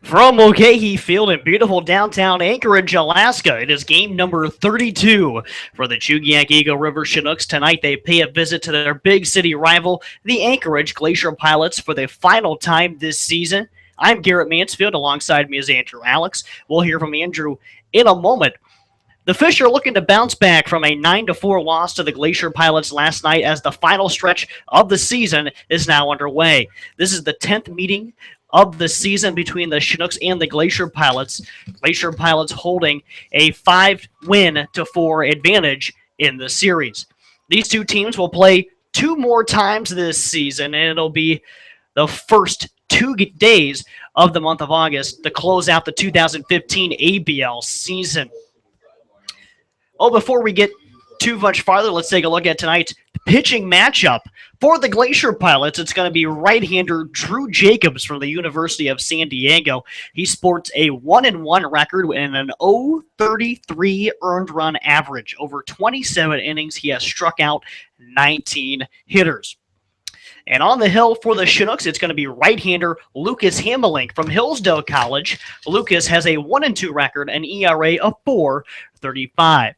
From Mulcahy Field in beautiful downtown Anchorage, Alaska, it is game number 32 for the Chugiak Eagle River Chinooks. Tonight they pay a visit to their big city rival, the Anchorage Glacier Pilots, for the final time this season. I'm Garrett Mansfield. Alongside me is Andrew Alex. We'll hear from Andrew in a moment. The Fish are looking to bounce back from a 9-4 loss to the Glacier Pilots last night as the final stretch of the season is now underway. This is the 10th meeting of the season between the Chinooks and the Glacier Pilots. Glacier Pilots holding a 5-win to 4 advantage in the series. These two teams will play two more times this season, and it'll be the first 2 days of the month of August to close out the 2015 ABL season. Oh, before we get too much farther, let's take a look at tonight's pitching matchup. For the Glacier Pilots, it's going to be right-hander Drew Jacobs from the University of San Diego. He sports a 1-1 record and an 0.33 earned run average. Over 27 innings, he has struck out 19 hitters. And on the hill for the Chinooks, it's going to be right-hander Lucas Hamelink from Hillsdale College. Lucas has a 1-2 record, an ERA of 4.35.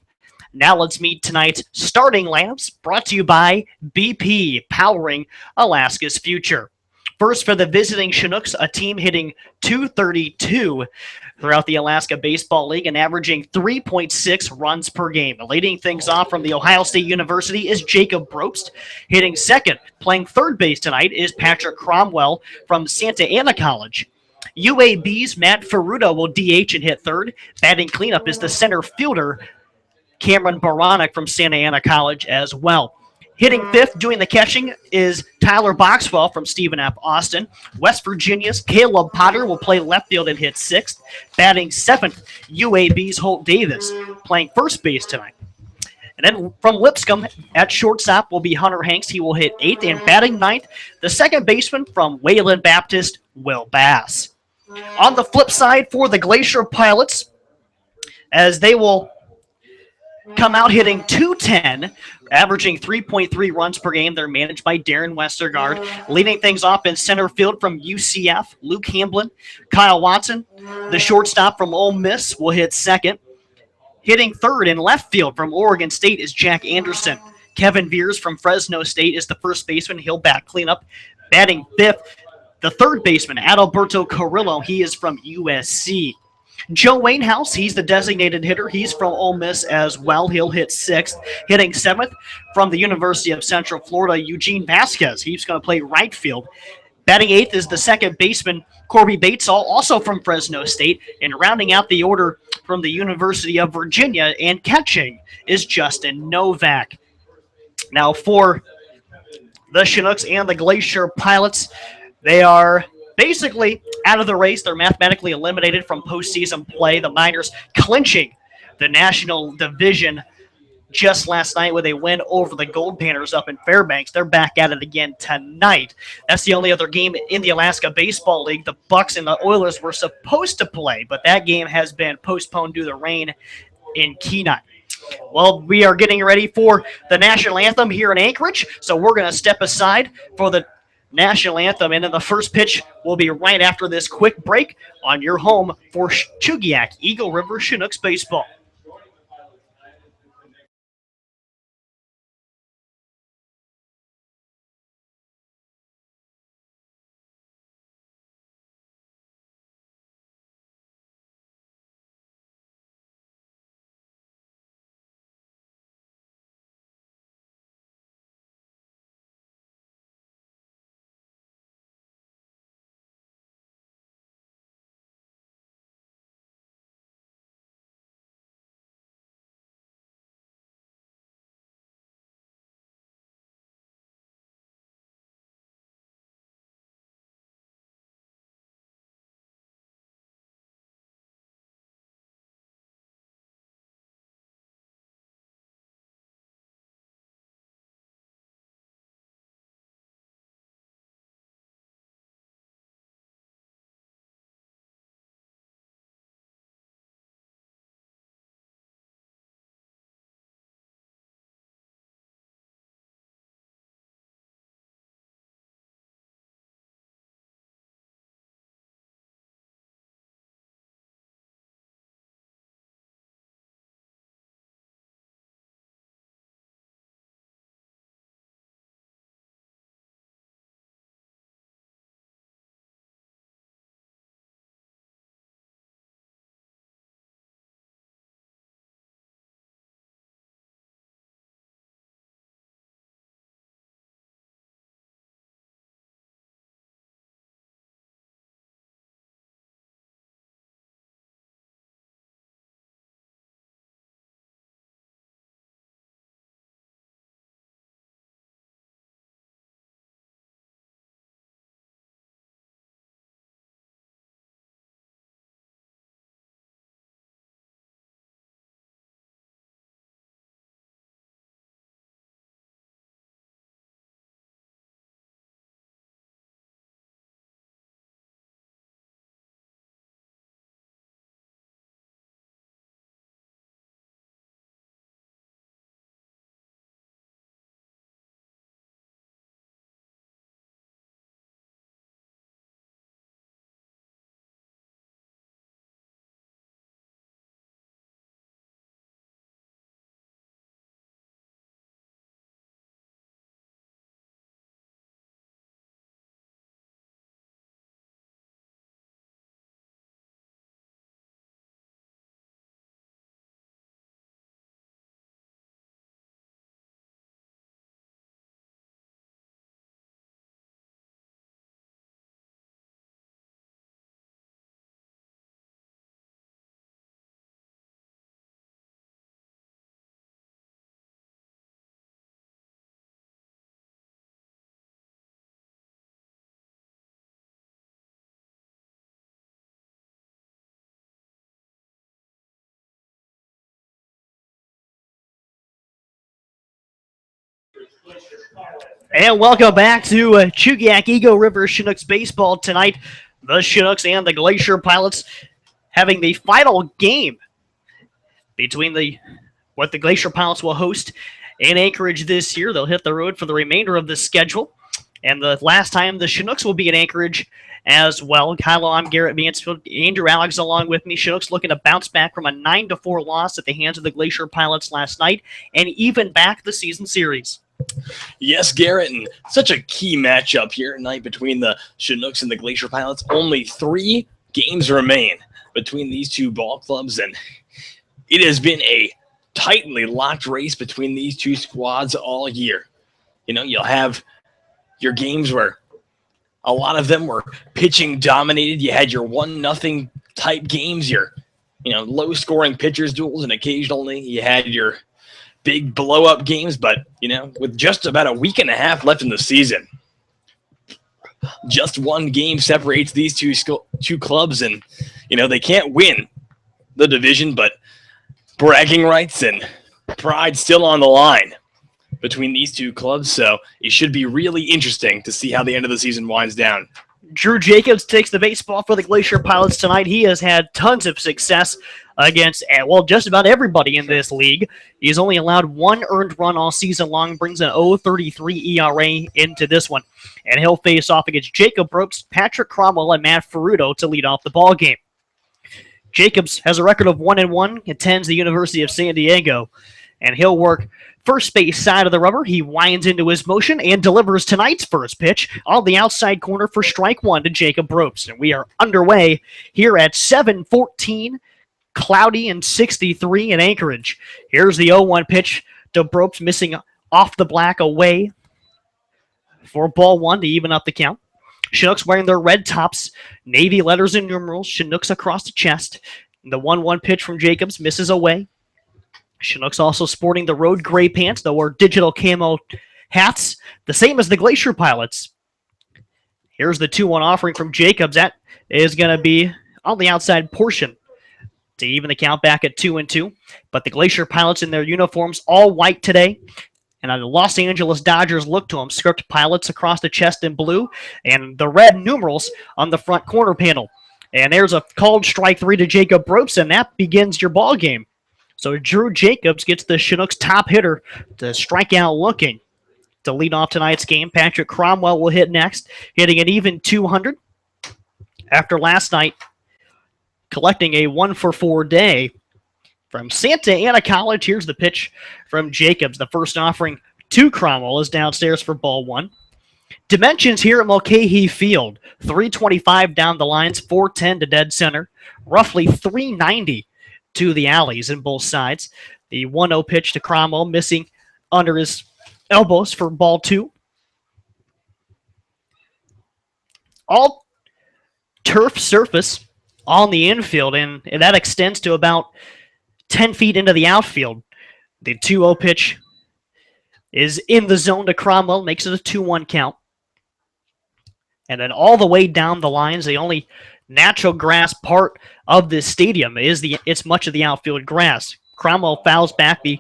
Now let's meet tonight's starting lineups, brought to you by BP, powering Alaska's future. First, for the visiting Chinooks, a team hitting .232 throughout the Alaska Baseball League and averaging 3.6 runs per game. Leading things off from the Ohio State University is Jacob Probst. Hitting second, playing third base tonight, is Patrick Cromwell from Santa Ana College. UAB's Matt Ferruta will DH and hit third. Batting cleanup is the center fielder, Cameron Baranek from Santa Ana College as well. Hitting fifth, doing the catching, is Tyler Boxwell from Stephen F. Austin. West Virginia's Caleb Potter will play left field and hit sixth. Batting seventh, UAB's Holt Davis, playing first base tonight. And then from Lipscomb at shortstop will be Hunter Hanks. He will hit eighth. And batting ninth, the second baseman from Wayland Baptist, Will Bass. On the flip side for the Glacier Pilots, as they will come out hitting .210, averaging 3.3 runs per game. They're managed by Darren Westergaard. Leading things off in center field from UCF, Luke Hamblin. Kyle Watson, the shortstop from Ole Miss, will hit second. Hitting third in left field from Oregon State is Jack Anderson. Kevin Veers from Fresno State is the first baseman. He'll bat cleanup. Batting fifth, the third baseman, Adalberto Carrillo. He is from USC. Joe Wainhouse, he's the designated hitter. He's from Ole Miss as well. He'll hit sixth. Hitting seventh from the University of Central Florida, Eugene Vasquez. He's going to play right field. Batting eighth is the second baseman, Corby Bates, also from Fresno State. And rounding out the order from the University of Virginia and catching is Justin Novak. Now for the Chinooks and the Glacier Pilots, they are basically out of the race. They're mathematically eliminated from postseason play. The Miners clinching the National Division just last night with a win over the Gold Panthers up in Fairbanks. They're back at it again tonight. That's the only other game in the Alaska Baseball League. The Bucks and the Oilers were supposed to play, but that game has been postponed due to the rain in Kenai. Well, we are getting ready for the national anthem here in Anchorage, so we're going to step aside for the national anthem, and then the first pitch will be right after this quick break on your home for Chugiak Eagle River Chinooks baseball. And welcome back to Chugiak Eagle River Chinooks baseball tonight. The Chinooks and the Glacier Pilots having the final game between what the Glacier Pilots will host in Anchorage this year. They'll hit the road for the remainder of the schedule. And the last time the Chinooks will be in Anchorage as well. Hello, I'm Garrett Mansfield. Andrew Alex along with me. Chinooks looking to bounce back from a 9-4 loss at the hands of the Glacier Pilots last night and even back the season series. Yes, Garrett, and such a key matchup here tonight between the Chinooks and the Glacier Pilots. Only 3 games remain between these two ball clubs, and it has been a tightly locked race between these two squads all year. You know, you'll have your games where a lot of them were pitching dominated. You had your 1-0 type games, your low-scoring pitchers duels, and occasionally you had your big blow-up games. But, with just about a week and a half left in the season, just one game separates these two clubs, and, they can't win the division, but bragging rights and pride still on the line between these two clubs, so it should be really interesting to see how the end of the season winds down. Drew Jacobs takes the baseball for the Glacier Pilots tonight. He has had tons of success against, just about everybody in this league. He's only allowed 1 earned run all season long, brings an 0.33 ERA into this one. And he'll face off against Jacob Ropes, Patrick Cromwell, and Matt Ferruto to lead off the ball game. Jacobs has a record of 1-1, attends the University of San Diego, and he'll work first base side of the rubber. He winds into his motion and delivers tonight's first pitch on the outside corner for strike 1 to Jacob Ropes. And we are underway here at 7:14, cloudy and 63 in Anchorage. Here's the 0-1 pitch to Ropes, missing off the black away for ball 1 to even up the count. Chinooks wearing their red tops, navy letters and numerals, Chinooks across the chest. The 1-1 pitch from Jacobs misses away. Chinooks also sporting the road gray pants, though, or digital camo hats, the same as the Glacier Pilots. Here's the 2-1 offering from Jacobs. That is going to be on the outside portion to even the count back at 2-2. But the Glacier Pilots in their uniforms, all white today. And the Los Angeles Dodgers look to them, script Pilots across the chest in blue, and the red numerals on the front corner panel. And there's a called strike 3 to Jacob Ropes, and that begins your ball game. So Drew Jacobs gets the Chinooks top hitter to strike out looking to lead off tonight's game. Patrick Cromwell will hit next, hitting an even 200 after last night collecting a 1-for-4 day from Santa Ana College. Here's the pitch from Jacobs. The first offering to Cromwell is downstairs for ball 1. Dimensions here at Mulcahy Field. 325 down the lines, 410 to dead center, roughly 390 to the alleys in both sides. The 1-0 pitch to Cromwell, missing under his elbows for ball 2. All turf surface on the infield, and that extends to about 10 feet into the outfield. The 2-0 pitch is in the zone to Cromwell, makes it a 2-1 count. And then all the way down the lines, the only natural grass part of this stadium is it's much of the outfield grass. Cromwell fouls back the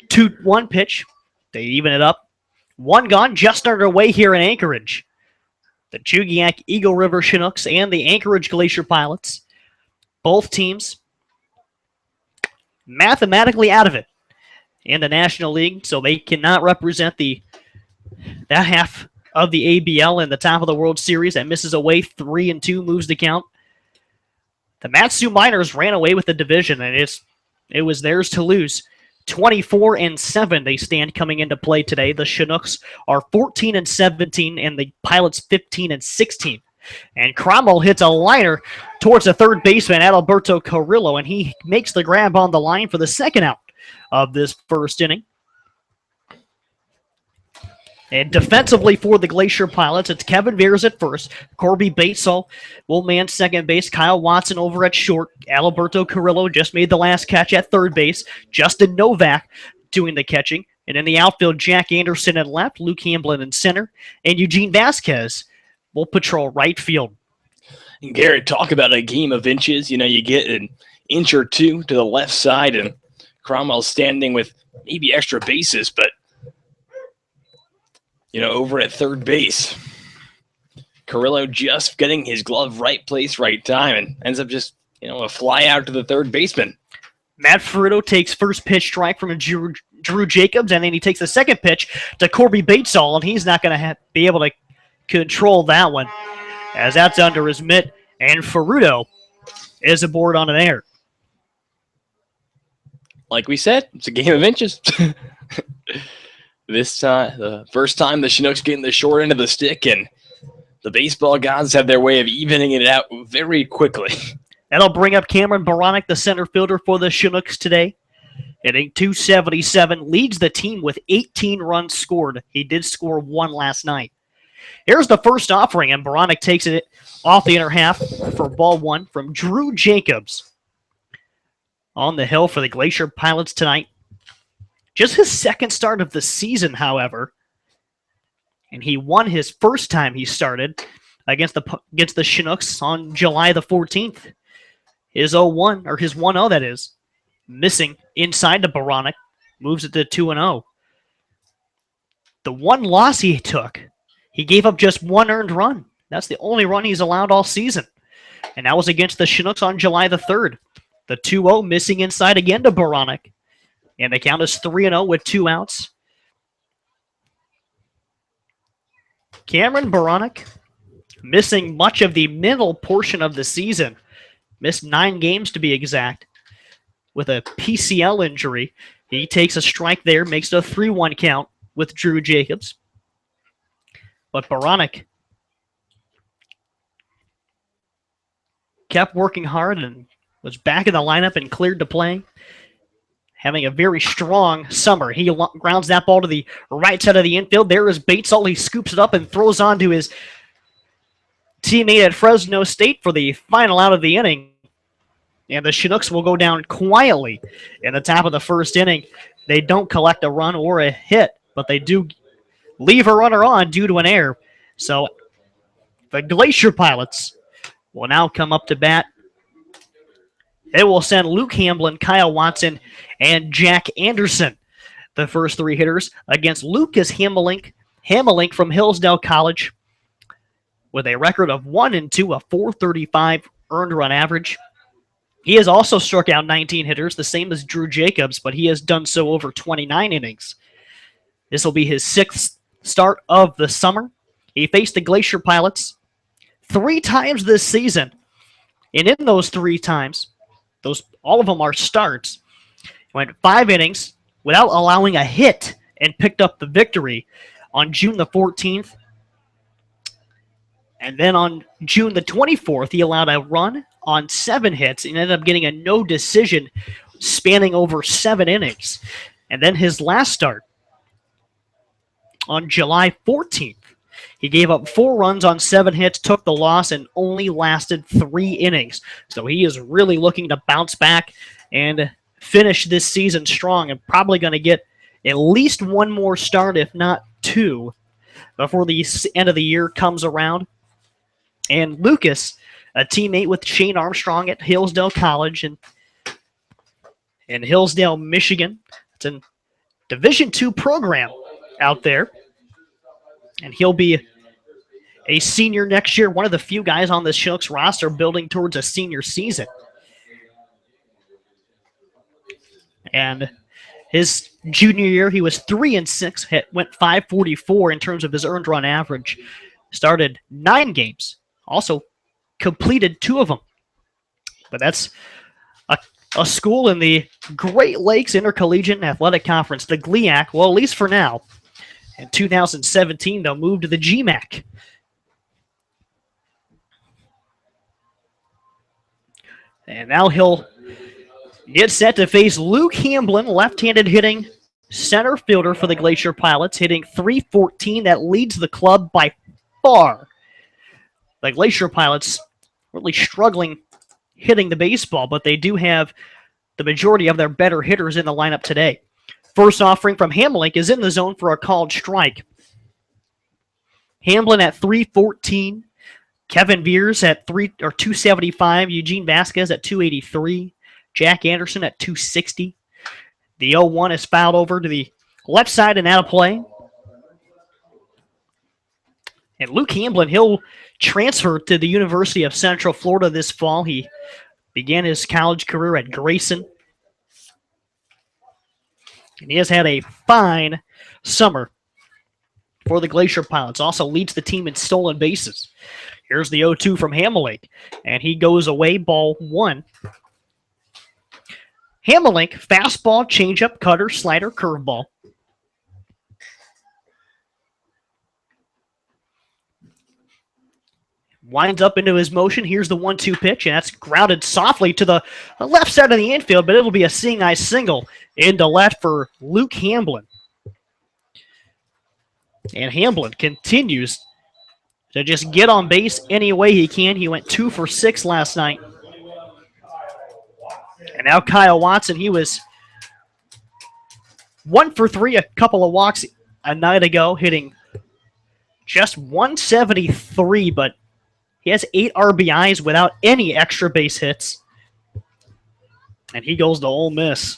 2-1 pitch. They even it up. 1 gone, just underway here in Anchorage. The Chugiak Eagle River Chinooks and the Anchorage Glacier Pilots, both teams mathematically out of it in the National League, so they cannot represent that half of the ABL in the top of the World Series. That misses away. 3-2 moves the count. The Matsu Miners ran away with the division, and it was theirs to lose. 24-7 they stand coming into play today. The Chinooks are 14-17, and the Pilots 15-16. And Cromwell hits a liner towards the third baseman, Adalberto Carrillo, and he makes the grab on the line for the second out of this first inning. And defensively for the Glacier Pilots, it's Kevin Veers at first, Corby Batesall will man second base, Kyle Watson over at short, Adalberto Carrillo just made the last catch at third base, Justin Novak doing the catching, and in the outfield, Jack Anderson at left, Luke Hamblin in center, and Eugene Vasquez will patrol right field. And Garrett, talk about a game of inches. You get an inch or two to the left side, and Cromwell's standing with maybe extra bases, but over at third base, Carrillo just getting his glove right place, right time, and ends up just, a fly out to the third baseman. Matt Ferrito takes first pitch strike from Drew Jacobs, and then he takes the second pitch to Corby Batesall, and he's not going to be able to control that one, as that's under his mitt, and Ferrito is aboard on an air. Like we said, it's a game of inches. This time, the first time the Chinooks getting the short end of the stick, and the baseball gods have their way of evening it out very quickly. That'll bring up Cameron Baranek, the center fielder for the Chinooks today. Hitting .277, leads the team with 18 runs scored. He did score 1 last night. Here's the first offering, and Baranek takes it off the inner half for ball 1 from Drew Jacobs. On the hill for the Glacier Pilots tonight. Just his second start of the season, however. And he won his first time he started against the Chinooks on July the 14th. His 0-1, or his 1-0 that is, missing inside to Baranek, moves it to 2-0. The one loss he took, he gave up just 1 earned run. That's the only run he's allowed all season. And that was against the Chinooks on July the 3rd. The 2-0 missing inside again to Baranek. And the count is 3-0 with 2 outs. Cameron Baranek missing much of the middle portion of the season. Missed 9 games to be exact. With a PCL injury. He takes a strike there, makes it a 3-1 count with Drew Jacobs. But Baranek kept working hard and was back in the lineup and cleared to play. Having a very strong summer. He grounds that ball to the right side of the infield. There is Batesall. He scoops it up and throws on to his teammate at Fresno State for the final out of the inning. And the Chinooks will go down quietly in the top of the first inning. They don't collect a run or a hit, but they do leave a runner on due to an error. So the Glacier Pilots will now come up to bat. They will send Luke Hamblin, Kyle Watson, and Jack Anderson, the first 3 hitters, against Lucas Hamelink from Hillsdale College, with a record of 1-2, a .435 earned run average. He has also struck out 19 hitters, the same as Drew Jacobs, but he has done so over 29 innings. This will be his 6th start of the summer. He faced the Glacier Pilots 3 times this season, and in those 3 times, all of them are starts. He went 5 innings without allowing a hit and picked up the victory on June the 14th. And then on June the 24th, he allowed a run on 7 hits and ended up getting a no decision spanning over 7 innings. And then his last start on July 14th, he gave up 4 runs on 7 hits, took the loss, and only lasted 3 innings. So he is really looking to bounce back and finish this season strong, and probably going to get at least 1 more start, if not 2, before the end of the year comes around. And Lucas, a teammate with Shane Armstrong at Hillsdale College in Hillsdale, Michigan. It's a Division II program out there. And he'll be a senior next year, one of the few guys on the Chinooks roster building towards a senior season. And his junior year, he was 3-6, went .544 in terms of his earned run average. Started 9 games, also completed 2 of them. But that's a school in the Great Lakes Intercollegiate Athletic Conference, the GLIAC, well, at least for now. In 2017, they'll move to the GMAC. And now he'll get set to face Luke Hamblin, left-handed hitting center fielder for the Glacier Pilots, hitting .314. That leads the club by far. The Glacier Pilots really struggling hitting the baseball, but they do have the majority of their better hitters in the lineup today. First offering from Hamelink is in the zone for a called strike. Hamblin at .314. Kevin Veers at 275. Eugene Vasquez at 283. Jack Anderson at 260. The 0-1 is fouled over to the left side and out of play. And Luke Hamblin, he'll transfer to the University of Central Florida this fall. He began his college career at Grayson. And he has had a fine summer for the Glacier Pilots. Also leads the team in stolen bases. Here's the 0-2 from Hamelink. And he goes away, ball one. Hamelink, fastball, changeup, cutter, slider, curveball. Winds up into his motion. Here's the 1-2 pitch, and that's grounded softly to the left side of the infield, but it'll be a seeing eye single into left for Luke Hamblin. And Hamblin continues to just get on base any way he can. He went 2 for 6 last night. And now Kyle Watson, he was 1 for 3, a couple of walks a night ago, hitting just 173, but he has 8 RBIs without any extra base hits. And he goes to Ole Miss.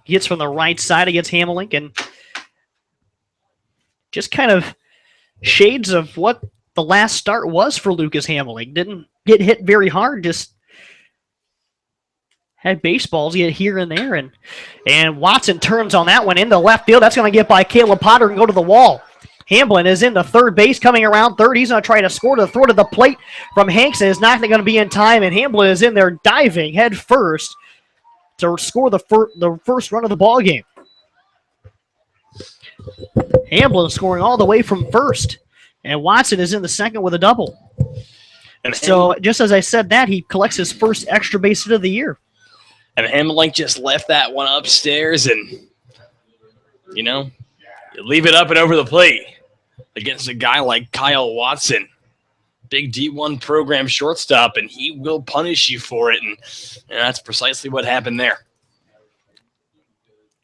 He hits from the right side against Hamelink, and just kind of shades of what the last start was for Lucas Hamelink. Didn't get hit very hard, just had baseballs here and there. And Watson turns on that one into left field. That's going to get by Caleb Potter and go to the wall. Hamblin is into third base, coming around third. He's going to try to score. The throw to the plate from Hanks is not going to be in time, and Hamblin is in there diving head first to score the first run of the ball game. Hamblin scoring all the way from first, and Watson is in the second with a double. And so, just as I said that, he collects his first extra base hit of the year. And Hamelink just left that one upstairs, and, you leave it up and over the plate against a guy like Kyle Watson, big D1 program shortstop, and he will punish you for it, and that's precisely what happened there.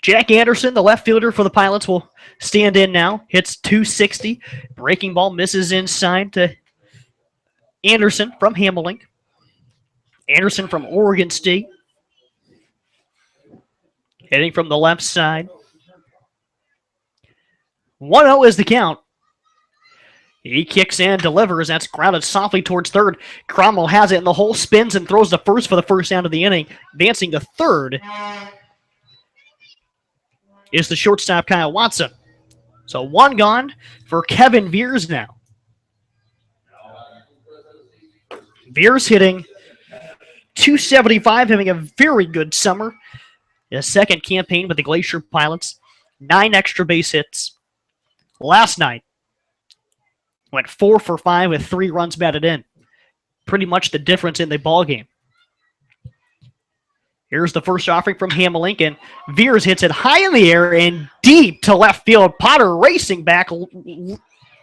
Jack Anderson, the left fielder for the Pilots, will stand in now. Hits 260. Breaking ball misses inside to Anderson from Hamelink. Anderson from Oregon State. Hitting from the left side. 1-0 is the count. He kicks in, delivers. That's grounded softly towards third. Cromwell has it in the hole, spins and throws to first for the first out of the inning. Advancing to third is the shortstop, Kyle Watson. So one gone for Kevin Veers now. Veers hitting 275, having a very good summer. His second campaign with the Glacier Pilots. 9 extra base hits. Last night, went 4 for 5 with 3 runs batted in. Pretty much the difference in the ball game. Here's the first offering from Hamelink, and Veers hits it high in the air and deep to left field. Potter racing back,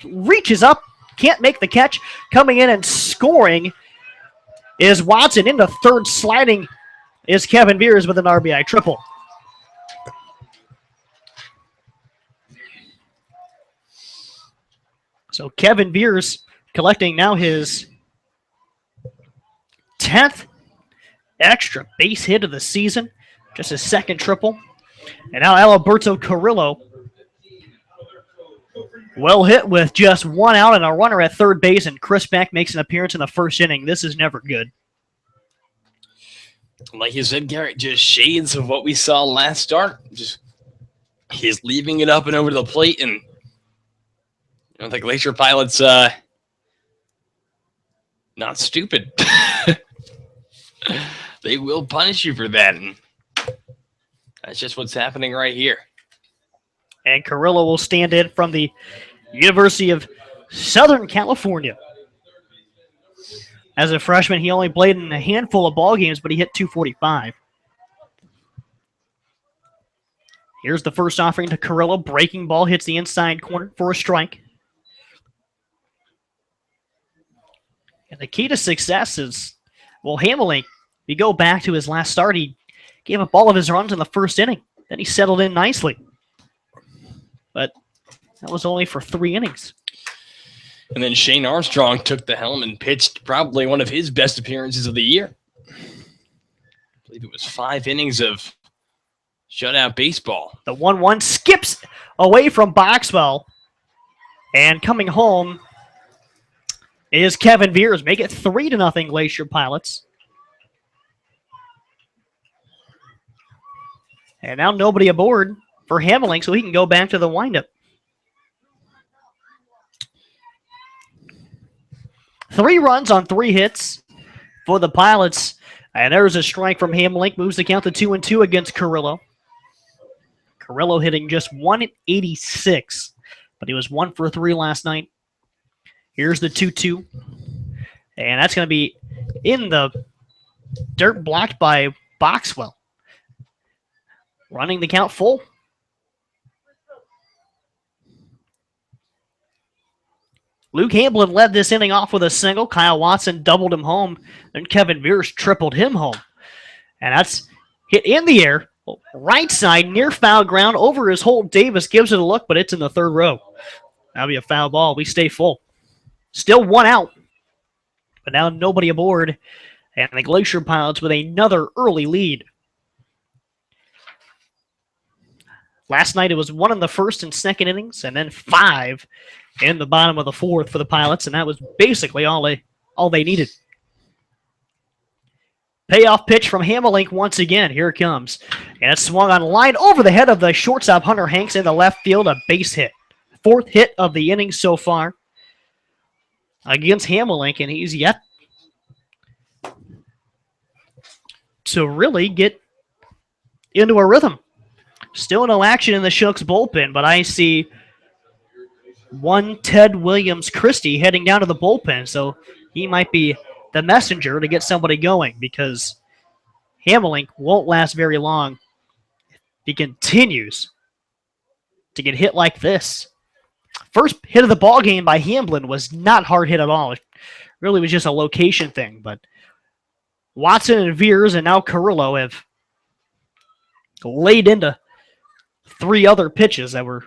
reaches up, can't make the catch. Coming in and scoring is Watson. Into third, sliding is Kevin Veers with an RBI triple. So Kevin Veers collecting now his 10th extra base hit of the season. Just his second triple. And now Alberto Carrillo, well hit with just 1 out and a runner at third base, and Chris Beck makes an appearance in the first inning. This is never good. Like you said, Garrett, just shades of what we saw last start. Just he's leaving it up and over the plate, and the Glacier Pilots, not stupid. They will punish you for that, and that's just what's happening right here. And Carrillo will stand in from the University of Southern California. As a freshman, he only played in a handful of ball games, but he hit 245. Here's the first offering to Carrillo. Breaking ball hits the inside corner for a strike. And the key to success is, Hamelink, if you go back to his last start, he gave up all of his runs in the first inning. Then he settled in nicely. But that was only for 3 innings. And then Shane Armstrong took the helm and pitched probably one of his best appearances of the year. I believe it was 5 innings of shutout baseball. The 1-1 skips away from Boxwell. And coming home is Kevin Veers. Make it 3-0 Glacier Pilots. And now nobody aboard for Hamelink, so he can go back to the windup. 3 runs on 3 hits for the Pilots. And there's a strike from Hamelink. Moves the count to 2-2 against Carrillo. Carrillo hitting just 186, but he was 1 for 3 last night. Here's the 2-2. And that's going to be in the dirt, blocked by Boxwell. Running the count full. Luke Hamblin led this inning off with a single. Kyle Watson doubled him home. Then Kevin Veers tripled him home. And that's hit in the air. Right side, near foul ground, over his Holt Davis. Gives it a look, but it's in the third row. That'll be a foul ball. We stay full. Still 1 out. But now nobody aboard. And the Glacier Pilots with another early lead. Last night it was 1 in the first and second innings, and then 5 in the bottom of the fourth for the Pilots, and that was basically all they needed. Payoff pitch from Hamelink once again. Here it comes. And it's swung on a line over the head of the shortstop Hunter Hanks in the left field, a base hit. 4th hit of the inning so far against Hamelink, and he's yet to really get into a rhythm. Still no action in the Chinooks bullpen, but I see one Ted Williams Christie heading down to the bullpen, so he might be the messenger to get somebody going, because Hamelink won't last very long if he continues to get hit like this. First hit of the ball game by Hamblin was not hard hit at all. It really was just a location thing, but Watson and Veers and now Carrillo have laid into 3 other pitches that were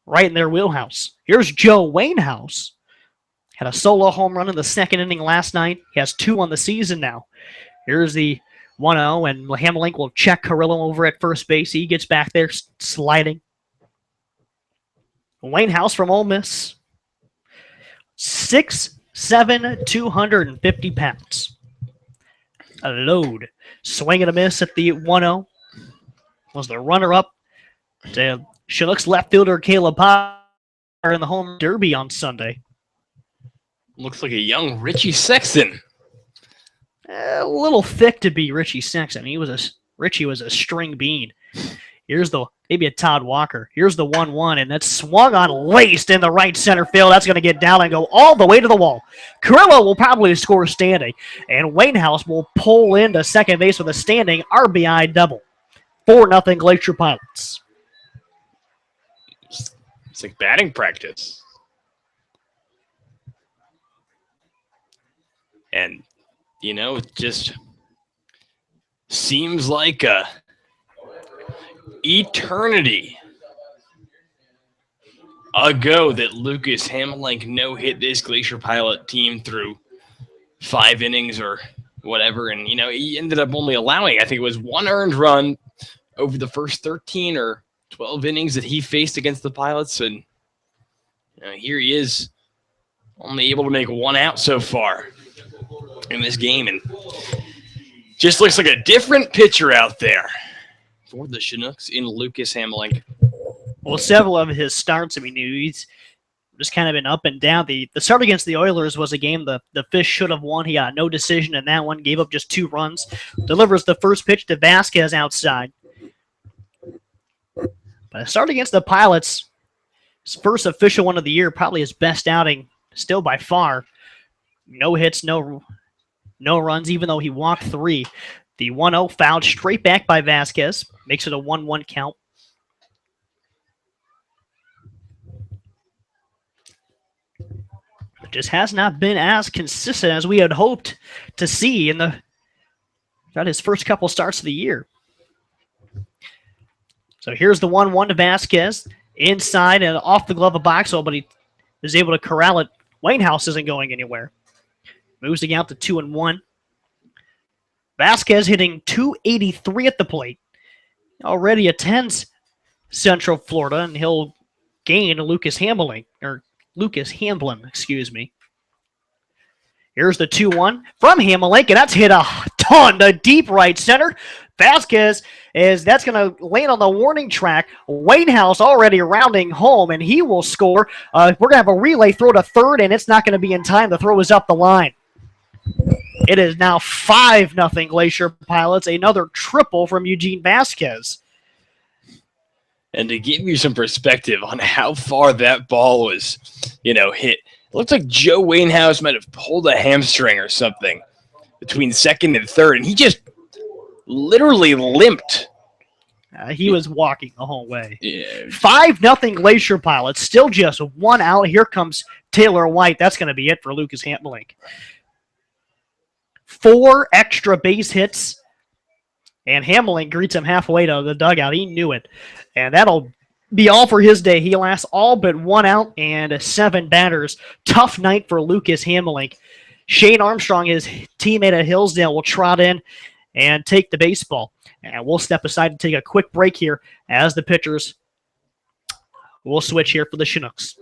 right in their wheelhouse. Here's Joe Wainhouse. Had a solo home run in the second inning last night. He has 2 on the season now. Here's the 1-0, and Hamelink will check Carrillo over at first base. He gets back there sliding. Wainhouse from Ole Miss. 6'7", 250 pounds. A load. Swing and a miss at the 1-0. Was the runner-up to Chinooks left fielder Caleb Potter in the home derby on Sunday. Looks like a young Richie Sexton. A little thick to be Richie Sexton. Richie was a string bean. Here's maybe a Todd Walker. Here's the 1-1, and that's swung on laced in the right center field. That's going to get down and go all the way to the wall. Carrillo will probably score standing, and Wainhouse will pull into second base with a standing RBI double. 4-0 Glacier Pilots. It's like batting practice. And, it just seems like a eternity ago that Lucas Hamelink no-hit this Glacier Pilot team through 5 innings or whatever. And, he ended up only allowing, I think it was 1 earned run over the first 13 or 12 innings that he faced against the Pilots. And here he is, only able to make 1 out so far in this game. And just looks like a different pitcher out there for the Chinooks in Lucas Hamelink. Well, several of his starts, he's just kind of been up and down. The start against the Oilers was a game the Fish should have won. He got no decision in that one, gave up just 2 runs. Delivers the first pitch to Vasquez outside. But a start against the Pilots, his first official one of the year, probably his best outing still by far. No hits, no runs, even though he walked 3. The 1-0 fouled straight back by Vasquez. Makes it a 1-1 count. It just has not been as consistent as we had hoped to see throughout his first couple starts of the year. So here's the 1-1 to Vasquez. Inside and off the glove of Boxwell, but he is able to corral it. Wainhouse isn't going anywhere. Moves the count to 2-1. Vasquez hitting .283 at the plate. Already attends Central Florida, and he'll gain Lucas Hamelink, or Lucas Hamblin, excuse me. Here's the 2-1 from Hamelink, and that's hit a ton to deep right center. Vasquez that's going to land on the warning track. Wainhouse already rounding home, and he will score. We're going to have a relay throw to third, and it's not going to be in time. The throw is up the line. It is now 5-0 Glacier Pilots. Another triple from Eugene Vasquez. And to give you some perspective on how far that ball was, hit, it looks like Joe Wainhouse might have pulled a hamstring or something between second and third, and he just literally limped. He was walking the whole way. Yeah. 5-0 Glacier Pilots, still just one out. Here comes Taylor White. That's going to be it for Lucas Hamelink. 4 extra base hits, and Hamelink greets him halfway to the dugout. He knew it, and that'll be all for his day. He lasts all but 1 out and 7 batters. Tough night for Lucas Hamelink. Shane Armstrong, his teammate at Hillsdale, will trot in and take the baseball. And we'll step aside and take a quick break here as the pitchers will switch here for the Chinooks.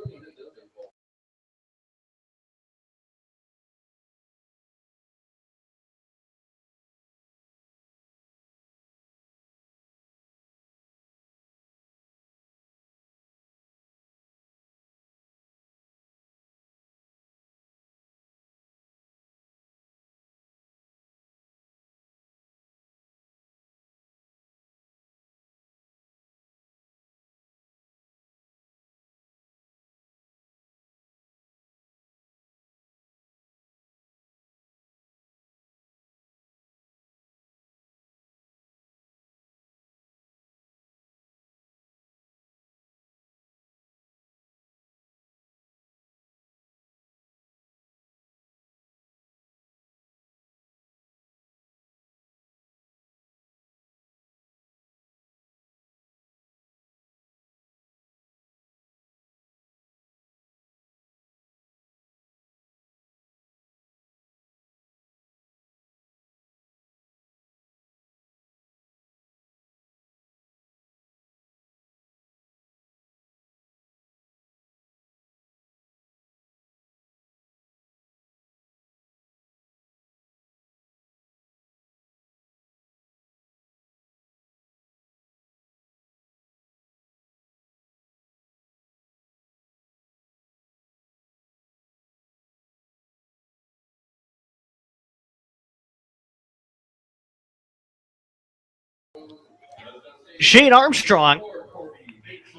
Shane Armstrong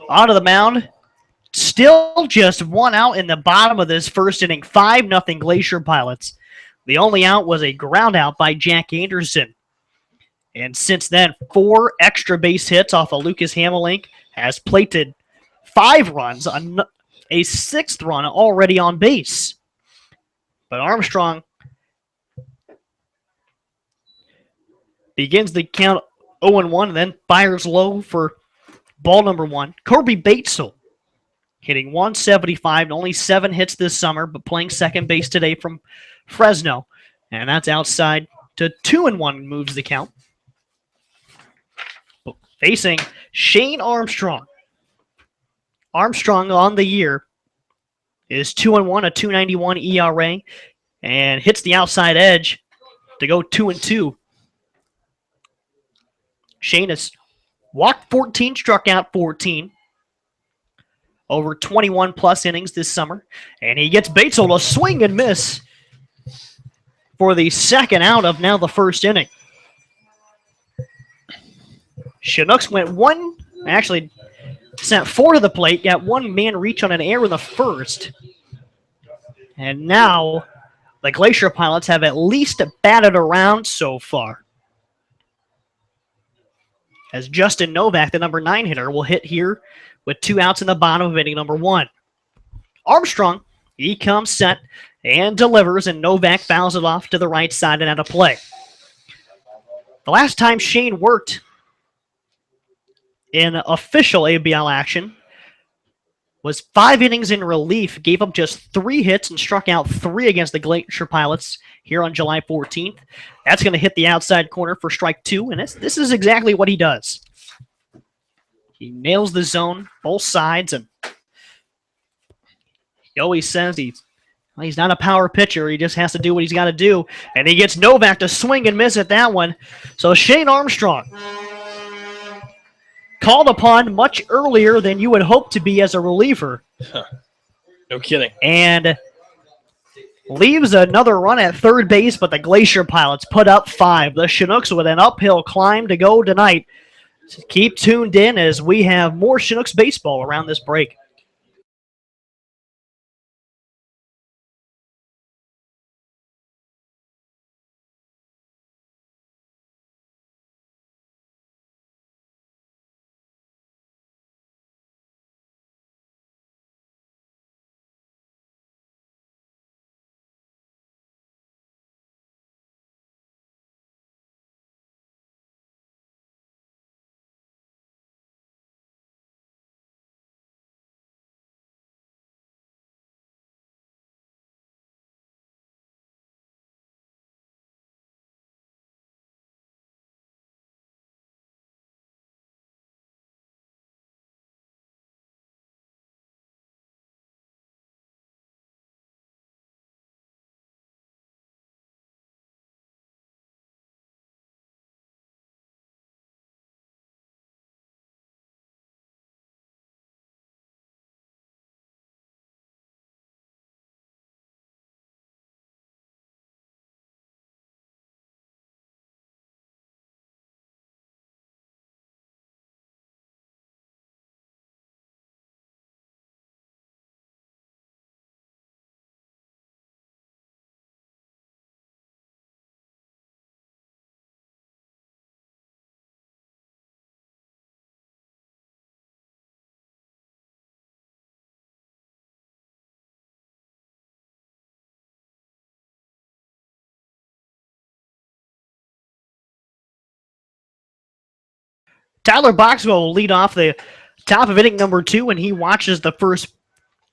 onto the mound. Still just 1 out in the bottom of this first inning. 5-0 Glacier Pilots. The only out was a ground out by Jack Anderson. And since then, 4 extra base hits off of Lucas Hamelink, has plated 5 runs, a 6th run already on base. But Armstrong begins the count 0-1, and then fires low for ball number 1. Corby Batesel hitting 175 and only 7 hits this summer, but playing second base today from Fresno. And that's outside to 2-1, moves the count. Facing Shane Armstrong. Armstrong on the year is 2-1, a 2.91 ERA, and hits the outside edge to go 2-2. Shane has walked 14, struck out 14. Over 21 plus innings this summer. And he gets Batesel to swing and miss for the second out of now the first inning. Chinooks sent 4 to the plate, got 1 man reach on an error in the first. And now the Glacier Pilots have at least batted around so far. As Justin Novak, the number 9 hitter, will hit here with 2 outs in the bottom of inning number 1. Armstrong, he comes set and delivers, and Novak fouls it off to the right side and out of play. The last time Shane worked in official ABL action was 5 innings in relief, gave up just 3 hits and struck out 3 against the Glacier Pilots here on July 14th. That's going to hit the outside corner for strike 2, and this is exactly what he does. He nails the zone, both sides, and He always says he's not a power pitcher. He just has to do what he's got to do. And he gets Novak to swing and miss at that one. So Shane Armstrong called upon much earlier than you would hope to be as a reliever. No kidding. And leaves another run at third base, but the Glacier Pilots put up 5. The Chinooks with an uphill climb to go tonight. Keep tuned in as we have more Chinooks baseball around this break. Tyler Boxwell will lead off the top of inning number 2 when he watches the first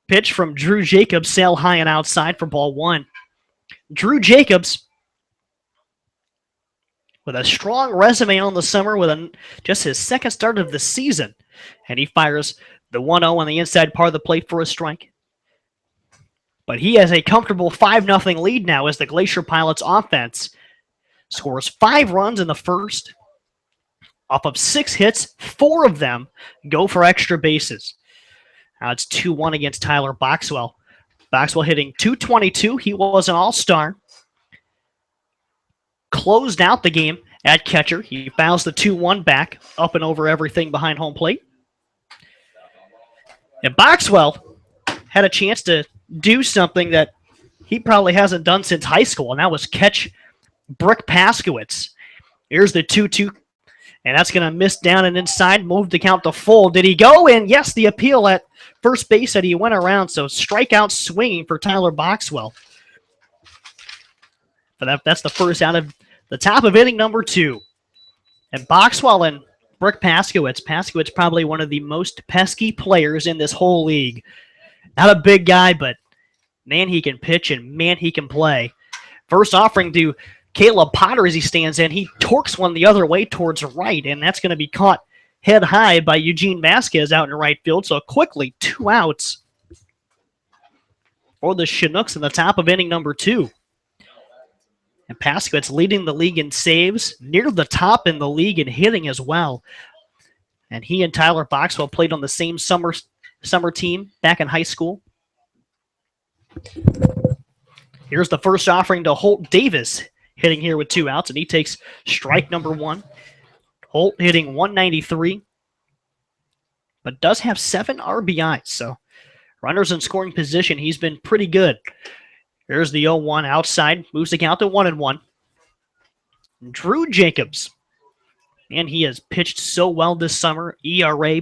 pitch from Drew Jacobs sail high and outside for ball 1. Drew Jacobs with a strong resume on the summer with just his second start of the season. And he fires the 1-0 on the inside part of the plate for a strike. But he has a comfortable 5-0 lead now as the Glacier Pilots offense scores 5 runs in the first. Off of 6 hits, 4 of them go for extra bases. Now it's 2-1 against Tyler Boxwell. Boxwell hitting .222. He was an all-star. Closed out the game at catcher. He fouls the 2-1 back, up and over everything behind home plate. And Boxwell had a chance to do something that he probably hasn't done since high school, and that was catch Brick Paskowitz. Here's the 2-2. And that's going to miss down and inside, move the count to full. Did he go in? Yes, the appeal at first base that he went around. So strikeout swinging for Tyler Boxwell. But that's the first out of the top of inning number 2. And Boxwell and Brick Paskowitz. Paskowitz probably one of the most pesky players in this whole league. Not a big guy, but man, he can pitch and man, he can play. First offering to Caleb Potter as he stands in. He torques one the other way towards right, and that's going to be caught head high by Eugene Vasquez out in right field. So quickly, 2 outs for the Chinooks in the top of inning number 2. And Paskowitz leading the league in saves, near the top in the league in hitting as well. And he and Tyler Boxwell played on the same summer team back in high school. Here's the first offering to Holt Davis, hitting here with 2 outs, and he takes strike number 1. Holt hitting .193, but does have 7 RBIs, so runners in scoring position, he's been pretty good. Here's the 0-1 outside, moves the count to 1-1. Drew Jacobs, and he has pitched so well this summer. ERA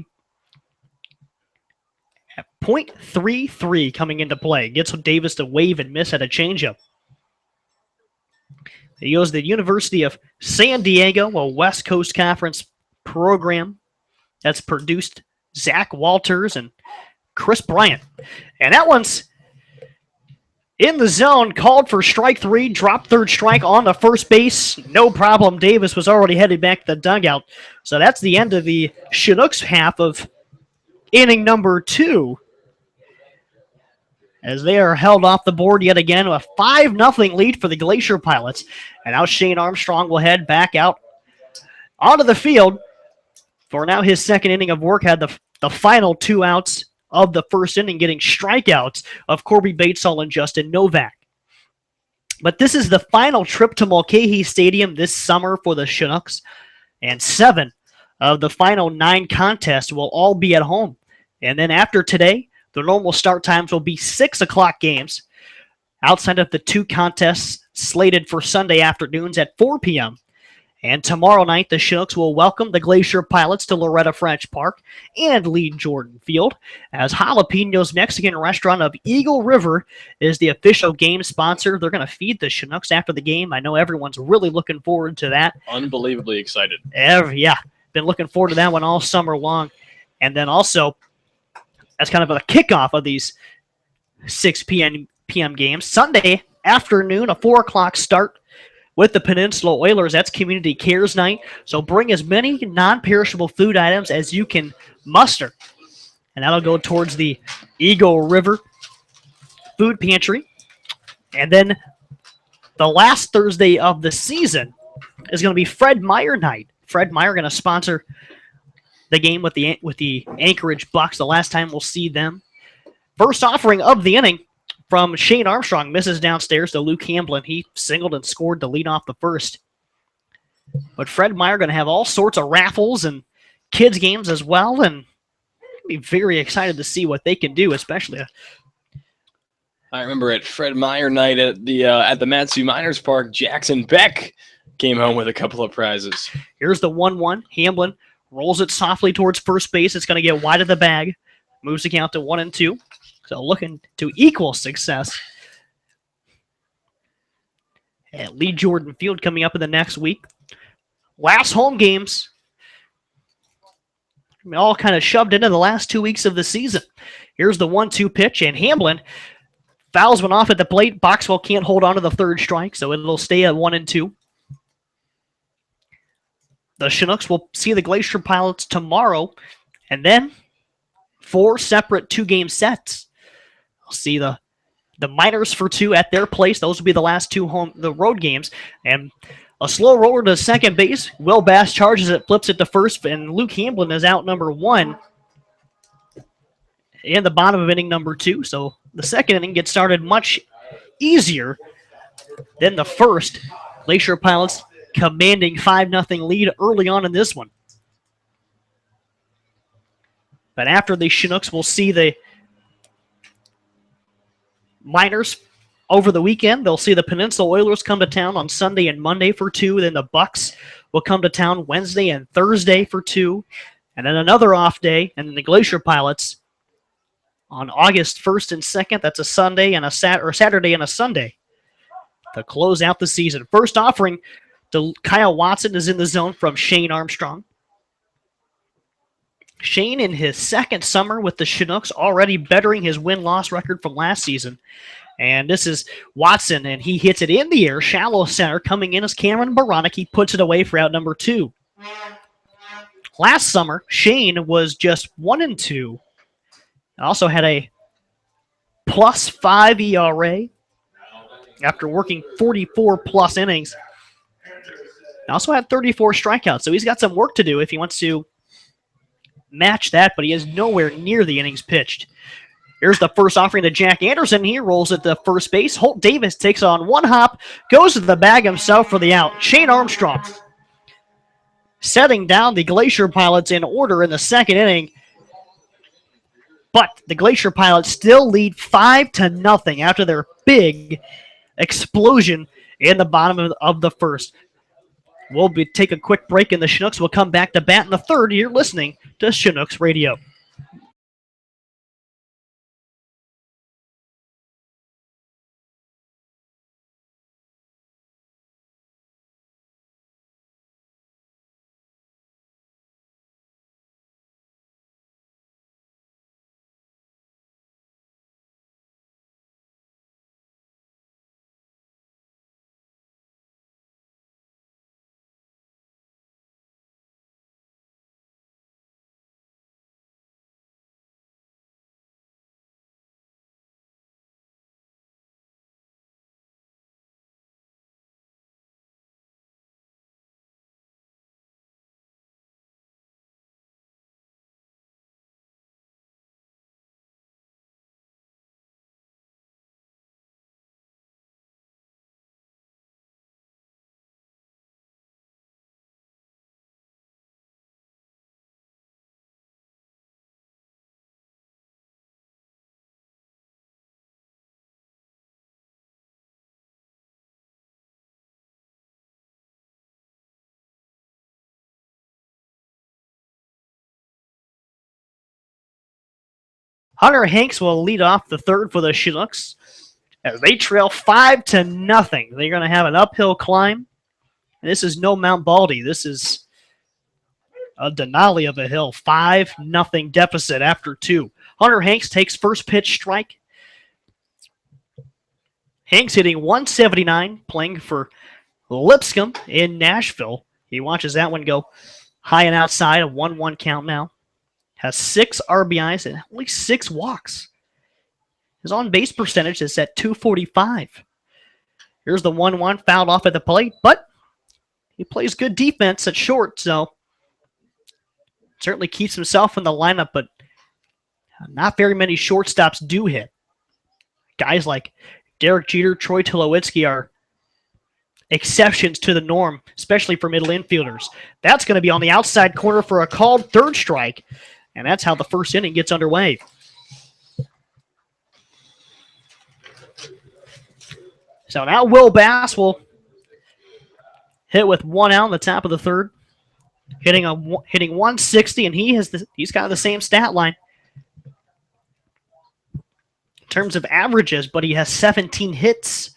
at .33 coming into play. Gets Davis to wave and miss at a changeup. He goes to the University of San Diego, a West Coast Conference program that's produced Zach Walters and Chris Bryant. And that one's in the zone, called for strike 3, dropped third strike on the first base. No problem. Davis was already headed back to the dugout. So that's the end of the Chinooks half of inning number 2. as they are held off the board yet again with a 5-0 lead for the Glacier Pilots. And now Shane Armstrong will head back out onto the field for now his second inning of work. Had the final 2 outs of the first inning, getting strikeouts of Corby Batesall and Justin Novak. But this is the final trip to Mulcahy Stadium this summer for the Chinooks, and 7 of the final 9 contests will all be at home. And then after today, the normal start times will be 6 o'clock games, outside of the 2 contests slated for Sunday afternoons at 4 p.m. And tomorrow night, the Chinooks will welcome the Glacier Pilots to Loretta French Park and Lee Jordan Field, as Jalapenos Mexican Restaurant of Eagle River is the official game sponsor. They're going to feed the Chinooks after the game. I know everyone's really looking forward to that. Unbelievably excited. Yeah, been looking forward to that one all summer long. And then also, as kind of a kickoff of these 6 p.m. games, Sunday afternoon, a 4 o'clock start with the Peninsula Oilers. That's Community Cares Night. So bring as many non-perishable food items as you can muster. And that'll go towards the Eagle River Food Pantry. And then the last Thursday of the season is going to be Fred Meyer Night. Fred Meyer going to sponsor the game with the Anchorage Bucks. The last time we'll see them. First offering of the inning from Shane Armstrong, misses downstairs to Luke Hamblin. He singled and scored to lead off the first. But Fred Meyer going to have all sorts of raffles and kids games as well, and be very excited to see what they can do, especially. I remember at Fred Meyer night at the Matsu Miners Park, Jackson Beck came home with a couple of prizes. Here's the 1-1. Hamblin rolls it softly towards first base. It's going to get wide of the bag. Moves the count to 1-2. So looking to equal success at Lee Jordan Field coming up in the next week. Last home games, all kind of shoved into the last 2 weeks of the season. Here's the 1-2 pitch, and Hamblin fouls one off at the plate. Boxwell can't hold on to the third strike, so it'll stay at 1-2. The Chinooks will see the Glacier Pilots tomorrow, and then 4 separate 2-game sets. I'll see the Miners for 2 at their place. Those will be the last 2 road games. And a slow roller to second base. Will Bass charges it, flips it to first, and Luke Hamblin is out number 1 in the bottom of inning number 2. So the second inning gets started much easier than the first. Glacier Pilots commanding 5-0 lead early on in this one. But after the Chinooks, we'll see the Miners over the weekend. They'll see the Peninsula Oilers come to town on Sunday and Monday for 2. Then the Bucks will come to town Wednesday and Thursday for 2. And then another off day. And then the Glacier Pilots on August 1st and 2nd. That's a Sunday and a Saturday and a Sunday to close out the season. First offering to Kyle Watson is in the zone from Shane Armstrong. Shane in his second summer with the Chinooks, already bettering his win-loss record from last season. And this is Watson, and he hits it in the air, shallow center. Coming in as Cameron Baranek. He puts it away for out number 2. Last summer, Shane was just 1-2. Also had a +5 ERA after working 44+ innings. Also had 34 strikeouts, so he's got some work to do if he wants to match that, but he is nowhere near the innings pitched. Here's the first offering to Jack Anderson. He rolls at the first base. Holt Davis takes on one hop, goes to the bag himself for the out. Shane Armstrong setting down the Glacier Pilots in order in the second inning. But the Glacier Pilots still lead 5-0 after their big explosion in the bottom of the first. We'll take a quick break, and the Chinooks will come back to bat in the third. You're listening to Chinooks Radio. Hunter Hanks will lead off the third for the Chinooks as they trail 5-0. They're going to have an uphill climb. And this is no Mount Baldy. This is a Denali of a hill. 5-0 deficit after 2. Hunter Hanks takes first pitch strike. Hanks hitting 179, playing for Lipscomb in Nashville. He watches that one go high and outside, a 1-1 count now. Has 6 RBIs and only 6 walks. His on-base percentage is at .245. Here's the 1-1 fouled off at the plate, but he plays good defense at short, so certainly keeps himself in the lineup, but not very many shortstops do hit. Guys like Derek Jeter, Troy Tulowitzki are exceptions to the norm, especially for middle infielders. That's going to be on the outside corner for a called third strike, and that's how the first inning gets underway. So now Will Bass will hit with 1 out on the top of the third, hitting 160, and he's got the same stat line in terms of averages, but he has 17 hits.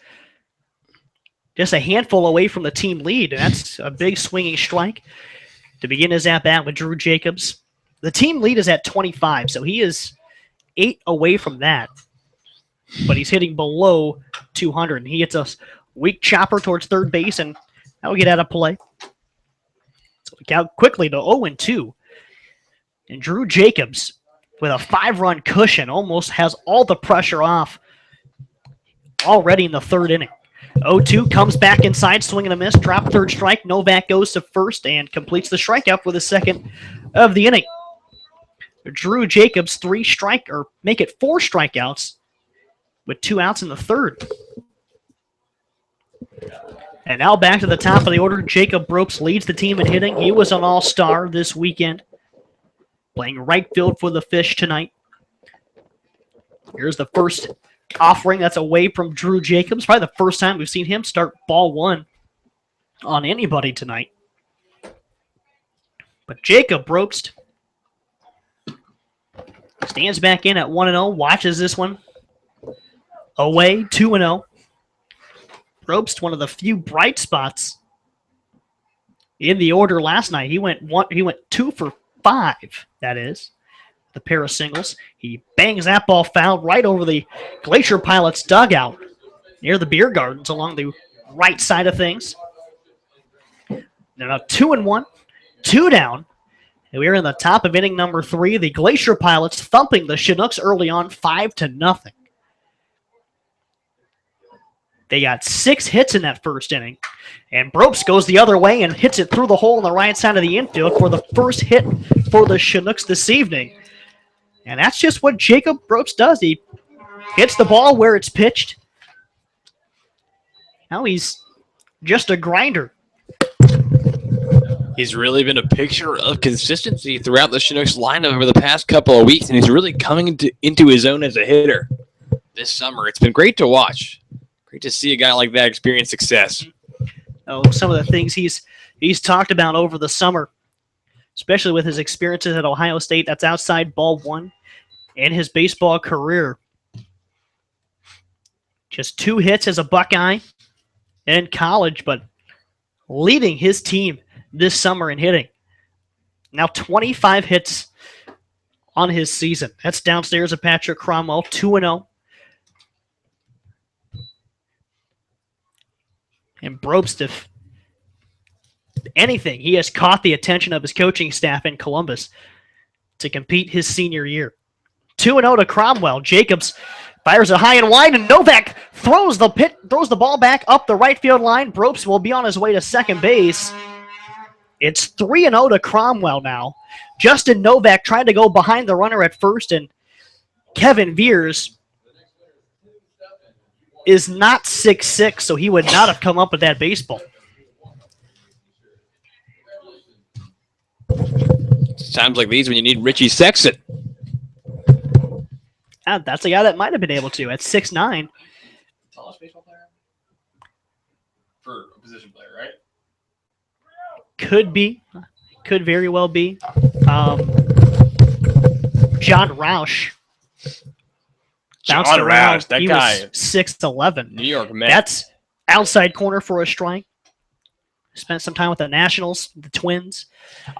Just a handful away from the team lead, and that's a big swinging strike to begin his at-bat with Drew Jacobs. The team lead is at 25, so he is 8 away from that, but he's hitting below 200, and he hits a weak chopper towards third base, and that will get out of play. So we count quickly to 0-2, and Drew Jacobs, with a 5-run cushion, almost has all the pressure off already in the third inning. 0-2 comes back inside, swing and a miss, drop third strike. Novak goes to first and completes the strikeout for the second of the inning. Drew Jacobs make it 4 strikeouts with 2 outs in the third. And now back to the top of the order. Jacob Ropes leads the team in hitting. He was an all-star this weekend, playing right field for the Fish tonight. Here's the first offering that's away from Drew Jacobs. Probably the first time we've seen him start ball 1 on anybody tonight. But Jacob Ropes stands back in at 1-0, watches this one away, 2-0. Ropes, one of the few bright spots in the order last night. He went 2 for 5, that is, the pair of singles. He bangs that ball foul right over the Glacier Pilots dugout near the beer gardens along the right side of things. They're now 2-1, 2 down. And we're in the top of inning number 3. The Glacier Pilots thumping the Chinooks early on, 5-0. They got 6 hits in that first inning. And Bropes goes the other way and hits it through the hole on the right side of the infield for the first hit for the Chinooks this evening. And that's just what Jacob Bropes does. He hits the ball where it's pitched. Now he's just a grinder. He's really been a picture of consistency throughout the Chinooks lineup over the past couple of weeks, and he's really coming into his own as a hitter this summer. It's been great to watch. Great to see a guy like that experience success. Some of the things he's talked about over the summer, especially with his experiences at Ohio State, that's outside ball 1 in his baseball career. Just 2 hits as a Buckeye in college, but leading his team this summer in hitting. Now 25 hits on his season. That's downstairs of Patrick Cromwell, 2-0. And Brobst, if anything, he has caught the attention of his coaching staff in Columbus to compete his senior year. 2-0 to Cromwell. Jacobs fires it high and wide, and Novak throws the ball back up the right field line. Brobst will be on his way to second base. It's 3-0 to Cromwell now. Justin Novak tried to go behind the runner at first, and Kevin Veers is not 6'6", so he would not have come up with that baseball. It's times like these when you need Richie Sexton. That's a guy that might have been able to at 6'9". Tallest baseball player? For a position player, right? Could be. Could very well be. John Roush Bounced John around. Roush, that He guy. was 6'11". New York Mets. That's outside corner for a strike. Spent some time with the Nationals, the Twins.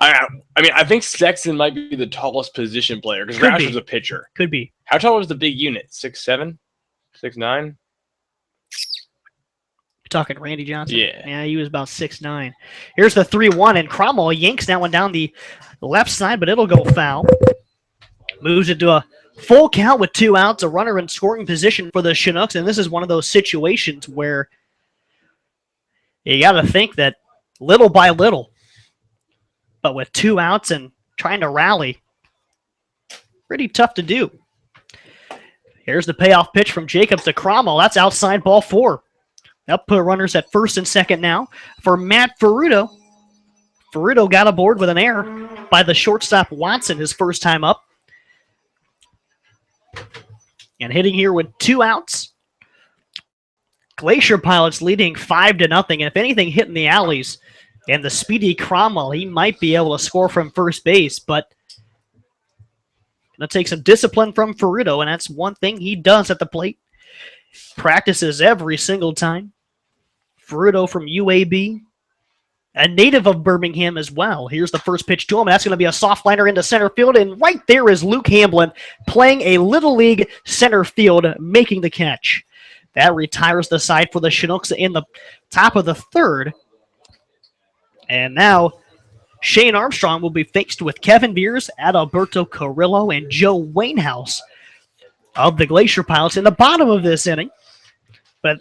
I mean, I think Sexton might be the tallest position player because Could Roush be. was a pitcher. Could be. How tall was the big unit? 6'7"? 6'9"? You're talking Randy Johnson? Yeah. He was about 6'9". Here's the 3-1, and Cromwell yanks that one down the left side, but it'll go foul. Moves it to a full count with 2 outs, a runner in scoring position for the Chinooks, and this is one of those situations where you got to think that little by little, but with 2 outs and trying to rally, pretty tough to do. Here's the payoff pitch from Jacobs to Cromwell. That's outside ball 4. They'll put runners at first and second now for Matt Ferruto. Ferruto got aboard with an error by the shortstop Watson his first time up. And hitting here with 2 outs. Glacier Pilots leading 5-0. And if anything hit in the alleys and the speedy Cromwell, he might be able to score from first base. But going to take some discipline from Ferruto, and that's one thing he does at the plate. Practices every single time. Ferruto from UAB, a native of Birmingham as well. Here's the first pitch to him. That's going to be a soft liner into center field, and right there is Luke Hamblin playing a Little League center field, making the catch. That retires the side for the Chinooks in the top of the 3rd. And now Shane Armstrong will be faced with Kevin Beers, Adalberto Carrillo, and Joe Wainhouse of the Glacier Pilots in the bottom of this inning. But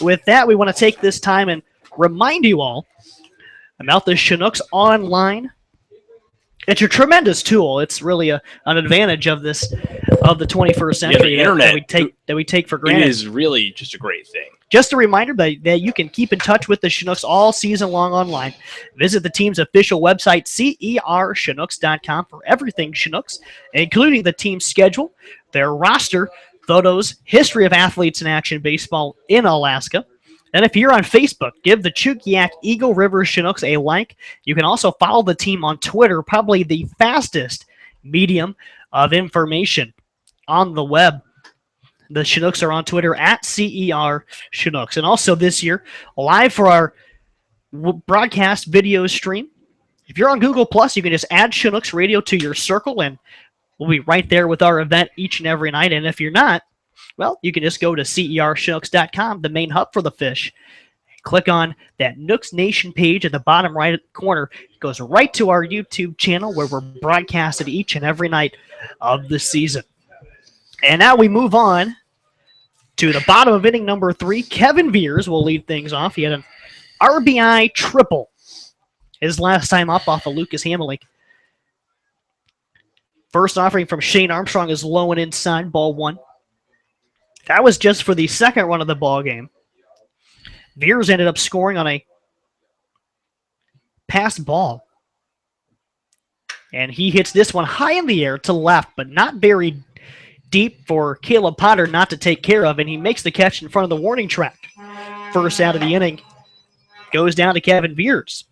with that, we want to take this time and remind you all about the Chinooks Online. It's a tremendous tool. It's really an advantage of the 21st century the internet that we take for granted. It is really just a great thing. Just a reminder that you can keep in touch with the Chinooks all season long online. Visit the team's official website, cerchinooks.com, for everything Chinooks, including the team's schedule, their roster, photos, history of athletes in action baseball in Alaska. And if you're on Facebook, give the Chugiak Eagle River Chinooks a like. You can also follow the team on Twitter, probably the fastest medium of information on the web. The Chinooks are on Twitter at CER Chinooks. And also this year, live for our broadcast video stream. If you're on Google+, you can just add Chinooks Radio to your circle, and we'll be right there with our event each and every night. And if you're not, well, you can just go to cerchinooks.com, the main hub for the fish. Click on that Nooks Nation page at the bottom right corner. It goes right to our YouTube channel where we're broadcasted each and every night of the season. And now we move on to the bottom of inning number 3. Kevin Beers will lead things off. He had an RBI triple his last time up off of Lucas Hamelick. First offering from Shane Armstrong is low and inside, ball 1. That was just for the second run of the ball game. Beers ended up scoring on a passed ball. And he hits this one high in the air to left, but not very deep for Caleb Potter not to take care of, and he makes the catch in front of the warning track. First out of the inning goes down to Kevin Beers.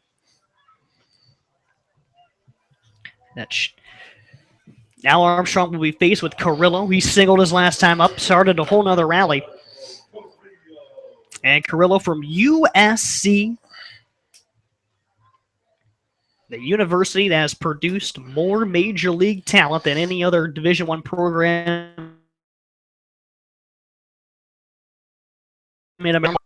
Now Armstrong will be faced with Carrillo. He singled his last time up, started a whole nother rally. And Carrillo from USC, the university that has produced more major league talent than any other Division I program in America.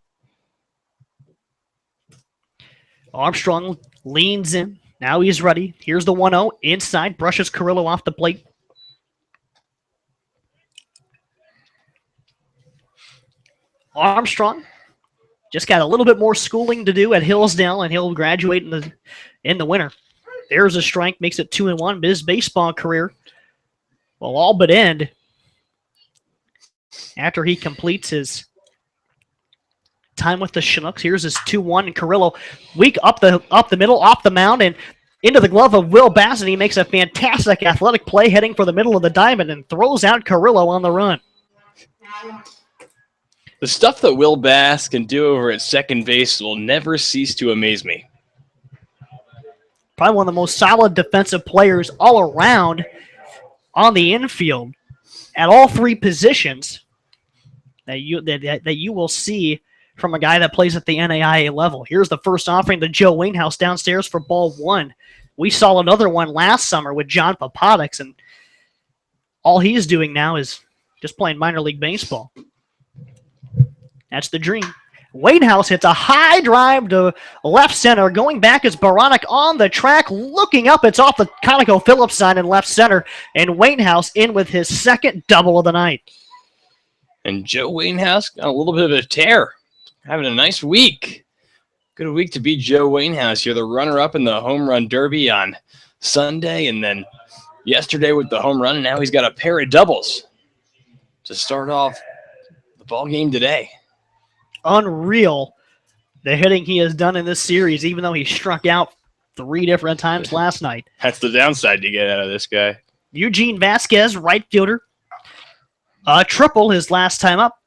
Armstrong leans in. Now he's ready. Here's the 1-0 inside, brushes Carrillo off the plate. Armstrong just got a little bit more schooling to do at Hillsdale, and he'll graduate in the winter. There's a strike, makes it 2-1. But his baseball career will all but end after he completes his time with the Chinooks. Here's his 2-1, and Carrillo weak up the middle, off the mound, and into the glove of Will Bassett. He makes a fantastic athletic play heading for the middle of the diamond and throws out Carrillo on the run. The stuff that Will Bass can do over at second base will never cease to amaze me. Probably one of the most solid defensive players all around on the infield. at all three positions that you will see from a guy that plays at the NAIA level. Here's the first offering to Joe Wainhouse downstairs for ball one. We saw another one last summer with John Papadix, and all he's doing now is just playing minor league baseball. That's the dream. Wainhouse hits a high drive to left center. Going back is Baranek on the track. Looking up, it's off the ConocoPhillips sign in left center. And Wainhouse in with his second double of the night. And Joe Wainhouse got a little bit of a tear. Having a nice week. Good week to beat Joe Wainhouse. You're the runner-up in the home run derby on Sunday. And then yesterday with the home run. And now he's got a pair of doubles to start off the ball game today. Unreal the hitting he has done in this series, even though he struck out 3 different times last night. That's the downside to get out of this guy. Eugene Vasquez, right fielder. Triple his last time up.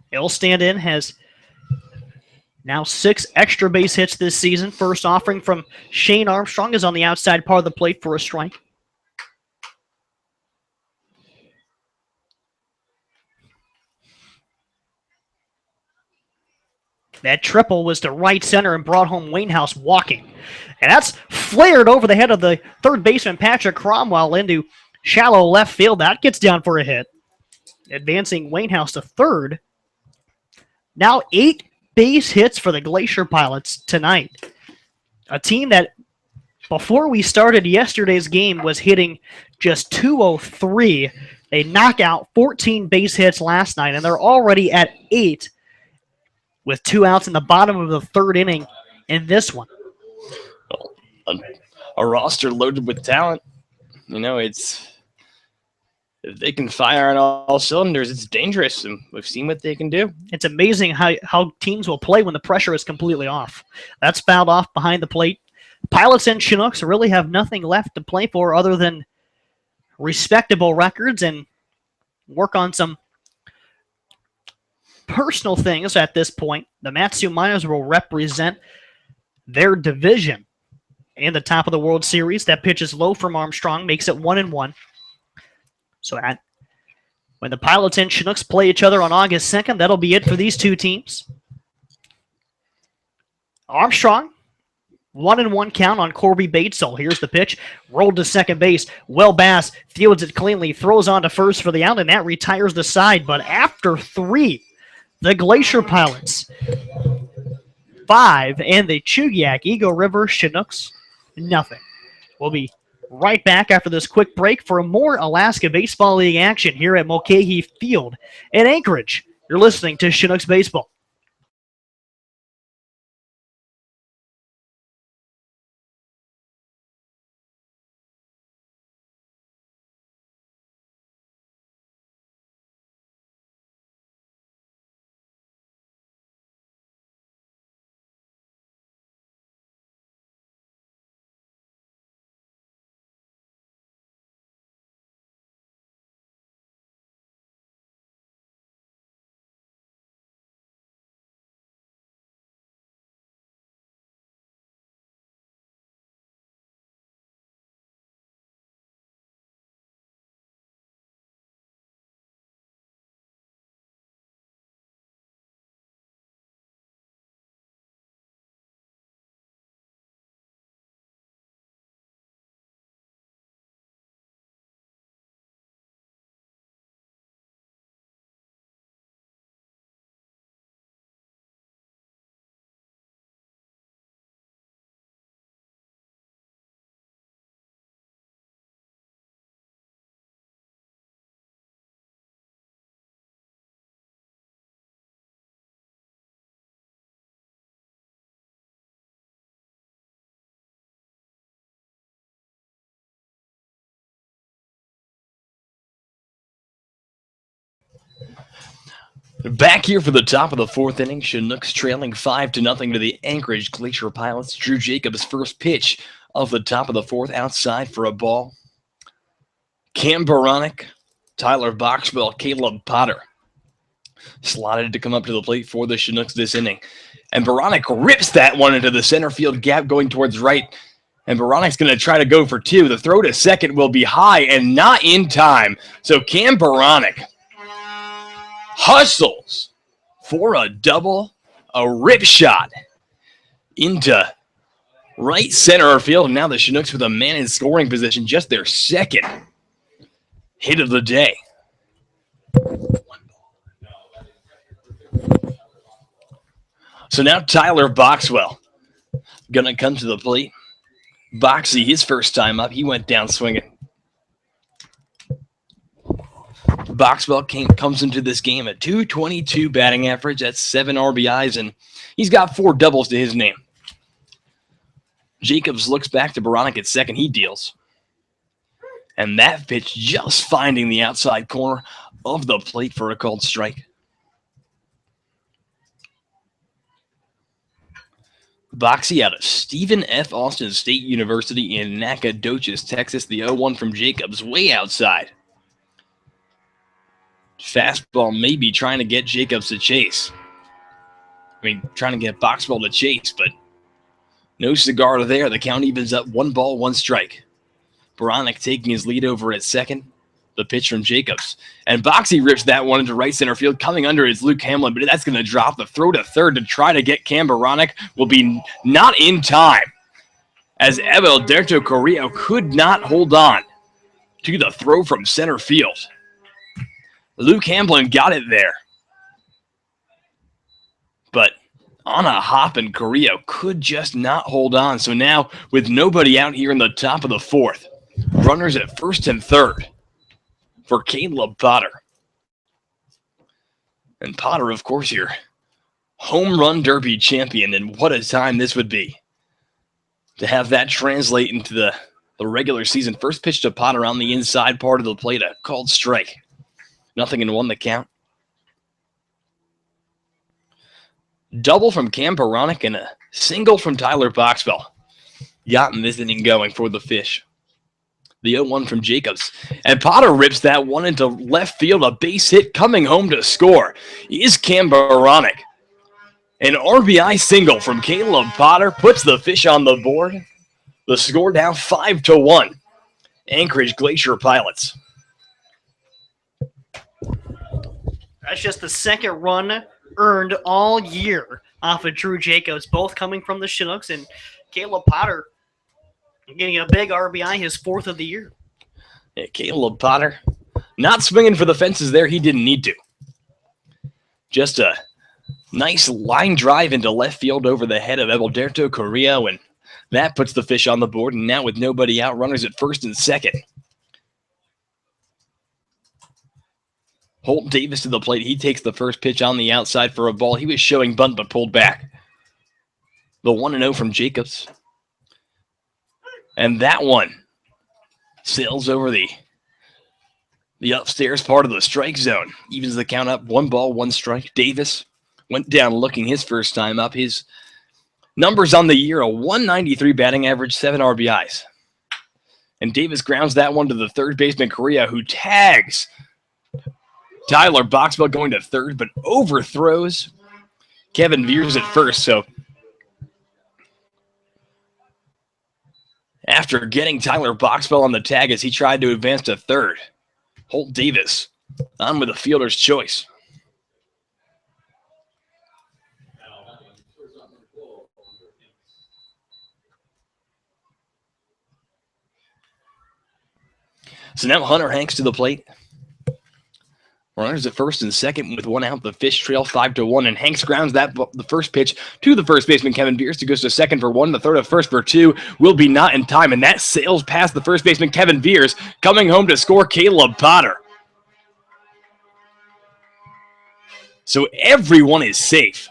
He'll stand in, has now 6 extra base hits this season. First offering from Shane Armstrong is on the outside part of the plate for a strike. That triple was to right center and brought home Wainhouse walking. And that's flared over the head of the third baseman, Patrick Cromwell, into shallow left field. That gets down for a hit. Advancing Wainhouse to third. Now 8 base hits for the Glacier Pilots tonight. A team that, before we started yesterday's game, was hitting just .203. They knock out 14 base hits last night, and they're already at 8 with 2 outs in the bottom of the third inning in this one. A roster loaded with talent. You know, if they can fire on all cylinders, it's dangerous, and we've seen what they can do. It's amazing how teams will play when the pressure is completely off. That's fouled off behind the plate. Pilots and Chinooks really have nothing left to play for other than respectable records and work on some personal things at this point. The Matsu Miners will represent their division in the top of the World Series. That pitch is low from Armstrong, makes it 1-1. So when the Pilots and Chinooks play each other on August 2nd, that'll be it for these two teams. Armstrong, 1-1 count on Corby Batesole. Here's the pitch. Rolled to second base. Will Bass fields it cleanly, throws on to first for the out, and that retires the side. But after 3, the Glacier Pilots 5, and the Chugiak Eagle River Chinooks nothing. We'll be right back after this quick break for more Alaska Baseball League action here at Mulcahy Field in Anchorage. You're listening to Chinooks Baseball. Back here for the top of the 4th inning, Chinooks trailing 5-0 to the Anchorage Glacier Pilots. Drew Jacobs' first pitch of the top of the 4th, outside for a ball. Cam Baranek, Tyler Boxwell, Caleb Potter slotted to come up to the plate for the Chinooks this inning. And Baranek rips that one into the center field gap going towards right. And Baranik's going to try to go for two. The throw to second will be high and not in time. So Cam Baranik hustles for a double, a rip shot into right center field. And now the Chinooks with a man in scoring position, just their second hit of the day. So now Tyler Boxwell going to come to the plate. Boxy, his first time up, he went down swinging. Boxwell comes into this game at .222 batting average. That's 7 RBIs, and he's got 4 doubles to his name. Jacobs looks back to Baranik at second. He deals. And that pitch just finding the outside corner of the plate for a called strike. Boxy out of Stephen F. Austin State University in Nacogdoches, Texas. The 0-1 from Jacobs, way outside. Fastball maybe trying to get Jacobs to chase. Trying to get Boxwell to chase, but no cigar there. The count evens up 1 ball, 1 strike. Baranik taking his lead over at second. The pitch from Jacobs. And Boxy rips that one into right center field. Coming under is Luke Hamlin, but that's going to drop. The throw to third to try to get Cam Baranik will be not in time, as Evelderto Carrillo could not hold on to the throw from center field. Luke Hamlin got it there, but on a hop, and Carrillo could just not hold on. So now, with nobody out here in the top of the 4th, runners at first and third for Caleb Potter. And Potter, of course, your home run derby champion, and what a time this would be to have that translate into the regular season. First pitch to Potter on the inside part of the plate, a called strike. 0-1 the count. Double from Cam Baranik and a single from Tyler Boxwell. Gotten this inning going for the Fish. The 0-1 from Jacobs. And Potter rips that one into left field. A base hit coming home to score is Cam Baranik. An RBI single from Caleb Potter puts the Fish on the board. The score now 5-1. Anchorage Glacier Pilots. That's just the second run earned all year off of Drew Jacobs, both coming from the Chinooks, and Caleb Potter getting a big RBI, his 4th of the year. Yeah, Caleb Potter not swinging for the fences there. He didn't need to. Just a nice line drive into left field over the head of Evelderto Carrillo, and that puts the Fish on the board. And now with nobody out, runners at first and second. Holt Davis to the plate. He takes the first pitch on the outside for a ball. He was showing bunt but pulled back. The 1-0 from Jacobs. And that one sails over the upstairs part of the strike zone. Evens the count up. 1 ball, 1 strike. Davis went down looking his first time up. His numbers on the year, a 193 batting average, 7 RBIs. And Davis grounds that one to the third baseman, Correa, who tags Tyler Boxwell going to third, but overthrows Kevin Veers at first. So after getting Tyler Boxwell on the tag as he tried to advance to third, Holt Davis on with a fielder's choice. So now Hunter Hanks to the plate. Runners at first and second with 1 out. The Fish trail 5-1, and Hanks grounds the first pitch to the first baseman, Kevin Veers, who goes to second for 1. The throw to first for 2 will be not in time, and that sails past the first baseman, Kevin Veers, coming home to score Caleb Potter. So everyone is safe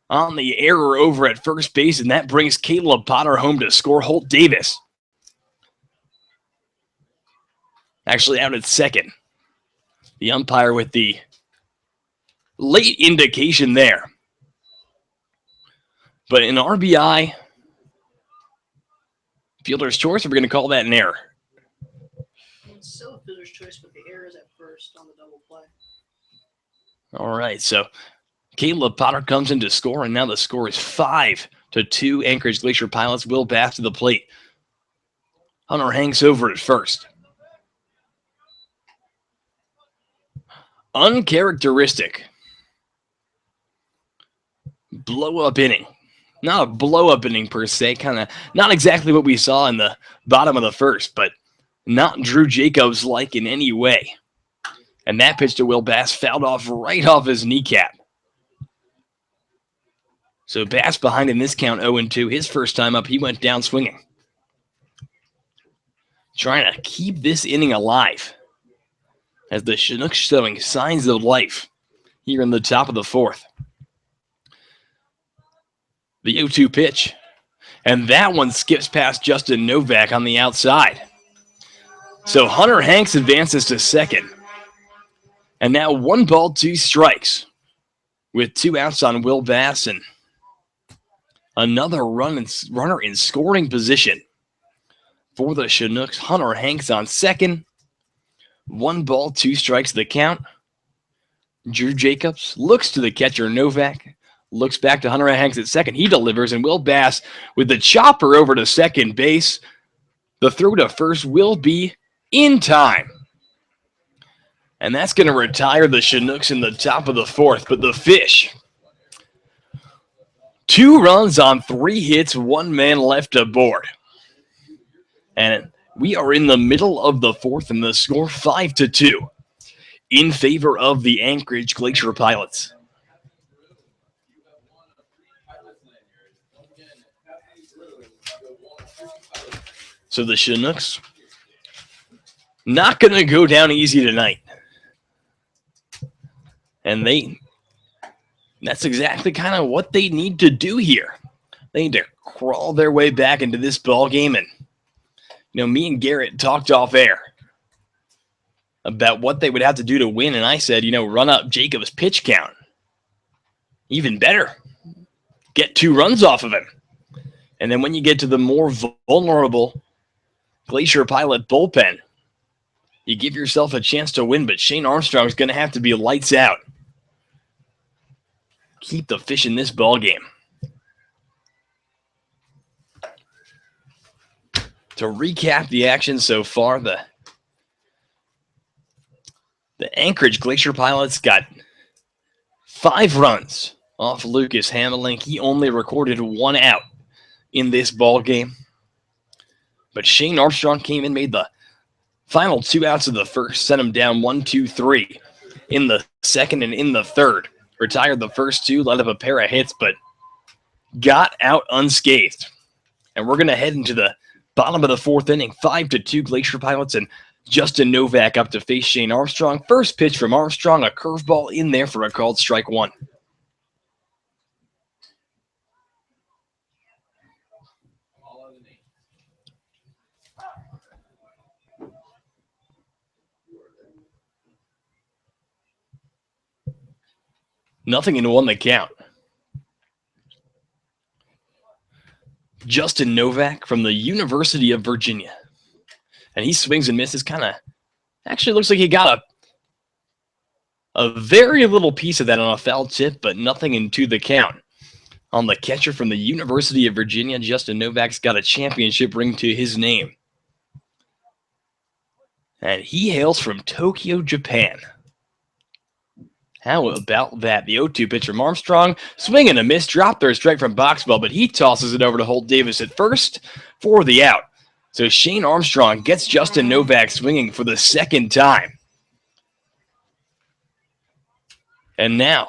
on the error over at first base, and that brings Caleb Potter home to score. Holt Davis actually out at second. The umpire with the late indication there. But an RBI, fielder's choice, or we're going to call that an error? It's still a fielder's choice, but the error is at first on the double play. All right, so Caleb Potter comes in to score, and now the score is 5-1 to 2 Anchorage Glacier Pilots. Will Bass to the plate. Hunter Hanks over at first. Uncharacteristic. Blow-up inning. Not a blow-up inning per se, kind of not exactly what we saw in the bottom of the first, but not Drew Jacobs-like in any way. And that pitch to Will Bass fouled off right off his kneecap. So Bass behind in this count 0-2. His first time up, he went down swinging. Trying to keep this inning alive as the Chinooks showing signs of life here in the top of the 4th. The 0-2 pitch. And that one skips past Justin Novak on the outside. So Hunter Hanks advances to second. And now 1 ball, 2 strikes with 2 outs on Will Bass and another runner in scoring position for the Chinooks. Hunter Hanks on second. 1 ball, 2 strikes the count. Drew Jacobs looks to the catcher Novak. Looks back to Hunter Hanks at second. He delivers, and Will Bass with the chopper over to second base. The throw to first will be in time. And that's going to retire the Chinooks in the top of the 4th. But the Fish, 2 runs on 3 hits, 1 man left aboard. And we are in the middle of the 4th, and the score 5-2 in favor of the Anchorage Glacier Pilots. So the Chinooks not going to go down easy tonight. And that's exactly kind of what they need to do here. They need to crawl their way back into this ball game. And, me and Garrett talked off air about what they would have to do to win. And I said, run up Jacobs' pitch count. Even better. Get 2 runs off of him. And then when you get to the more vulnerable Glacier Pilot bullpen, you give yourself a chance to win, but Shane Armstrong is going to have to be lights out. Keep the Fish in this ball game. To recap the action so far, the Anchorage Glacier Pilots got 5 runs off Lucas Hamelink. He only recorded 1 out in this ball game. But Shane Armstrong came in, made the final 2 outs of the first, sent him down 1-2-3 in the second and in the third. Retired the first 2, let up a pair of hits, but got out unscathed. And we're going to head into the bottom of the 4th inning, 5-2 Glacier Pilots, and Justin Novak up to face Shane Armstrong. First pitch from Armstrong, a curveball in there for a called strike 1. Nothing in 1 the count. Justin Novak from the University of Virginia. And he swings and misses, actually looks like he got a very little piece of that on a foul tip, but nothing into the count. On the catcher from the University of Virginia, Justin Novak's got a championship ring to his name. And he hails from Tokyo, Japan. How about that? The 0-2 pitch from Armstrong. Swing and a miss. Drop there, strike from Boxwell, but he tosses it over to Holt Davis at first for the out. So Shane Armstrong gets Justin Novak swinging for the 2nd time. And now,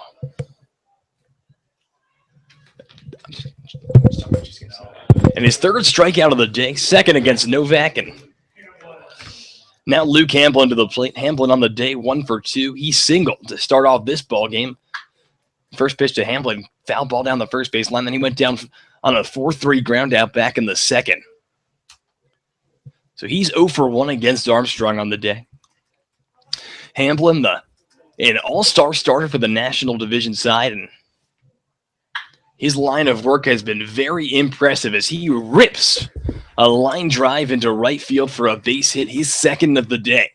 and his 3rd strikeout of the day, 2nd against Novak, and now Luke Hamblin to the plate. Hamblin on the day, 1 for 2. He singled to start off this ball game. First pitch to Hamblin, foul ball down the first base line. Then he went down on a 4-3 ground out back in the 2nd. So he's 0 for 1 against Armstrong on the day. Hamblin, an all-star starter for the National Division side, and his line of work has been very impressive as he rips a line drive into right field for a base hit, his 2nd of the day.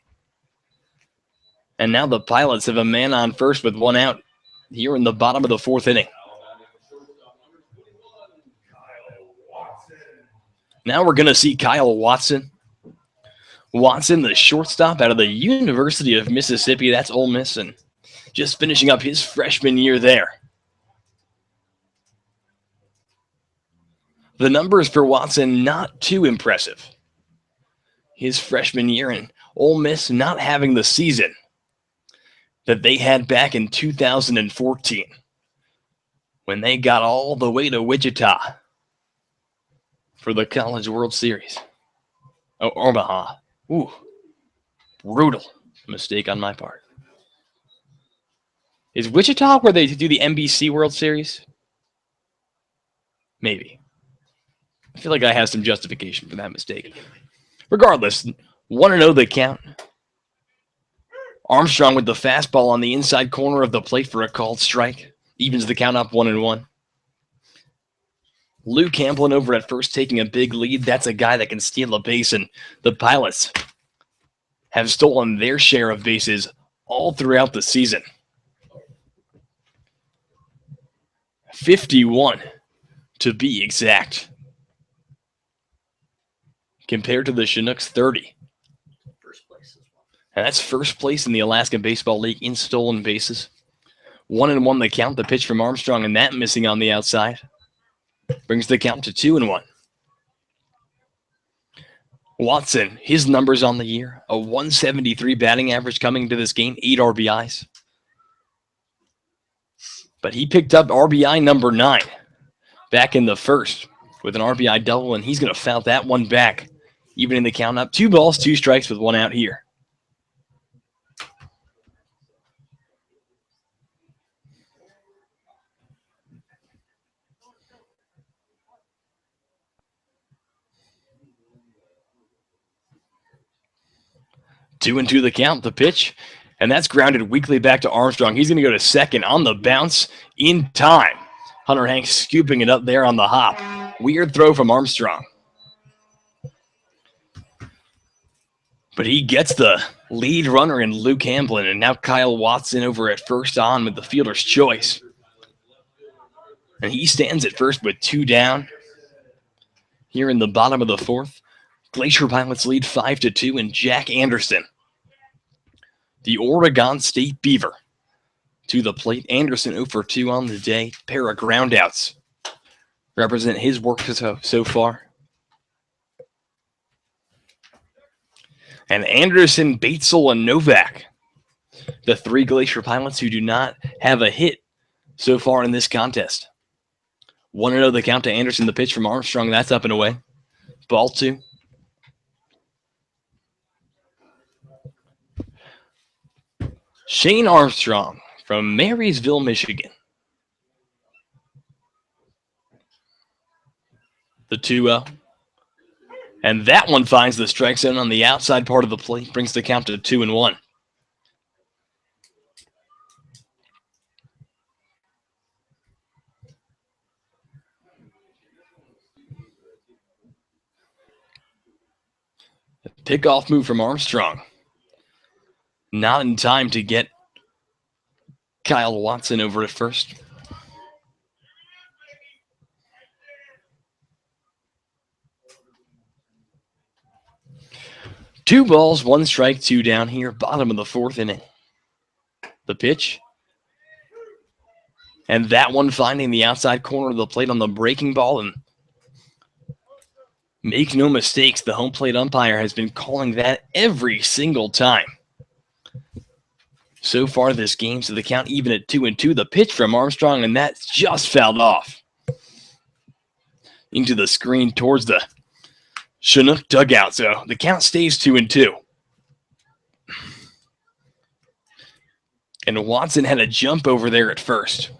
And now the Pilots have a man on first with 1 out here in the bottom of the 4th inning. Now we're going to see Kyle Watson. Watson, the shortstop out of the University of Mississippi. That's Ole Miss, and just finishing up his freshman year there. The numbers for Watson not too impressive. His freshman year, and Ole Miss not having the season that they had back in 2014 when they got all the way to Wichita for the College World Series. Oh, Omaha. Ooh, brutal mistake on my part. Is Wichita where they do the NBC World Series? Maybe. I feel like I have some justification for that mistake. Regardless, 1-0 the count. Armstrong with the fastball on the inside corner of the plate for a called strike. Evens the count up 1-1. Luke Hamplin over at first taking a big lead. That's a guy that can steal a base, and the Pilots have stolen their share of bases all throughout the season. 51 to be exact. Compared to the Chinooks 30. And that's first place in the Alaska Baseball League in stolen bases. 1-1 the count. The pitch from Armstrong, and that missing on the outside. Brings the count to 2-1. Watson, his numbers on the year, a 173 batting average coming to this game, 8 RBIs. But he picked up RBI number 9 back in the first with an RBI double, and he's going to foul that one back, even in the count up. 2 balls, 2 strikes with 1 out here. Two and two the count, the pitch, and that's grounded weakly back to Armstrong. He's going to go to second on the bounce in time. Hunter Hanks scooping it up there on the hop. Weird throw from Armstrong. But he gets the lead runner in Luke Hamplin, and now Kyle Watson over at first on with the fielder's choice. And he stands at first with 2 down. Here in the bottom of the 4th. Glacier Pilots lead 5-2, and Jack Anderson, the Oregon State Beaver, to the plate. Anderson 0 for 2 on the day. Pair of groundouts represent his work so far. And Anderson, Batesel, and Novak, the 3 Glacier Pilots who do not have a hit so far in this contest. 1-0 the count to Anderson. The pitch from Armstrong, that's up and away. Ball 2. Shane Armstrong from Marysville, Michigan. The 2-0. And that one finds the strike zone on the outside part of the plate, brings the count to 2-1. A pickoff move from Armstrong. Not in time to get Kyle Watson over at first. Two balls, 1 strike, 2 down here, bottom of the 4th inning. The pitch. And that one finding the outside corner of the plate on the breaking ball. And make no mistakes, the home plate umpire has been calling that every single time so far this game, so the count even at 2-2. The pitch from Armstrong, and that's just fouled off into the screen towards the Chinook dugout. So the count stays 2-2. And Watson had a jump over there at first.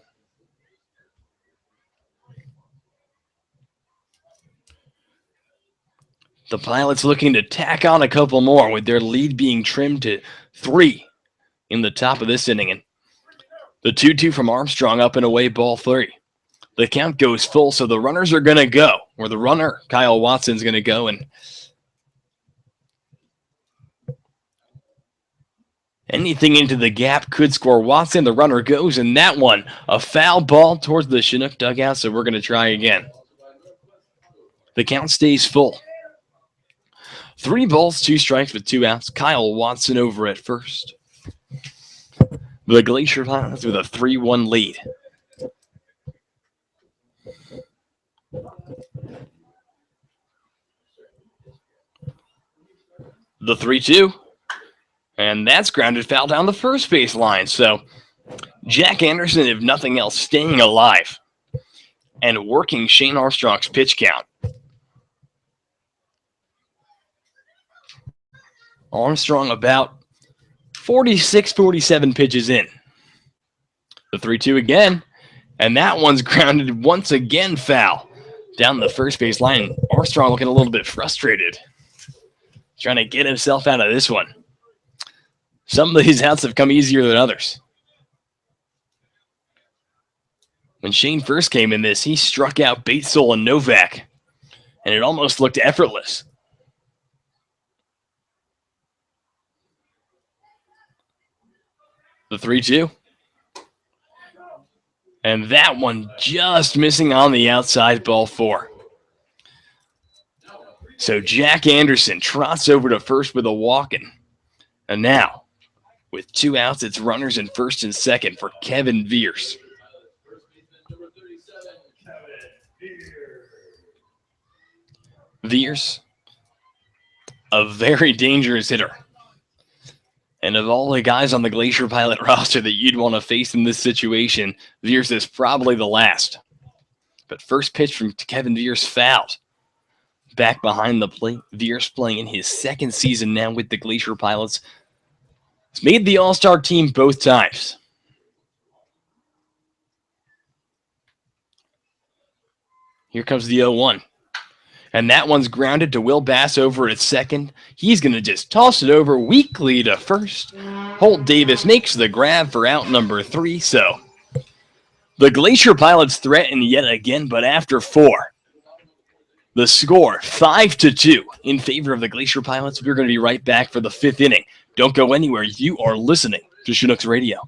The Pilots looking to tack on a couple more with their lead being trimmed to 3 in the top of this inning. And the 2-2 from Armstrong up and away, ball 3. The count goes full, so the runners are going to go. Or the runner, Kyle Watson's going to go. And anything into the gap could score Watson. The runner goes, and that one, a foul ball towards the Chinook dugout, so we're going to try again. The count stays full. 3 balls, 2 strikes with 2 outs. Kyle Watson over at first. The Glacier Pilots with a 3-1 lead. The 3-2. And that's grounded foul down the first base line. So Jack Anderson, if nothing else, staying alive and working Shane Armstrong's pitch count. Armstrong about 46, 47 pitches in. The 3-2 again. And that one's grounded once again foul down the first base line. Armstrong looking a little bit frustrated, trying to get himself out of this one. Some of these outs have come easier than others. When Shane first came in this, he struck out Batesole and Novak, and it almost looked effortless. The 3-2. And that one just missing on the outside, ball 4. So Jack Anderson trots over to first with a walk-in. And now, with 2 outs, it's runners in first and second for Kevin Veers. Veers, a very dangerous hitter. And of all the guys on the Glacier Pilot roster that you'd want to face in this situation, Veers is probably the last. But first pitch from Kevin Veers fouled. Back behind the plate, Veers playing in his second season now with the Glacier Pilots. He's made the All-Star team both times. Here comes the 0-1. And that one's grounded to Will Bass over at second. He's going to just toss it over weakly to first. Holt Davis makes the grab for out number 3. So the Glacier Pilots threaten yet again, but after 4. The score, 5-2 in favor of the Glacier Pilots. We're going to be right back for the 5th inning. Don't go anywhere. You are listening to Chinooks Radio.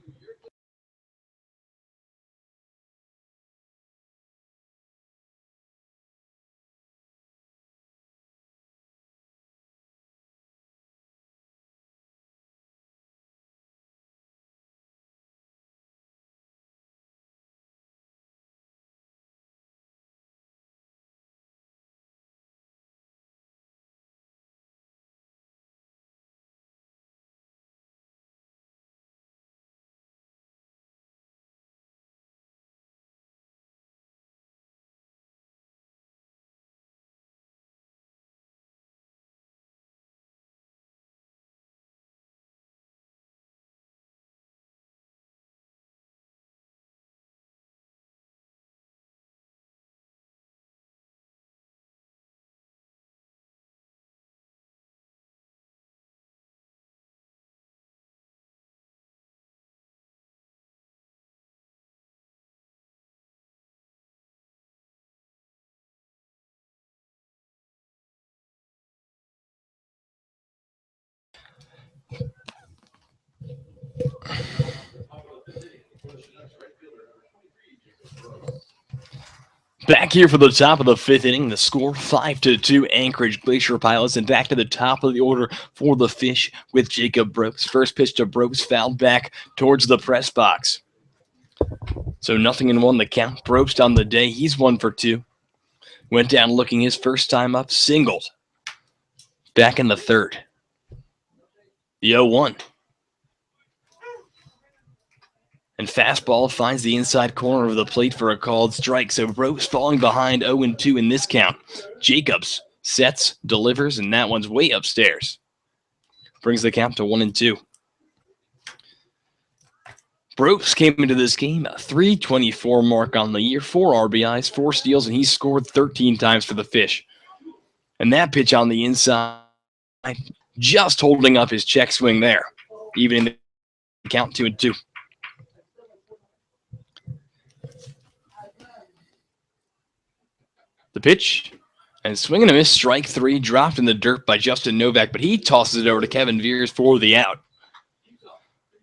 Back here for the top of the 5th inning, the score 5-2 Anchorage Glacier Pilots, and back to the top of the order for the Fish with Jacob Brooks. First pitch to Brooks, fouled back towards the press box. So 0-1 the count. Brooks on the day, he's 1 for 2. Went down looking his first time up, singled. Back in the 3rd. The 0-1. And fastball finds the inside corner of the plate for a called strike. So Brooks falling behind 0-2 in this count. Jacobs sets, delivers, and that one's way upstairs. Brings the count to 1-2. Brooks came into this game a .324 mark on the year, 4 RBIs, 4 steals, and he scored 13 times for the Fish. And that pitch on the inside, just holding up his check swing there, even in the count 2-2. The pitch, and swing and a miss, strike 3, dropped in the dirt by Justin Novak, but he tosses it over to Kevin Veers for the out.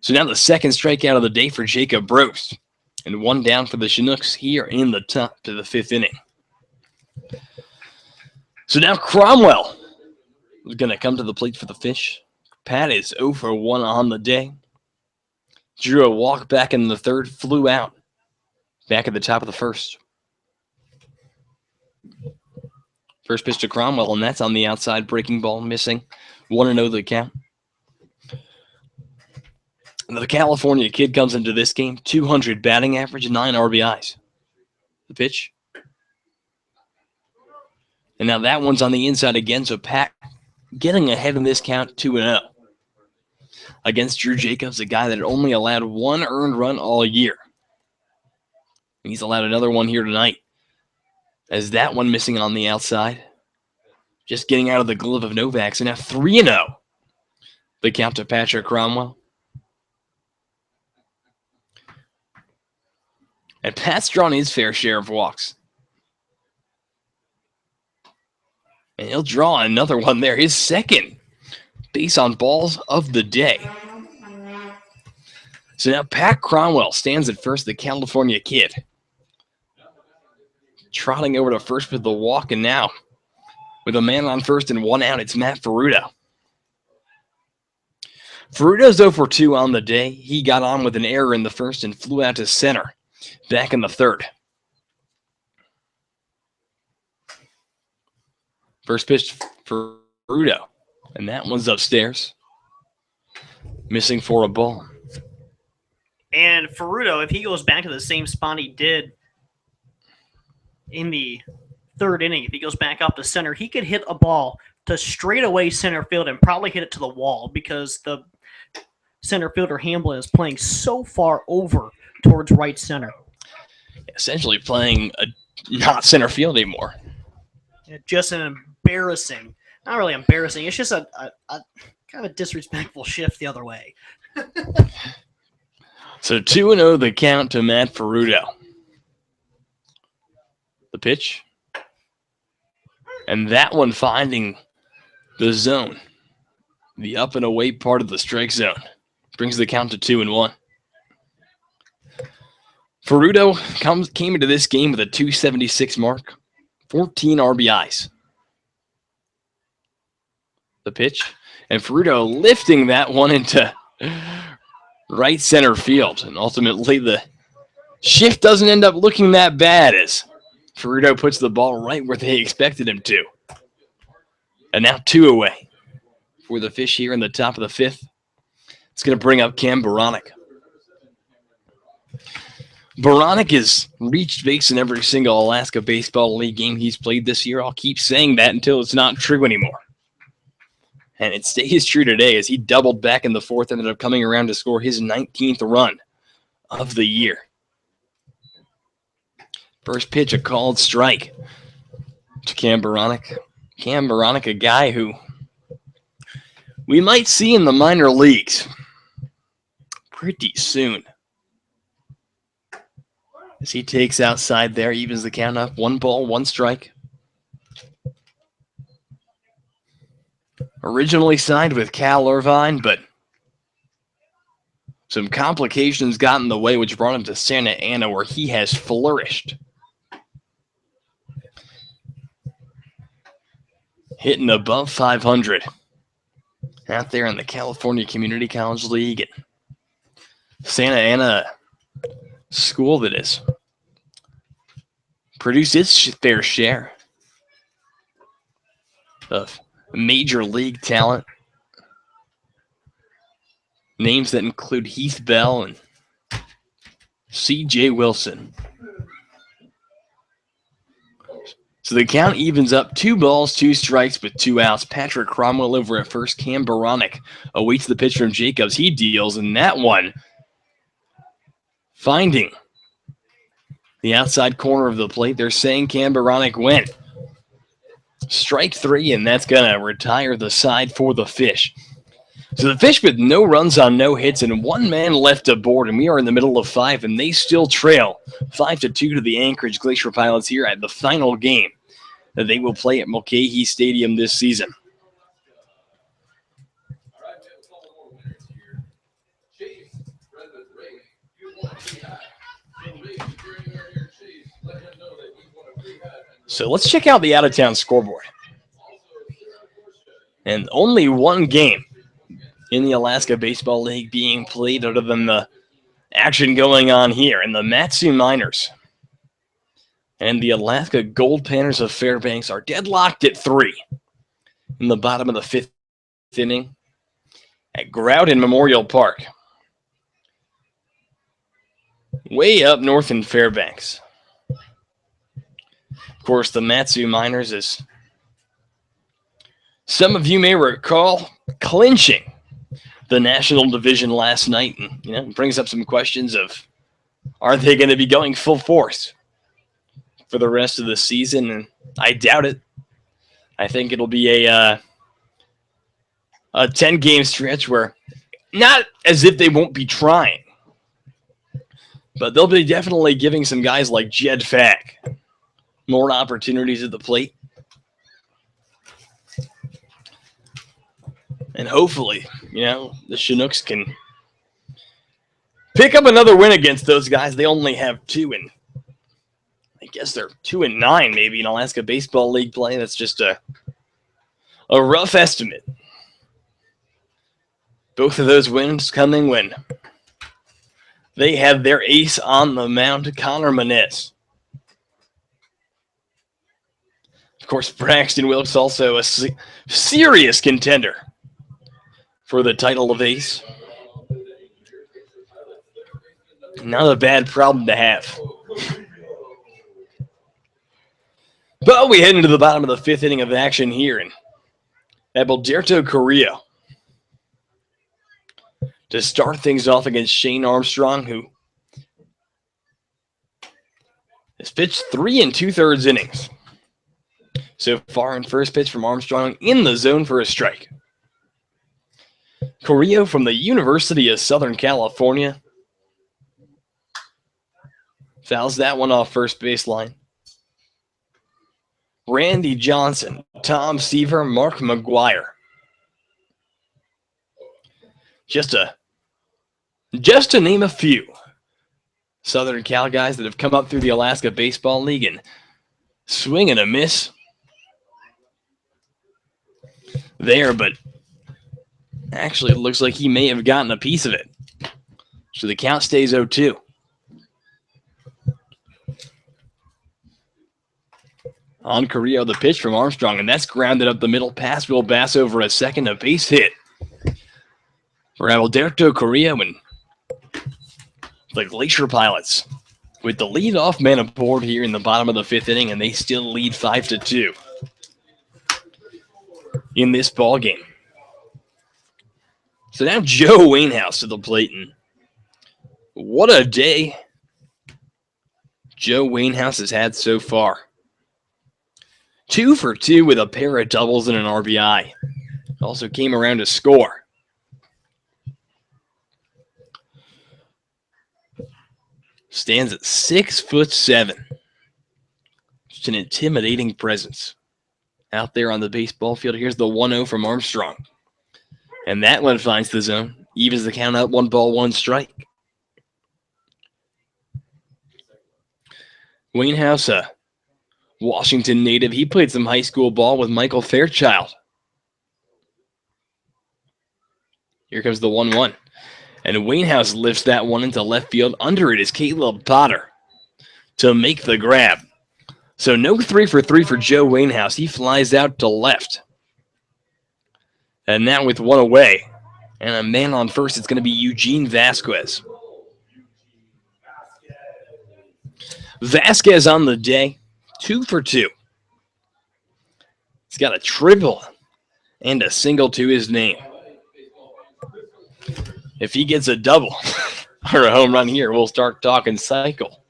So now the second strikeout of the day for Jacob Brooks, and 1 down for the Chinooks here in the top to the 5th inning. So now Cromwell is going to come to the plate for the Fish. Pat is 0 for 1 on the day. Drew a walk back in the third, flew out back at the top of the first. First pitch to Cromwell, and that's on the outside. Breaking ball missing. 1-0 the count. The California kid comes into this game, 200 batting average, 9 RBIs. The pitch. And now that one's on the inside again, so Pat getting ahead in this count, 2-0. Against Drew Jacobs, a guy that had only allowed 1 earned run all year. He's allowed another one here tonight. As that one missing on the outside. Just getting out of the glove of Novak. So now 3-0. The count to Patrick Cromwell. And Pat's drawn his fair share of walks. And he'll draw another one there. His second base on balls of the day. So now Pat Cromwell stands at first, the California kid. Trotting over to first with the walk, and now with a man on first and 1 out, it's Matt Ferrudo. Ferrudo's 0 for 2 on the day. He got on with an error in the first and flew out to center back in the third. First pitch for Ferrudo, and that one's upstairs. Missing for a ball. And Ferrudo, if he goes back to the same spot he did in the third inning, if he goes back up to center, he could hit a ball to straightaway center field and probably hit it to the wall because the center fielder Hamblin is playing so far over towards right center. Essentially playing not center field anymore. Just an embarrassing, not really embarrassing, it's just a kind of a disrespectful shift the other way. So 2-0 the count to Matt Ferrudo. The pitch. And that one finding the zone. The up and away part of the strike zone. Brings the count to 2-1. Ferrudo came into this game with a 276 mark. 14 RBIs. The pitch. And Ferrudo lifting that one into right center field. And ultimately the shift doesn't end up looking that bad as Ferrudo puts the ball right where they expected him to. And now 2 away for the Fish here in the top of the fifth. It's going to bring up Cam Baranek. Baranek has reached base in every single Alaska Baseball League game he's played this year. I'll keep saying that until it's not true anymore. And it stays true today as he doubled back in the fourth, ended up coming around to score his 19th run of the year. First pitch, a called strike to Cam Baranek. Cam Baranek, a guy who we might see in the minor leagues pretty soon. As he takes outside there, evens the count up. 1 ball, 1 strike. Originally signed with Cal Irvine, but some complications got in the way, which brought him to Santa Ana, where he has flourished. Hitting above 500 out there in the California Community College League. And Santa Ana school that has produced its fair share of major league talent. Names that include Heath Bell and C.J. Wilson. So the count evens up. 2 balls, 2 strikes with 2 outs. Patrick Cromwell over at first. Cam Baranek awaits the pitch from Jacobs. He deals, and that one finding the outside corner of the plate. They're saying Cam Baranek went. Strike 3, and that's going to retire the side for the Fish. So the Fish with no runs on no hits and 1 man left aboard, and we are in the middle of 5, and they still trail 5-2 to the Anchorage Glacier Pilots here at the final game that they will play at Mulcahy Stadium this season. So let's check out the out-of-town scoreboard. And only one game in the Alaska Baseball League being played other than the action going on here. And the Matsu Miners and the Alaska Gold Panthers of Fairbanks are deadlocked at 3 in the bottom of the 5th inning at Groudon Memorial Park, way up north in Fairbanks. Of course, the Matsu Miners, as some of you may recall, clinching the National Division last night, and brings up some questions of, are they going to be going full force for the rest of the season? And I doubt it. I think it'll be a 10-game stretch where, not as if they won't be trying, but they'll be definitely giving some guys like Jed Fag more opportunities at the plate. And hopefully, the Chinooks can pick up another win against those guys. They only have 2, and I guess they're 2-9 maybe in Alaska Baseball League play. That's just a rough estimate. Both of those wins coming when they had their ace on the mound, Connor Menez. Of course, Braxton Wilkes also a serious contender for the title of ace. Not a bad problem to have. But we head into the bottom of the 5th inning of action here, and Alberto Carrillo to start things off against Shane Armstrong, who has pitched 3 2/3 innings so far. In first pitch from Armstrong in the zone for a strike. Carrillo from the University of Southern California fouls that one off first baseline. Randy Johnson, Tom Seaver, Mark McGuire. Just to name a few Southern Cal guys that have come up through the Alaska Baseball League and swing and a miss there, but actually it looks like he may have gotten a piece of it. So the count stays 0-2. On Carrillo, the pitch from Armstrong, and that's grounded up the middle past Will Bass over a second, a base hit for Alberto Carrillo and the Glacier Pilots with the leadoff man aboard here in the bottom of the 5th inning, and they still lead 5-2 in this ball game. So now Joe Wainhouse to the plate, and what a day Joe Wainhouse has had so far. 2 for 2 with a pair of doubles and an RBI. Also came around to score. Stands at 6'7". Just an intimidating presence out there on the baseball field. Here's the 1-0 from Armstrong. And that one finds the zone. Evens the count up, 1-1 strike. Wainhouse, a Washington native. He played some high school ball with Michael Fairchild. Here comes the 1-1. And Wainhouse lifts that one into left field. Under it is Caleb Potter to make the grab. So no 3 for 3 for Joe Wainhouse. He flies out to left. And now with one away and a man on first, it's going to be Eugene Vasquez. Vasquez on the day, 2 for 2. He's got a triple and a single to his name. If he gets a double or a home run here, we'll start talking cycle.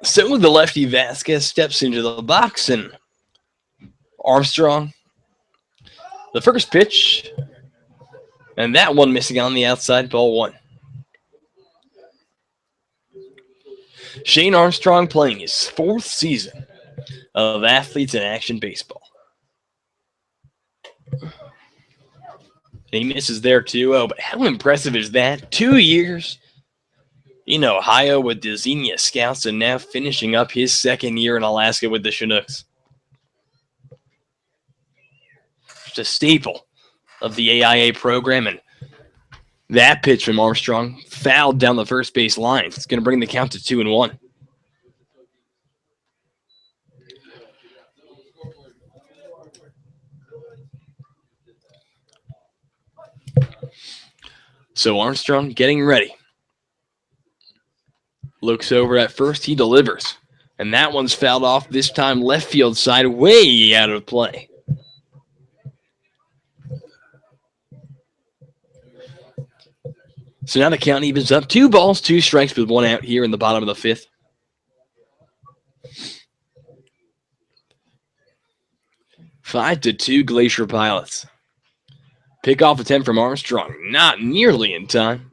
So the lefty Vasquez steps into the box, and Armstrong, the first pitch, and that one missing on the outside, ball 1. Shane Armstrong playing his 4th season of Athletes in Action Baseball. And he misses there 2-0. But how impressive is that? 2 years in Ohio with the Xenia Scouts and now finishing up his second year in Alaska with the Chinooks. Just a staple of the AIA program. And that pitch from Armstrong fouled down the first base line. It's going to bring the count to 2-1. So Armstrong getting ready. Looks over at first. He delivers. And that one's fouled off, this time left field side, way out of play. So now the count evens up. 2 balls, 2 strikes with 1 out here in the bottom of the 5th. Five to 2 Glacier Pilots. Pickoff attempt from Armstrong. Not nearly in time.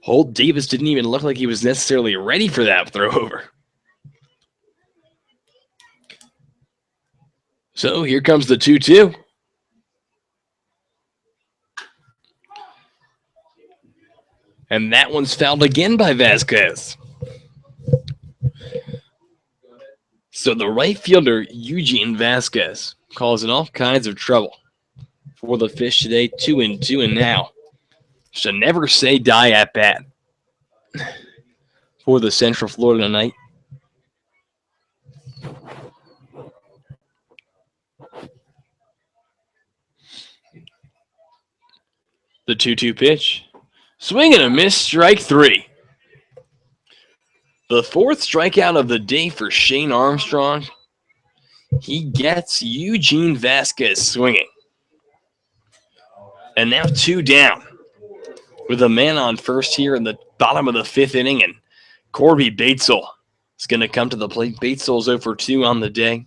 Holt Davis didn't even look like he was necessarily ready for that throw over. So here comes the 2-2. And that one's fouled again by Vasquez. So the right fielder, Eugene Vasquez, causing all kinds of trouble for the Fish today. 2-2, and now just a never say die at bat for the Central Florida tonight. The 2-2 pitch. Swing and a miss, strike 3. The 4th strikeout of the day for Shane Armstrong. He gets Eugene Vasquez swinging. And now 2 down with a man on first here in the bottom of the 5th inning. And Corby Batesel is going to come to the plate. Batesel's 0 for 2 on the day.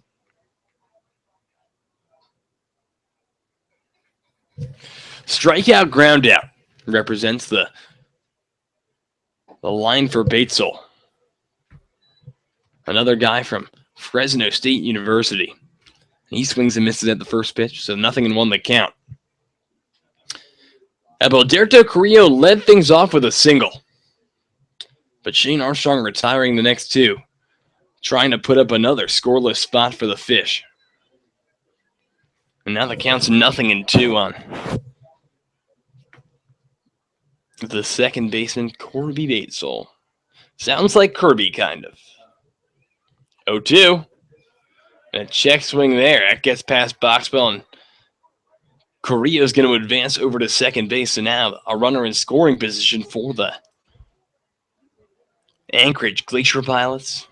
Strikeout, ground out represents the line for Batesel. Another guy from Fresno State University. He swings and misses at the first pitch, so 0-1 the count. Alberto Carrillo led things off with a single. But Shane Armstrong retiring the next 2, trying to put up another scoreless spot for the Fish. And now the count's 0-2 on the second baseman, Corby Batesel. Sounds like Kirby, kind of. 0-2. And a check swing there. That gets past Boxbell, and Carrillo's going to advance over to second base. And now a runner in scoring position for the Anchorage Glacier Pilots.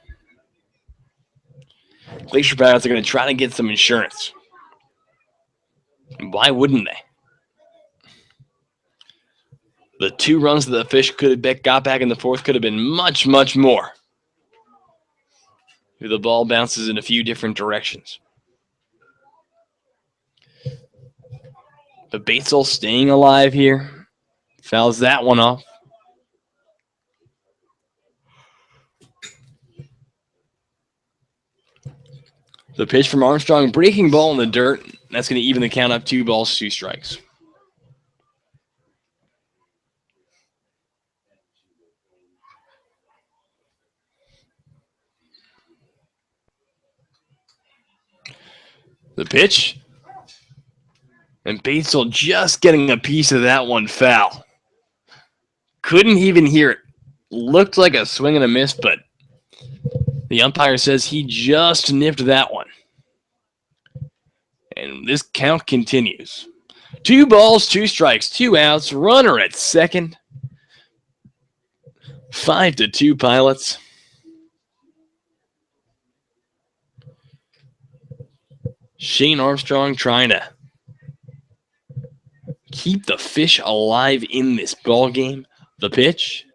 Glacier Pilots are going to try to get some insurance. And why wouldn't they? The 2 runs that the Fish could have got back in the 4th could have been much, much more. The ball bounces in a few different directions. But Batesel staying alive here. Fouls that one off. The pitch from Armstrong, breaking ball in the dirt. That's going to even the count up. 2 balls, 2 strikes. The pitch. And Batesel just getting a piece of that one foul. Couldn't even hear it. Looked like a swing and a miss, but the umpire says he just nipped that one. And this count continues. 2 balls, 2 strikes, 2 outs, runner at second. 5-2 Pilots. Shane Armstrong trying to keep the Fish alive in this ball game. The pitch.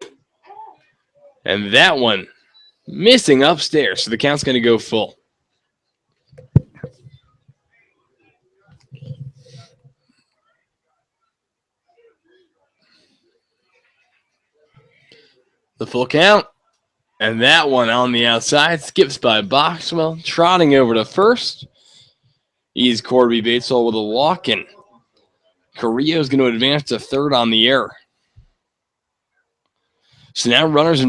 And that one missing upstairs, so the count's going to go full. The full count. And that one on the outside skips by Boxwell, trotting over to first. He's Corby Batesall with a walk, and Carrillo's going to advance to third on the error. So now runners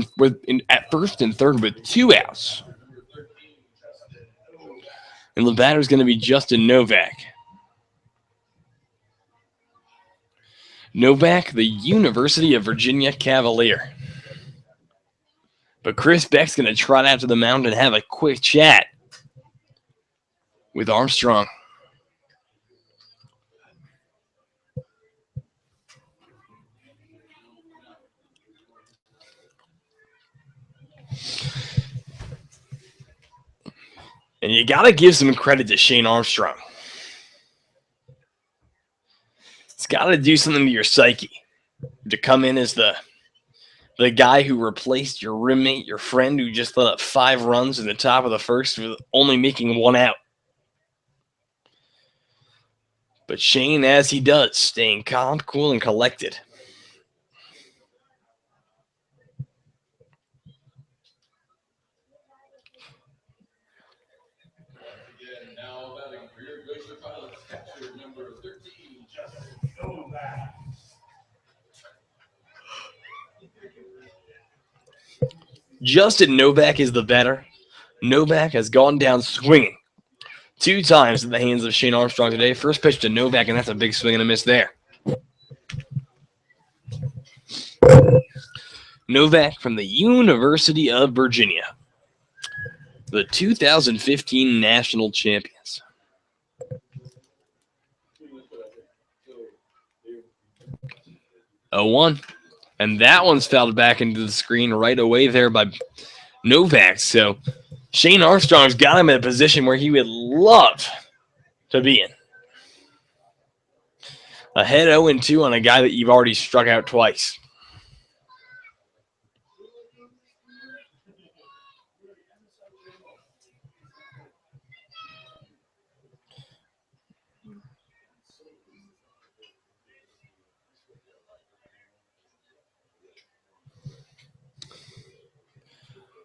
at first and third with 2 outs. And the batter is going to be Justin Novak. Novak, the University of Virginia Cavalier. But Chris Beck's going to trot out to the mound and have a quick chat with Armstrong. And you got to give some credit to Shane Armstrong. It's got to do something to your psyche to come in as the guy who replaced your roommate, your friend who just let up 5 runs in the top of the first with only making 1 out. But Shane, as he does, staying calm, cool, and collected. Justin Novak is the batter. Novak has gone down swinging 2 times in the hands of Shane Armstrong today. First pitch to Novak, and that's a big swing and a miss there. Novak from the University of Virginia, the 2015 national champions. A 1. And that one's fouled back into the screen right away there by Novak. So Shane Armstrong's got him in a position where he would love to be in. Ahead 0-2 on a guy that you've already struck out twice.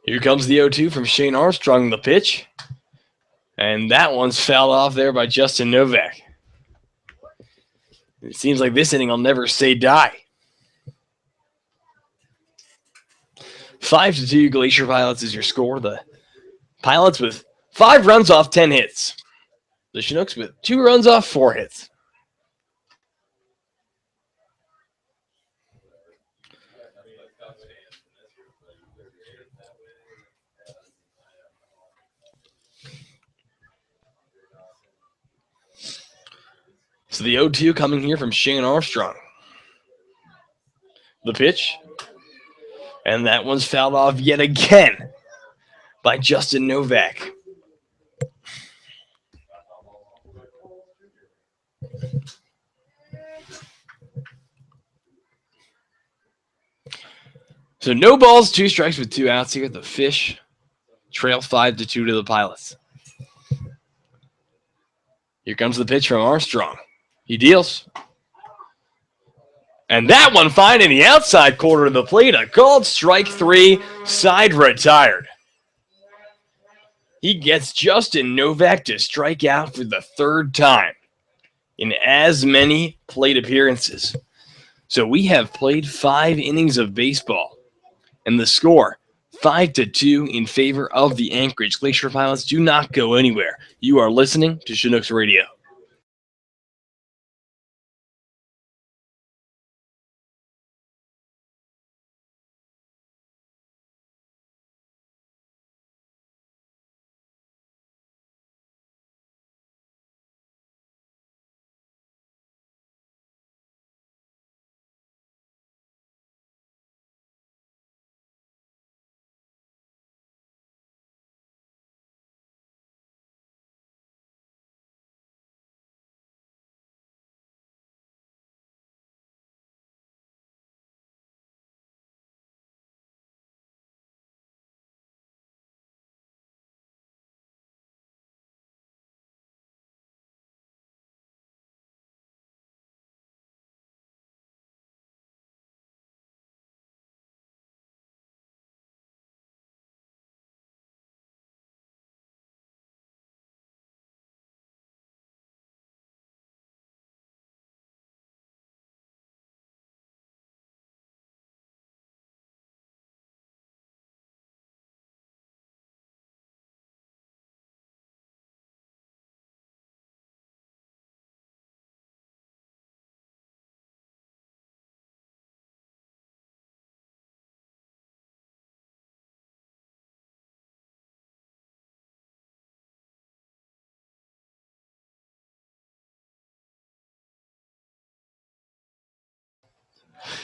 Here comes the 0-2 from Shane Armstrong, the pitch. And that one's fouled off there by Justin Novak. It seems like this inning will never say die. 5-2 Glacier Pilots is your score. The Pilots with 5 runs off 10 hits. The Chinooks with 2 runs off 4 hits. So the 0-2 coming here from Shane Armstrong. The pitch. And that one's fouled off yet again by Justin Novak. So no balls, 2 strikes with 2 outs here. The Fish trail 5-2 to the Pilots. Here comes the pitch from Armstrong. He deals. And that one finding the outside corner of the plate. A called strike 3, side retired. He gets Justin Novak to strike out for the 3rd time in as many plate appearances. So we have played 5 innings of baseball. And the score, 5-2 in favor of the Anchorage Glacier Pilots. Do not go anywhere. You are listening to Chinooks Radio.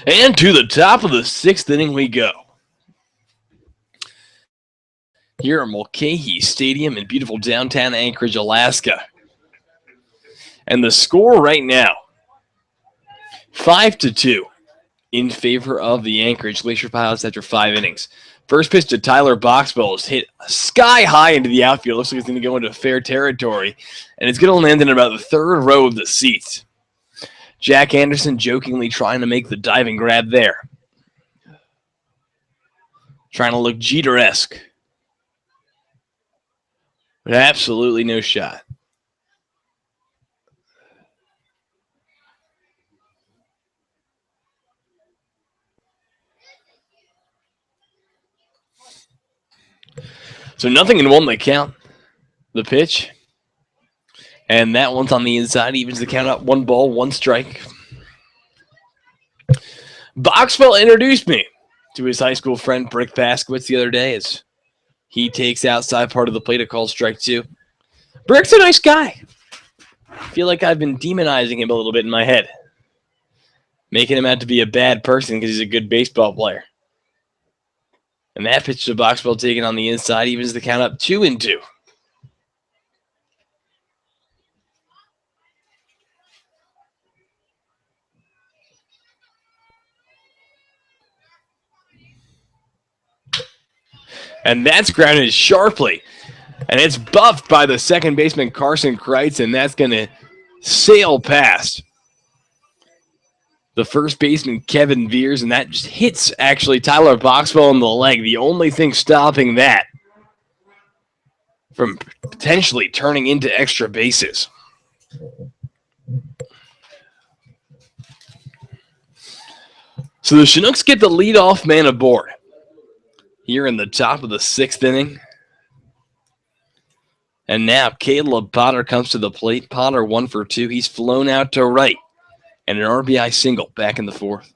And to the top of the 6th inning we go. Here at Mulcahy Stadium in beautiful downtown Anchorage, Alaska. And the score right now, 5-2 in favor of the Anchorage Glacier Pilots after 5 innings. First pitch to Tyler Boxwell is hit sky high into the outfield. Looks like it's going to go into fair territory. And it's going to land in about the 3rd row of the seats. Jack Anderson jokingly trying to make the diving grab there. Trying to look Jeter-esque. But absolutely no shot. So 0-1 the count. The pitch. And that one's on the inside. Evens the count up. 1 ball, 1 strike. Boxwell introduced me to his high school friend Brick Paskowitz the other day as he takes outside part of the plate, a call strike 2. Brick's a nice guy. I feel like I've been demonizing him a little bit in my head. Making him out to be a bad person because he's a good baseball player. And that pitch to Boxwell taken on the inside evens the count up 2-2. And that's grounded sharply. And it's buffed by the second baseman, Carson Kreitz, and that's going to sail past the first baseman, Kevin Veers, and that just hits, actually, Tyler Boxwell in the leg. The only thing stopping that from potentially turning into extra bases. So the Chinooks get the leadoff man aboard here in the top of the 6th inning. And now Caleb Potter comes to the plate. Potter 1 for 2. He's flown out to right. And an RBI single back in the 4th.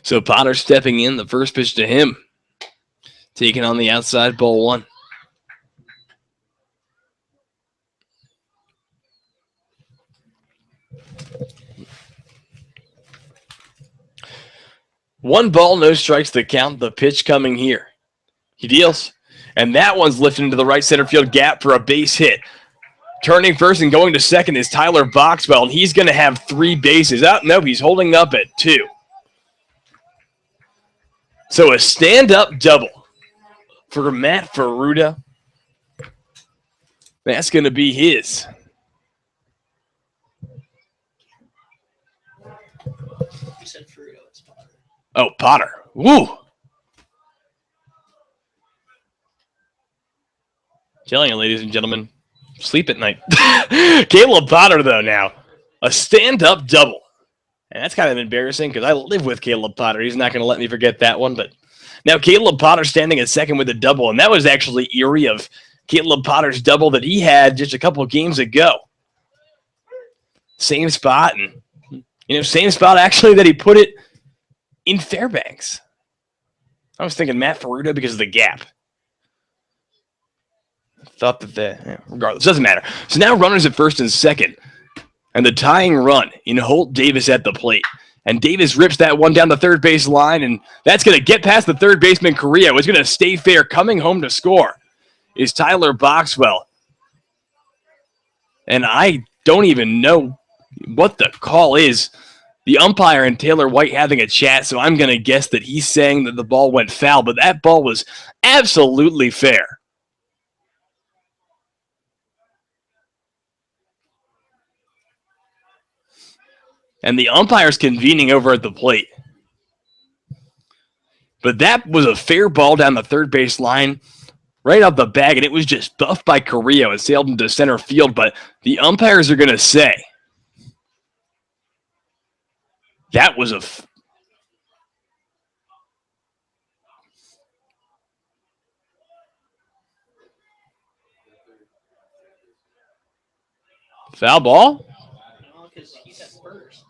So Potter stepping in. The first pitch to him. Taken on the outside, ball 1. One ball, no strikes to count. The pitch coming here. He deals. And that one's lifted into the right center field gap for a base hit. Turning first and going to second is Tyler Boxwell, and he's going to have 3 bases. Oh, no, he's holding up at 2. So a stand-up double for Matt Ferruda. That's going to be his. You said Ferruda, it's Potter. Oh, Potter. Woo! Telling you, ladies and gentlemen, sleep at night. Caleb Potter, though, now. A stand-up double. And that's kind of embarrassing because I live with Caleb Potter. He's not going to let me forget that one. But now Caleb Potter standing at second with a double. And that was actually eerie of Caleb Potter's double that he had just a couple of games ago. Same spot. And, same spot actually that he put it in Fairbanks. I was thinking Matt Ferruda because of the gap. Thought that regardless, doesn't matter. So now runners at first and second. And the tying run in Holt Davis at the plate. And Davis rips that one down the third base line, and that's going to get past the third baseman, Correa. It's going to stay fair. Coming home to score is Tyler Boxwell. And I don't even know what the call is. The umpire and Taylor White having a chat, so I'm going to guess that he's saying that the ball went foul, but that ball was absolutely fair. And the umpire's convening over at the plate. But that was a fair ball down the third base line, right out the bag, and it was just buffed by Carrillo and sailed into center field. But the umpires are going to say that was a foul ball? No, because he's at first.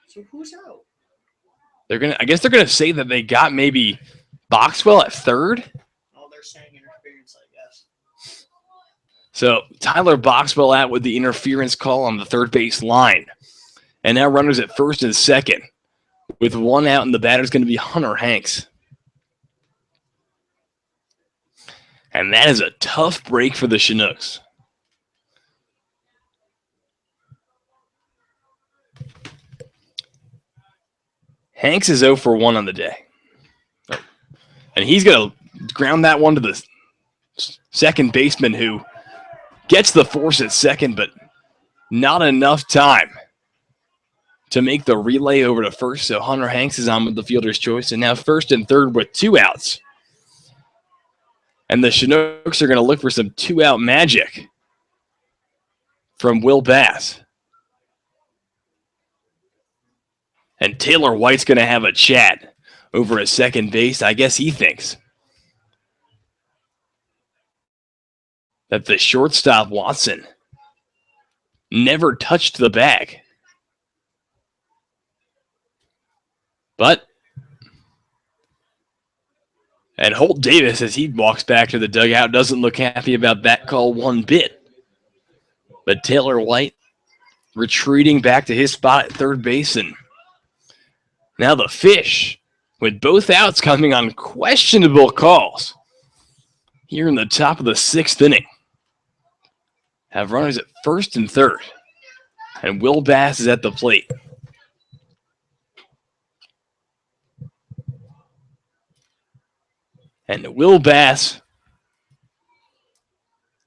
So who's out? I guess they're gonna say that they got maybe Boxwell at third. Oh, they're interference, I guess. So Tyler Boxwell out with the interference call on the third base line. And now runners at first and second. With one out, and the batter's going to be Hunter Hanks. And that is a tough break for the Chinooks. Hanks is 0 for 1 on the day. And he's going to ground that one to the second baseman, who gets the force at second, but not enough time to make the relay over to first. So Hunter Hanks is on with the fielder's choice. And now first and third with 2 outs. And the Chinooks are going to look for some 2-out magic from Will Bass. And Taylor White's going to have a chat over at second base. I guess he thinks that the shortstop, Watson, never touched the bag. And Holt Davis, as he walks back to the dugout, doesn't look happy about that call one bit. But Taylor White retreating back to his spot at third base. And now the Fish, with both outs coming on questionable calls here in the top of the 6th inning, have runners at first and third. And Will Bass is at the plate. And Will Bass,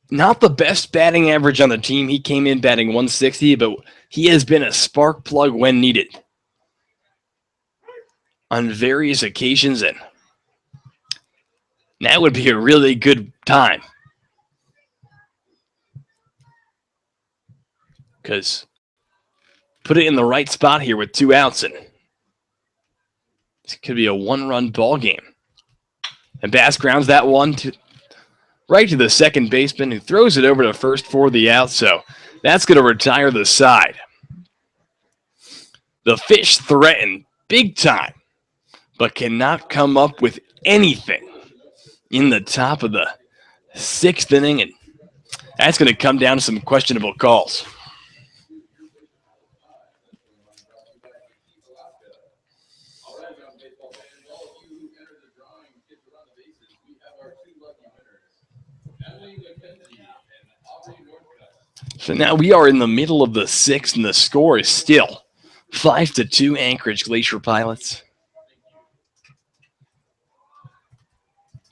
not the best batting average on the team. He came in batting 160, but he has been a spark plug when needed on various occasions. And that would be a really good time, because put it in the right spot here with 2 outs, and this could be a 1-run ball game. And Bass grounds that one right to the second baseman, who throws it over to first for the out. So that's going to retire the side. The Fish threaten big time, but cannot come up with anything in the top of the 6th inning. And that's going to come down to some questionable calls. So now we are in the middle of the 6th, and the score is still 5-2 Anchorage Glacier Pilots.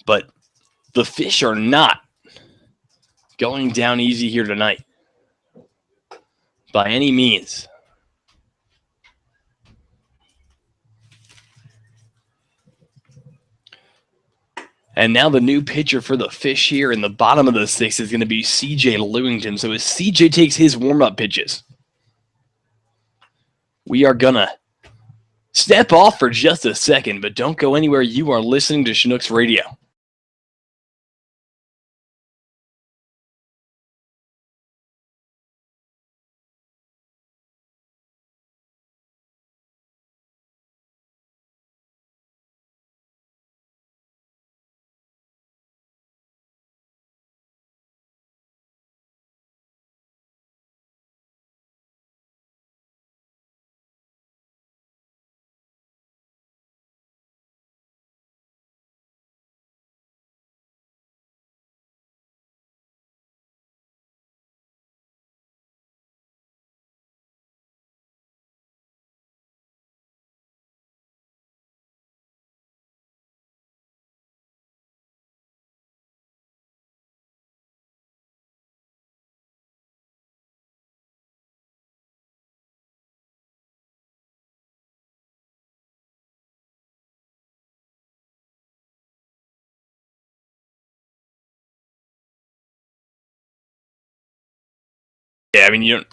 But the Fish are not going down easy here tonight by any means. And now the new pitcher for the Fish here in the bottom of the 6th is going to be C.J. Lewington. So as C.J. takes his warm-up pitches, we are going to step off for just a second, but don't go anywhere. You are listening to Chinooks Radio. Yeah, I mean, you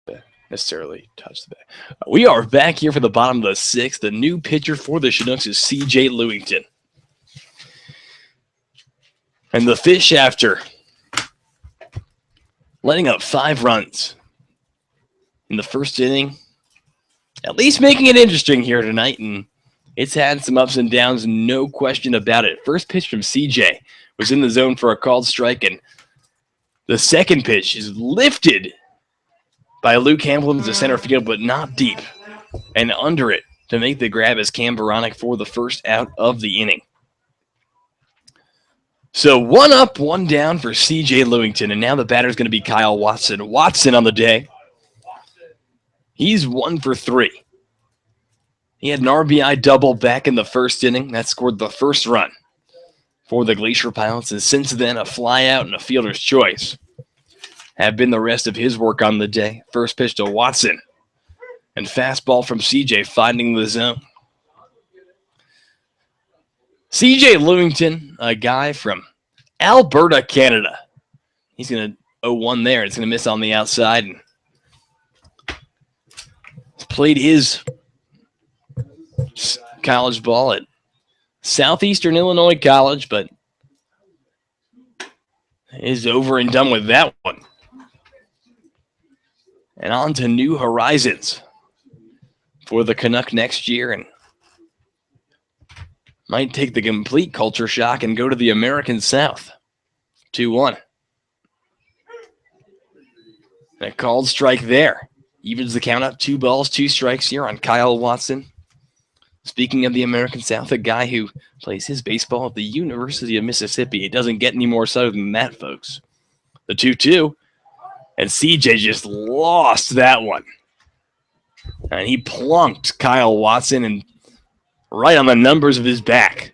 don't necessarily touch the bag. We are back here for the bottom of the 6th. The new pitcher for the Chinooks is C.J. Lewington. And the Fish, after letting up 5 runs in the first inning, at least making it interesting here tonight. And it's had some ups and downs, no question about it. First pitch from C.J. was in the zone for a called strike, and the second pitch is lifted by Luke Hamilton to center field, but not deep, and under it to make the grab is Cam Baronic for the first out of the inning. So 1 up, 1 down for C.J. Lewington, and now the batter's going to be Kyle Watson. Watson on the day. He's 1 for 3. He had an RBI double back in the first inning. That scored the first run for the Glacier Pilots, and since then, a fly out and a fielder's choice have been the rest of his work on the day. First pitch to Watson, and fastball from C.J. finding the zone. C.J. Lewington, a guy from Alberta, Canada. He's going to 0-1 there. It's going to miss on the outside, and played his college ball at Southeastern Illinois College, but is over and done with that one. And on to new horizons for the Canuck next year, and might take the complete culture shock and go to the American South. 2-1. A called strike there. Evens the count up. 2 balls, 2 strikes here on Kyle Watson. Speaking of the American South, a guy who plays his baseball at the University of Mississippi. It doesn't get any more southern than that, folks. The 2-2. And CJ just lost that one. And he plunked Kyle Watson and right on the numbers of his back.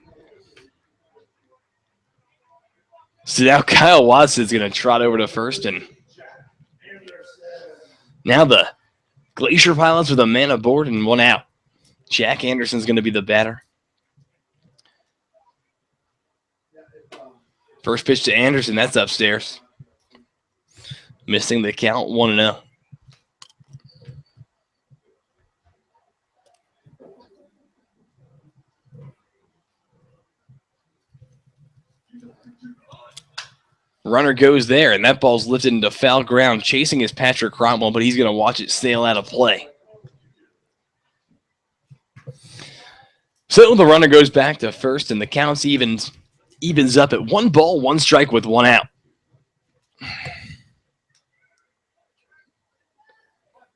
So now Kyle Watson's going to trot over to first, and now the Glacier Pilots with a man aboard and 1 out. Jack Anderson's going to be the batter. First pitch to Anderson, that's upstairs. Missing the count, 1-0. Runner goes there, and that ball's lifted into foul ground. Chasing is Patrick Cromwell, but he's going to watch it sail out of play. So the runner goes back to first, and the count evens up at 1 ball, 1 strike with 1 out.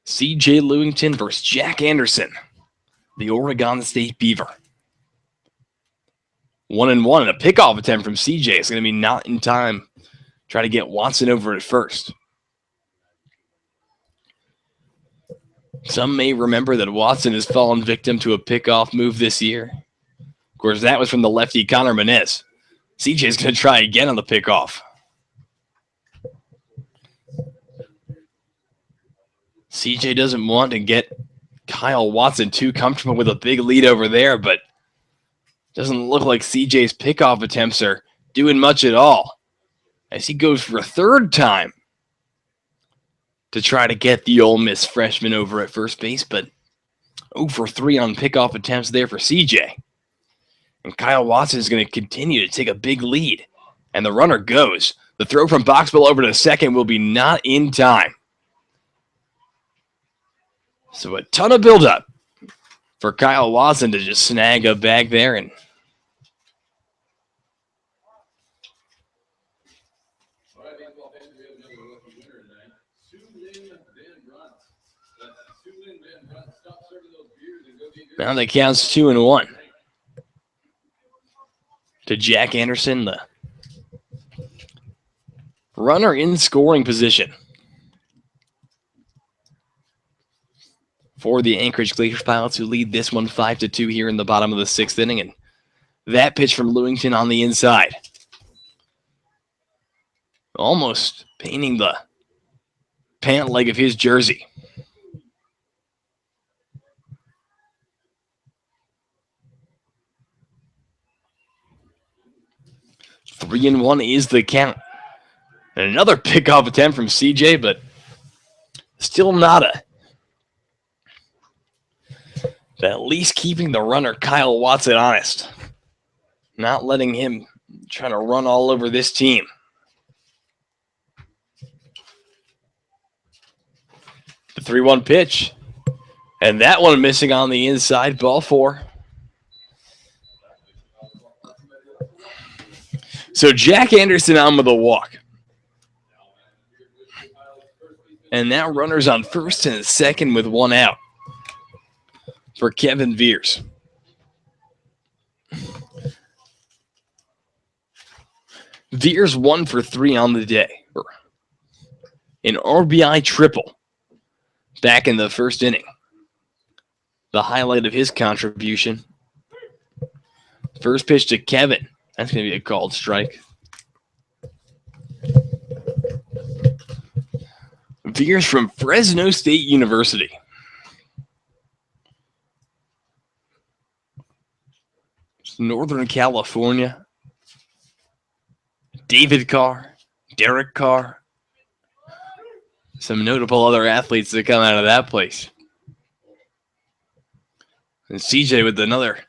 C.J. Lewington versus Jack Anderson, the Oregon State Beaver. 1-1, and a pickoff attempt from C.J. It's going to be not in time. Try to get Watson over at first. Some may remember that Watson has fallen victim to a pickoff move this year. Of course, that was from the lefty Connor Menez. CJ's going to try again on the pickoff. CJ doesn't want to get Kyle Watson too comfortable with a big lead over there, but doesn't look like CJ's pickoff attempts are doing much at all, as he goes for a third time to try to get the Ole Miss freshman over at first base, but 0 for 3 on pickoff attempts there for CJ. And Kyle Watson is going to continue to take a big lead, and the runner goes. The throw from Boxball over to second will be not in time. So a ton of buildup for Kyle Watson to just snag a bag there, and now the count's 2-1 to Jack Anderson, the runner in scoring position for the Anchorage Glacier Pilots, who lead this one 5-2 here in the bottom of the 6th inning. And that pitch from Lewington on the inside, almost painting the pant leg of his jersey. Three and 1 is the count. And another pickoff attempt from CJ, but still nada. But at least keeping the runner Kyle Watson honest. Not letting him try to run all over this team. The 3-1 pitch. And that one missing on the inside, ball 4. So Jack Anderson on with a walk. And now runners on first and second with one out for Kevin Veers. Veers 1 for 3 on the day. An RBI triple back in the first inning. The highlight of his contribution. First pitch to Kevin. That's going to be a called strike. Veers from Fresno State University. Northern California. David Carr, Derek Carr. Some notable other athletes that come out of that place. And CJ with another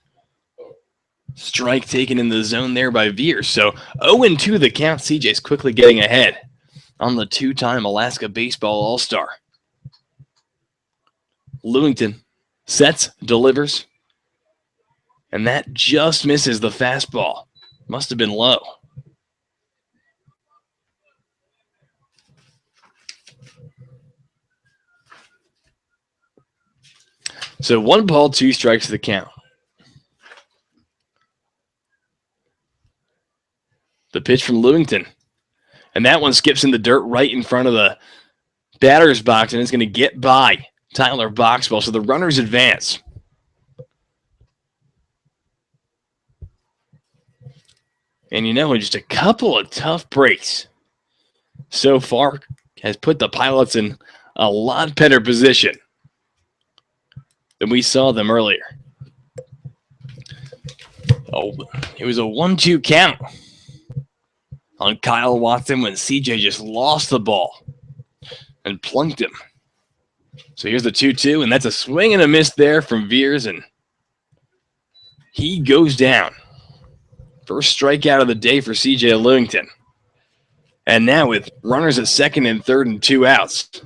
strike taken in the zone there by Veers. So 0-2 the count. CJ's quickly getting ahead on the two-time Alaska Baseball All-Star. Lewington sets, delivers, and that just misses the fastball. Must have been low. So 1 ball, 2 strikes to the count. The pitch from Lewington. And that one skips in the dirt right in front of the batter's box, and it's going to get by Tyler Boxwell. So the runners advance. And just a couple of tough breaks so far has put the Pilots in a lot better position than we saw them earlier. Oh, it was a 1-2 count on Kyle Watson when CJ just lost the ball and plunked him. So here's the 2-2, and that's a swing and a miss there from Veers, and he goes down. First strikeout of the day for CJ Lewington. And now with runners at second and third and 2 outs,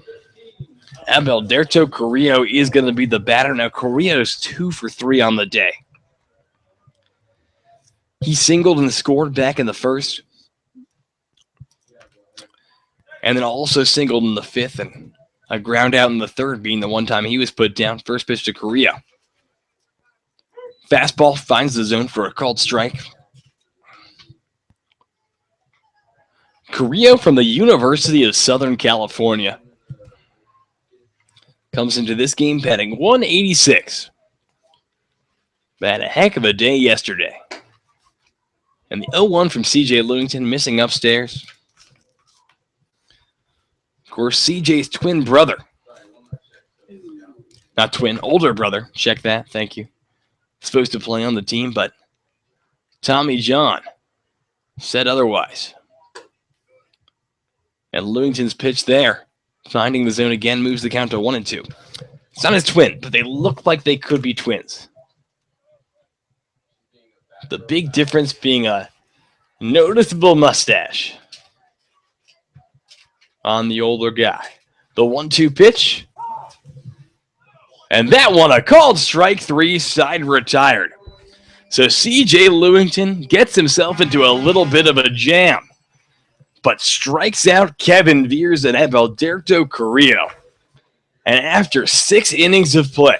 Abelderto Carrillo is going to be the batter. Now Carrillo's 2 for 3 on the day. He singled and scored back in the first. And then also singled in the fifth, and a ground out in the third being the one time he was put down. First pitch to Carrillo. Fastball finds the zone for a called strike. Carrillo from the University of Southern California comes into this game batting 186. Had a heck of a day yesterday. And the 0-1 from CJ Lewington missing upstairs. Of course, CJ's twin brother. Not twin, older brother. Check that. Thank you. Supposed to play on the team, but Tommy John said otherwise. And Lewington's pitch there, finding the zone again, moves the count to 1-2. It's not his twin, but they look like they could be twins. The big difference being a noticeable mustache on the older guy. The 1-2 pitch. And that one, a called strike, 3, side retired. So CJ Lewington gets himself into a little bit of a jam, but strikes out Kevin Veers and Abelderto Carrillo. And after 6 innings of play,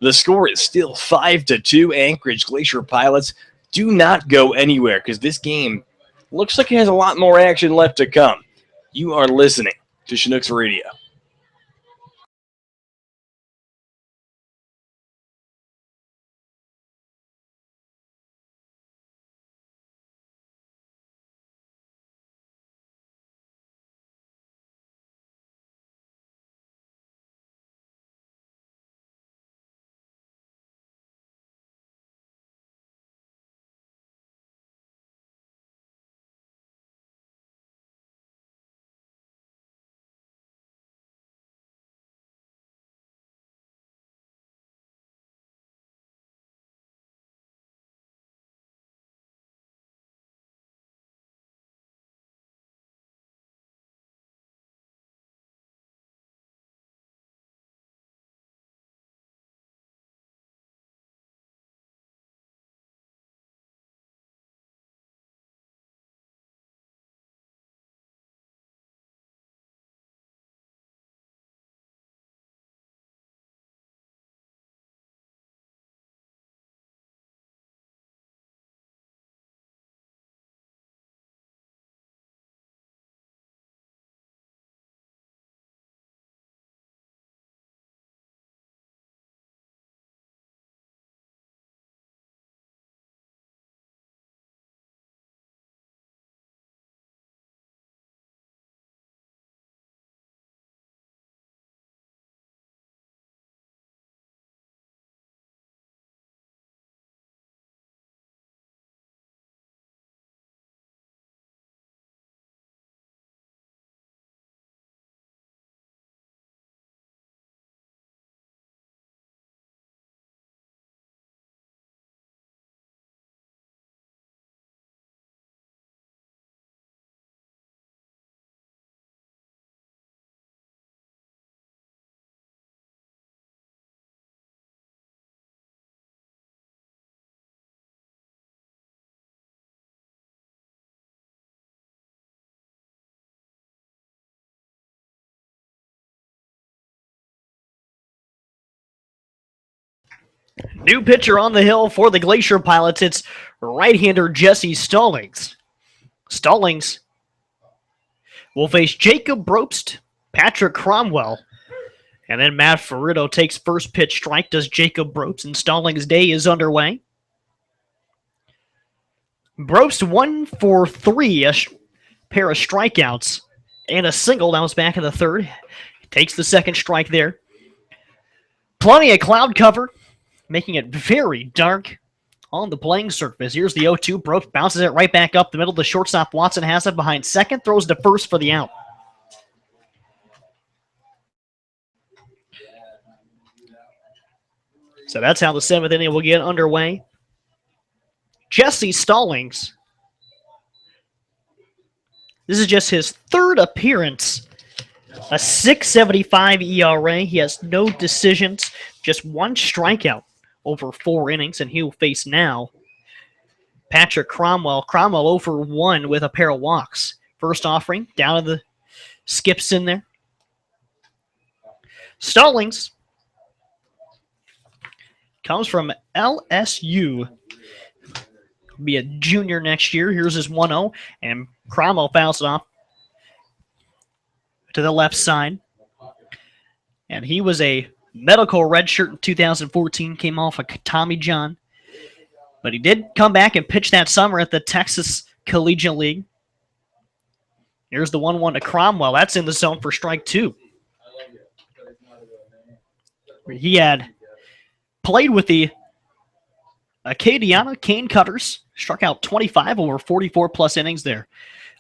the score is still 5-2. Anchorage Glacier Pilots do not go anywhere because this game looks like it has a lot more action left to come. You are listening to Chinooks Radio. New pitcher on the hill for the Glacier Pilots. It's right-hander Jesse Stallings. Stallings will face Jacob Brobst, Patrick Cromwell, and then Matt Ferrito takes first pitch strike, does Jacob Brobst, and Stallings' day is underway. Brobst 1 for 3, a pair of strikeouts, and a single. That was back in the third. Takes the second strike there. Plenty of cloud cover, making it very dark on the playing surface. Here's the 0-2. Brobst bounces it right back up the middle. The shortstop Watson has it behind second, throws to first for the out. So that's how the seventh inning will get underway. Jesse Stallings. This is just his third appearance. A 6.75 ERA. He has no decisions, just one strikeout over 4 innings, and he will face now Patrick Cromwell. Cromwell over 1 with a pair of walks. First offering, down to the skips in there. Stallings comes from LSU. Be a junior next year. Here's his 1-0, and Cromwell fouls it off to the left side. And he was a medical redshirt in 2014, came off of Tommy John. But he did come back and pitch that summer at the Texas Collegiate League. Here's the 1-1 to Cromwell. That's in the zone for strike 2. He had played with the Acadiana Cane Cutters, struck out 25 over 44-plus innings there.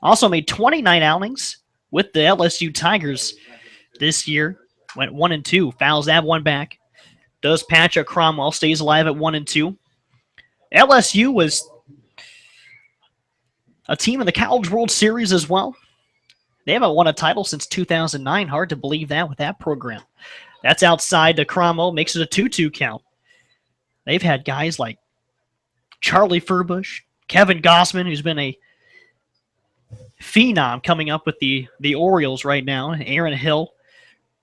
Also made 29 outings with the LSU Tigers this year. Went 1-2, fouls that one back. Does Patrick Cromwell, stays alive at 1-2. LSU was a team in the College World Series as well. They haven't won a title since 2009. Hard to believe that with that program. That's outside to Cromwell, makes it a 2-2 count. They've had guys like Charlie Furbush, Kevin Gossman, who's been a phenom coming up with the Orioles right now, Aaron Hill,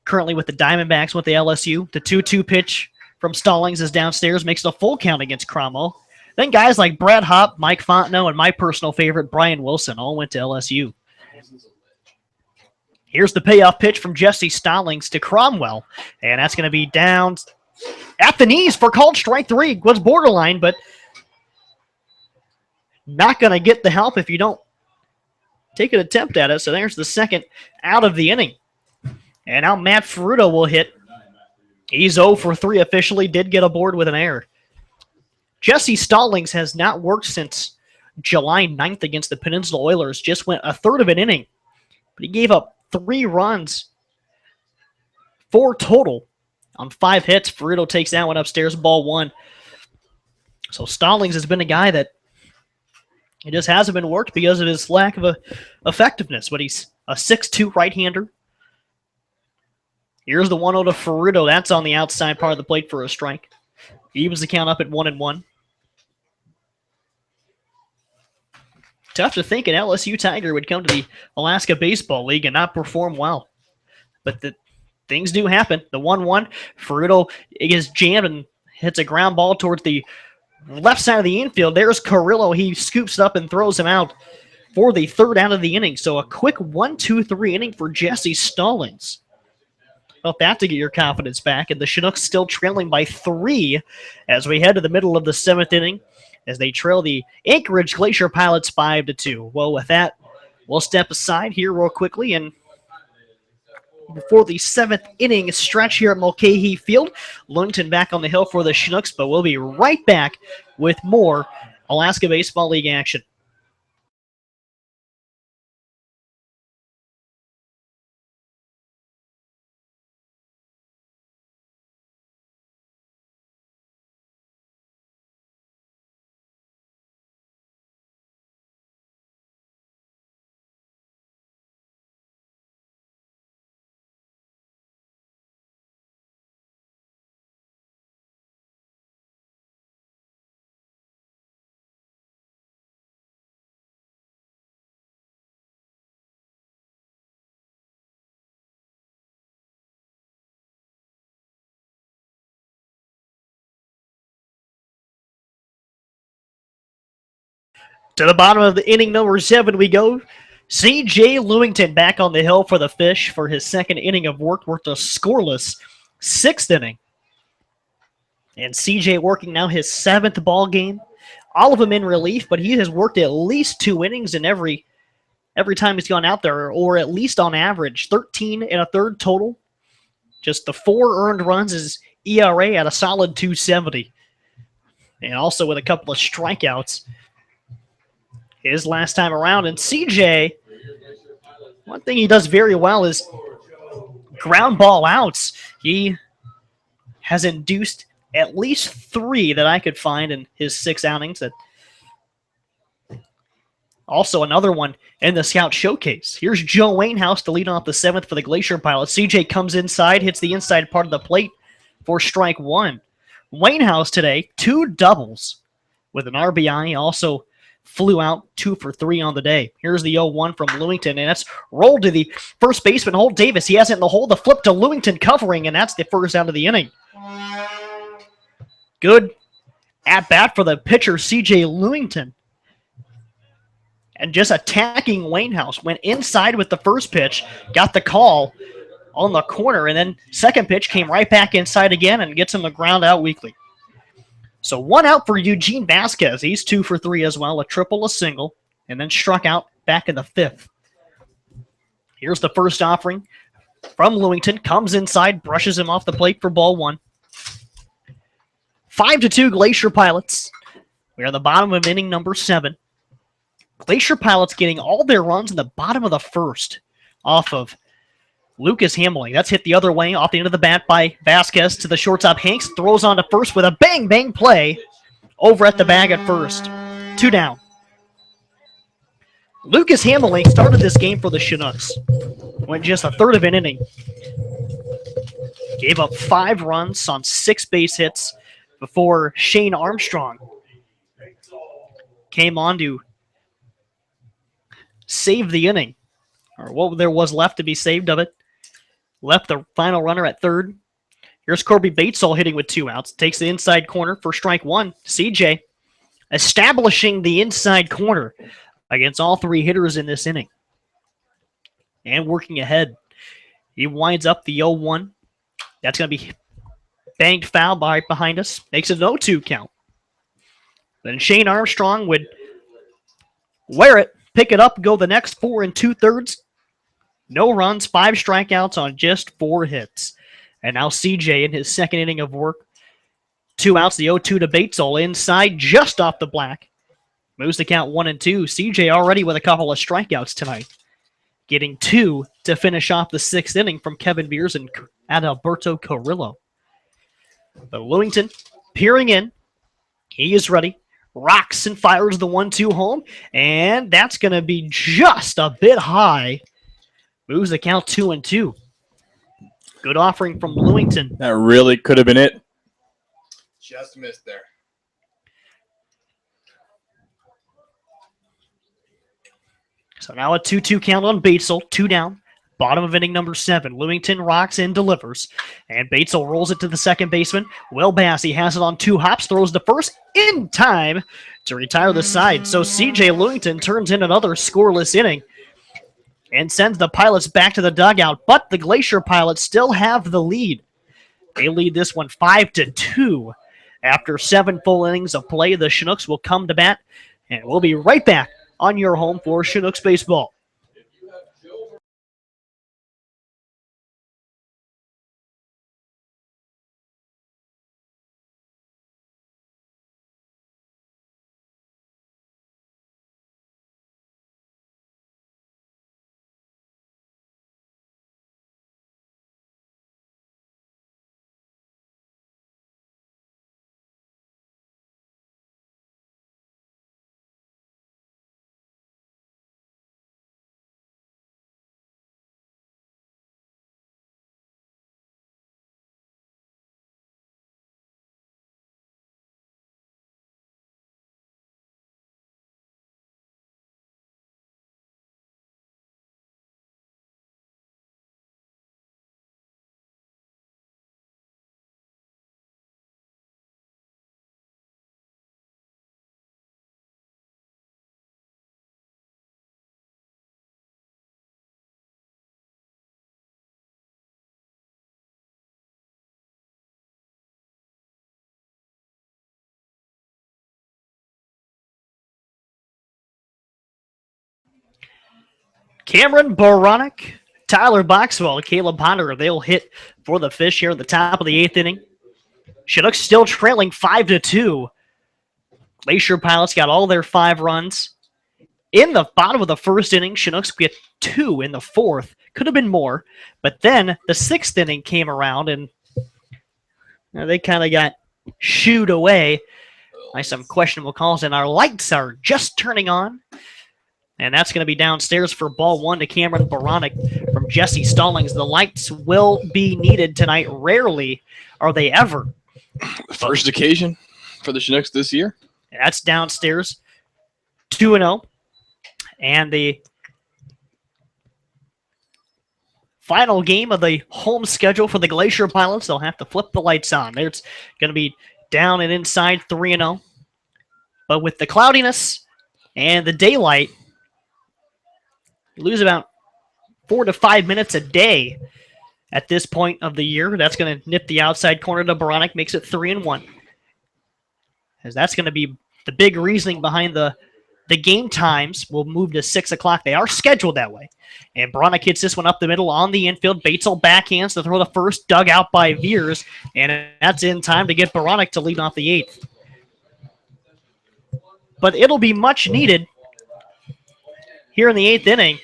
currently with the Diamondbacks with the LSU. The 2-2 pitch from Stallings is downstairs, makes it a full count against Cromwell. Then guys like Brad Hopp, Mike Fontenot, and my personal favorite, Brian Wilson, all went to LSU. Here's the payoff pitch from Jesse Stallings to Cromwell, and that's going to be down at the knees for called strike 3. Was borderline, but not going to get the help if you don't take an attempt at it. So there's the second out of the inning. And now Matt Ferrito will hit. He's 0 for 3 officially, did get aboard with an error. Jesse Stallings has not worked since July 9th against the Peninsula Oilers. Just went a third of an inning. But he gave up 3 runs. 4 total on 5 hits. Ferrito takes that one upstairs, ball 1. So Stallings has been a guy that it just hasn't been worked because of his lack of effectiveness. But he's a 6'2 right-hander. Here's the 1-0 to Ferrito. That's on the outside part of the plate for a strike. Evens the count up at 1-1. Tough to think an LSU Tiger would come to the Alaska Baseball League and not perform well. But things do happen. The 1-1, Ferrito is jammed and hits a ground ball towards the left side of the infield. There's Carrillo. He scoops it up and throws him out for the third out of the inning. So a quick 1-2-3 inning for Jesse Stallings. About that to get your confidence back. And the Chinooks still trailing by 3 as we head to the middle of the 7th inning as they trail the Anchorage Glacier Pilots 5-2. Well, with that, we'll step aside here real quickly and before the 7th inning stretch here at Mulcahy Field. Lungton back on the hill for the Chinooks, but we'll be right back with more Alaska Baseball League action. To the bottom of the inning number 7 we go. C.J. Lewington back on the hill for the Fish for his second inning of work, worked a scoreless 6th inning. And C.J. working now his 7th ball game. All of them in relief, but he has worked at least 2 innings in every time he's gone out there, or at least on average 13 and a third total. Just the 4 earned runs is ERA at a solid 270. And also with a couple of strikeouts his last time around. And CJ, one thing he does very well is ground ball outs. He has induced at least 3 that I could find in his 6 outings. That also another one in the Scout Showcase. Here's Joe Wainhouse to lead off the 7th for the Glacier Pilots. CJ comes inside, hits the inside part of the plate for strike 1. Wainhouse today, 2 doubles with an RBI. He also flew out 2 for 3 on the day. Here's the 0-1 from Lewington, and that's rolled to the first baseman, Holt Davis. He has it in the hole. The flip to Lewington covering, and that's the first out of the inning. Good at-bat for the pitcher, C.J. Lewington. And just attacking Wainhouse. Went inside with the first pitch, got the call on the corner, and then second pitch came right back inside again and gets him the ground out weakly. So 1 out for Eugene Vasquez. He's 2 for 3 as well, a triple, a single, and then struck out back in the 5th. Here's the first offering from Lewington. Comes inside, brushes him off the plate for ball 1. 5-2 Glacier Pilots. We're on the bottom of inning number 7. Glacier Pilots getting all their runs in the bottom of the 1st off of Lucas Hamling. That's hit the other way off the end of the bat by Vasquez to the shortstop. Hanks throws on to first with a bang play over at the bag at first. 2 down. Lucas Hamling started this game for the Chinooks. Went just a third of an inning. Gave up 5 runs on 6 base hits before Shane Armstrong came on to save the inning, or what there was left to be saved of it. Left the final runner at third. Here's Corby Batesall hitting with 2 outs. Takes the inside corner for strike 1. CJ establishing the inside corner against all 3 hitters in this inning. And working ahead. He winds up the 0-1. That's going to be banged foul right behind us. Makes it an 0-2 count. Then Shane Armstrong would wear it, pick it up, go the next 4 2/3. No runs, 5 strikeouts on just 4 hits. And now CJ in his second inning of work. 2 outs, the 0-2 to Batesall inside, just off the black. Moves the count 1-2. CJ already with a couple of strikeouts tonight. Getting 2 to finish off the 6th inning from Kevin Beers and Adalberto Carrillo. But Lewington peering in. He is ready. Rocks and fires the 1-2 home. And that's going to be just a bit high. Moves the count 2-2. Good offering from Lewington. That really could have been it. Just missed there. So now a 2-2 count on Batesall. 2 down. Bottom of inning number 7. Lewington rocks and delivers. And Batesall rolls it to the second baseman. Will Bass, he has it on 2 hops. Throws the first in time to retire the side. So C.J. Lewington turns in another scoreless inning and sends the Pilots back to the dugout. But the Glacier Pilots still have the lead. They lead this one 5-2. After 7 full innings of play, the Chinooks will come to bat. And we'll be right back on your home for Chinooks baseball. Cameron Boronik, Tyler Boxwell, and Caleb Potter, they'll hit for the Fish here at the top of the 8th inning. Chinooks still trailing 5-2. Glacier Pilots got all their 5 runs. In the bottom of the 1st inning, Chinooks get 2 in the 4th. Could have been more, but then the 6th inning came around and they kind of got shooed away by some questionable calls, and our lights are just turning on. And that's going to be downstairs for ball 1 to Cameron Boronik from Jesse Stallings. The lights will be needed tonight. Rarely are they ever. First occasion for the Chinooks this year. That's downstairs. 2-0. And the final game of the home schedule for the Glacier Pilots, they'll have to flip the lights on. It's going to be down and inside 3-0. But with the cloudiness and the daylight, you lose about 4 to 5 minutes a day at this point of the year. That's going to nip the outside corner to Boronik, makes it 3-1. As that's going to be the big reasoning behind the game times will move to 6 o'clock. They are scheduled that way. And Boronik hits this one up the middle on the infield. Batesel backhands to throw the first, dug out by Veers, and that's in time to get Boronik to lead off the 8th. But it'll be much needed here in the 8th inning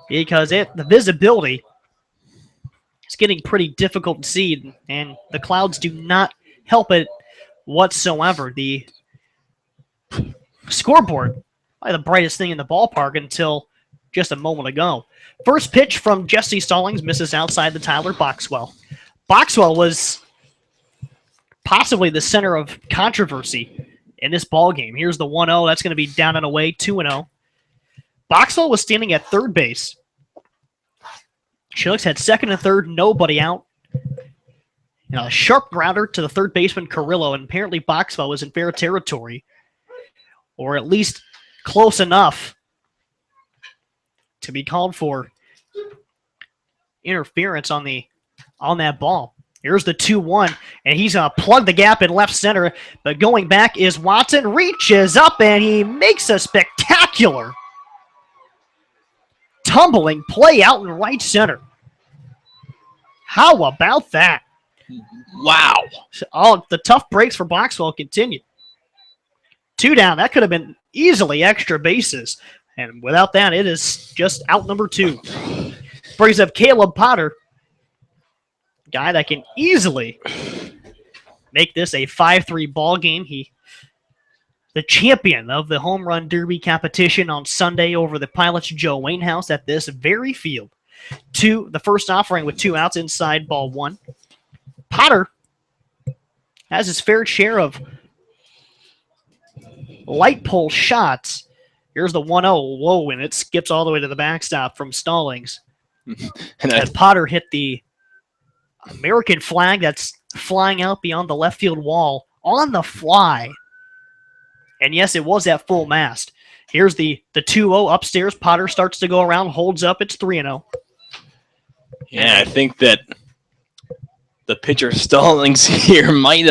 because the visibility is getting pretty difficult to see, and the clouds do not help it whatsoever. The scoreboard, probably the brightest thing in the ballpark until just a moment ago. First pitch from Jesse Stallings misses outside the Tyler Boxwell. Boxwell was possibly the center of controversy in this ball game. Here's the 1-0. That's going to be down and away, 2-0. Boxwell was standing at third base. Chinooks had second and third, nobody out. And a sharp grounder to the third baseman, Carrillo, and apparently Boxwell was in fair territory, or at least close enough to be called for interference on that ball. Here's the 2-1, and he's going to plug the gap in left center, but going back is Watson, reaches up, and he makes a spectacular tumbling play out in right center. How about that? Wow. All the tough breaks for Boxwell continue. 2 down. That could have been easily extra bases. And without that, it is just out number 2. Brings up Caleb Potter. Guy that can easily make this a 5-3 ball game. The champion of the home run derby competition on Sunday over the Pilots' Joe Wainhouse at this very field. The first offering with 2 outs inside ball 1. Potter has his fair share of light pole shots. Here's the 1-0. Whoa, and it skips all the way to the backstop from Stallings. And Potter hit the American flag that's flying out beyond the left field wall on the fly. And yes, it was at full mast. Here's the 2-0 upstairs. Potter starts to go around, holds up. It's 3-0. Yeah, I think that the pitcher Stallings here might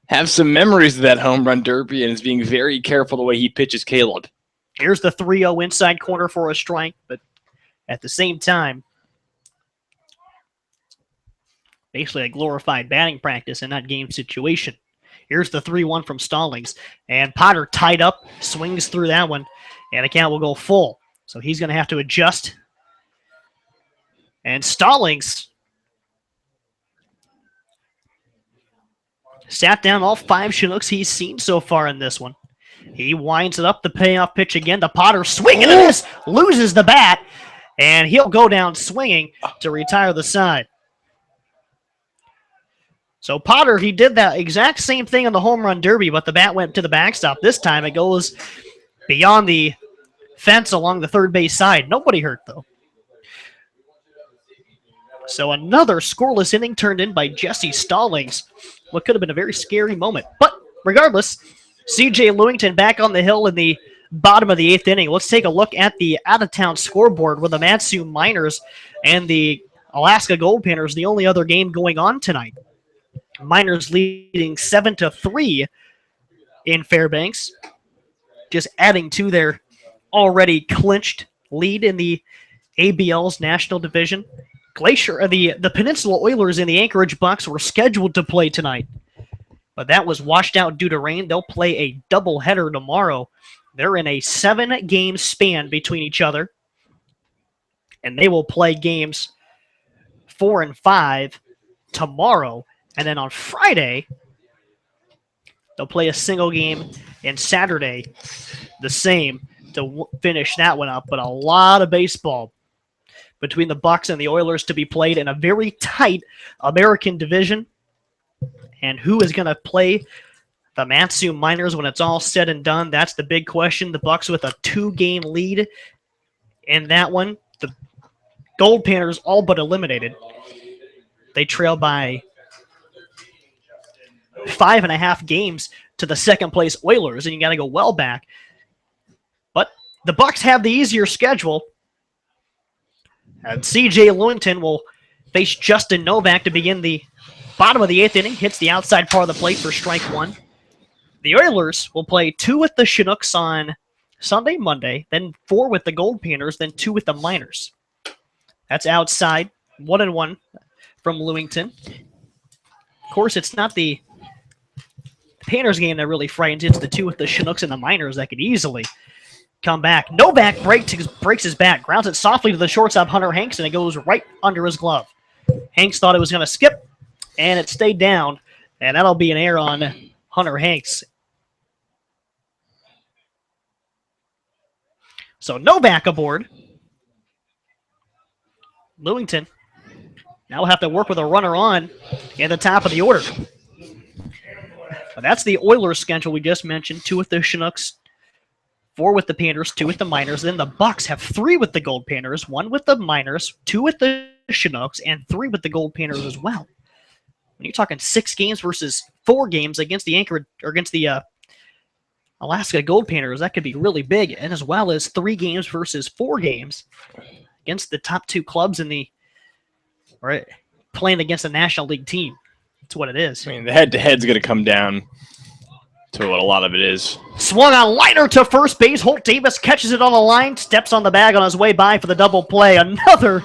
have some memories of that home run derby and is being very careful the way he pitches Caleb. Here's the 3-0 inside corner for a strike, but at the same time, basically a glorified batting practice in that game situation. Here's the 3-1 from Stallings, and Potter tied up, swings through that one, and the count will go full. So he's going to have to adjust. And Stallings sat down all 5 Chinooks he's seen so far in this one. He winds it up, the payoff pitch again. The Potter swinging and this, loses the bat, and he'll go down swinging to retire the side. So Potter, he did that exact same thing on the home run derby, but the bat went to the backstop. This time it goes beyond the fence along the third base side. Nobody hurt, though. So another scoreless inning turned in by Jesse Stallings. What could have been a very scary moment. But regardless, C.J. Lewington back on the hill in the bottom of the 8th inning. Let's take a look at the out-of-town scoreboard with the Matsu Miners and the Alaska Gold Panthers, the only other game going on tonight. Miners leading 7-3 in Fairbanks, just adding to their already clinched lead in the ABL's National Division. Glacier, the Peninsula Oilers and the Anchorage Bucks were scheduled to play tonight, but that was washed out due to rain. They'll play a doubleheader tomorrow. They're in a 7-game span between each other, and they will play games 4 and 5 tomorrow. And then on Friday, they'll play a single game, and Saturday, the same to finish that one up. But a lot of baseball between the Bucks and the Oilers to be played in a very tight American division. And who is going to play the Matsu Miners when it's all said and done? That's the big question. The Bucks with a 2-game lead in that one. The Gold Panthers all but eliminated. They trail by 5.5 games to the second place Oilers, and you got to go well back. But the Bucks have the easier schedule. And C.J. Lewington will face Justin Novak to begin the bottom of the 8th inning. Hits the outside part of the plate for strike 1. The Oilers will play 2 with the Chinooks on Sunday, Monday, then 4 with the Gold Panthers, then 2 with the Miners. That's outside, 1-1 from Lewington. Of course, it's not the Panthers game that really frightens. It's the 2 with the Chinooks and the Miners that could easily come back. Novak breaks his bat, grounds it softly to the shortstop, Hunter Hanks, and it goes right under his glove. Hanks thought it was going to skip, and it stayed down, and that'll be an error on Hunter Hanks. So Novak aboard. Lewington now will have to work with a runner on in the top of the order. But that's the Oilers schedule we just mentioned. 2 with the Chinooks, 4 with the Panthers, 2 with the Miners. Then the Bucks have 3 with the Gold Panthers, 1 with the Miners, 2 with the Chinooks, and 3 with the Gold Panthers as well. When you're talking 6 games versus 4 games against the Anchorage or against the Alaska Gold Panthers, that could be really big, and as well as 3 games versus 4 games against the top 2 clubs in the right playing against a National League team. That's what it is. I mean, the head-to-head's going to come down to what a lot of it is. Swung on liner to first base. Holt Davis catches it on the line, steps on the bag on his way by for the double play. Another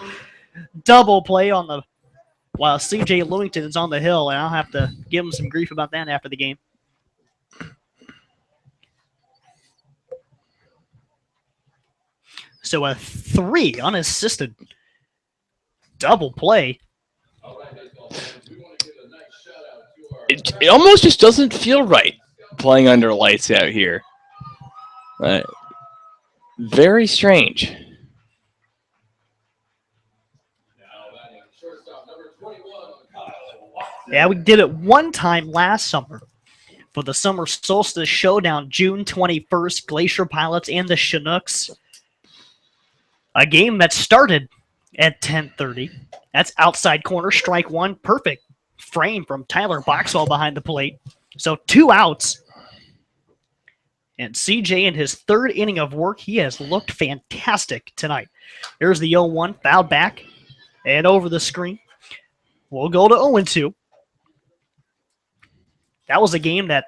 double play on the while C.J. Lewington is on the hill, and I'll have to give him some grief about that after the game. So a 3 unassisted double play. It almost just doesn't feel right playing under lights out here. Very strange. Yeah, we did it one time last summer for the Summer Solstice Showdown, June 21st, Glacier Pilots and the Chinooks. A game that started at 10:30. That's outside corner, strike 1, perfect frame from Tyler Boxwell behind the plate. So 2 outs. And CJ in his 3rd inning of work, he has looked fantastic tonight. Here's the 0-1, fouled back and over the screen. We'll go to 0-2. That was a game that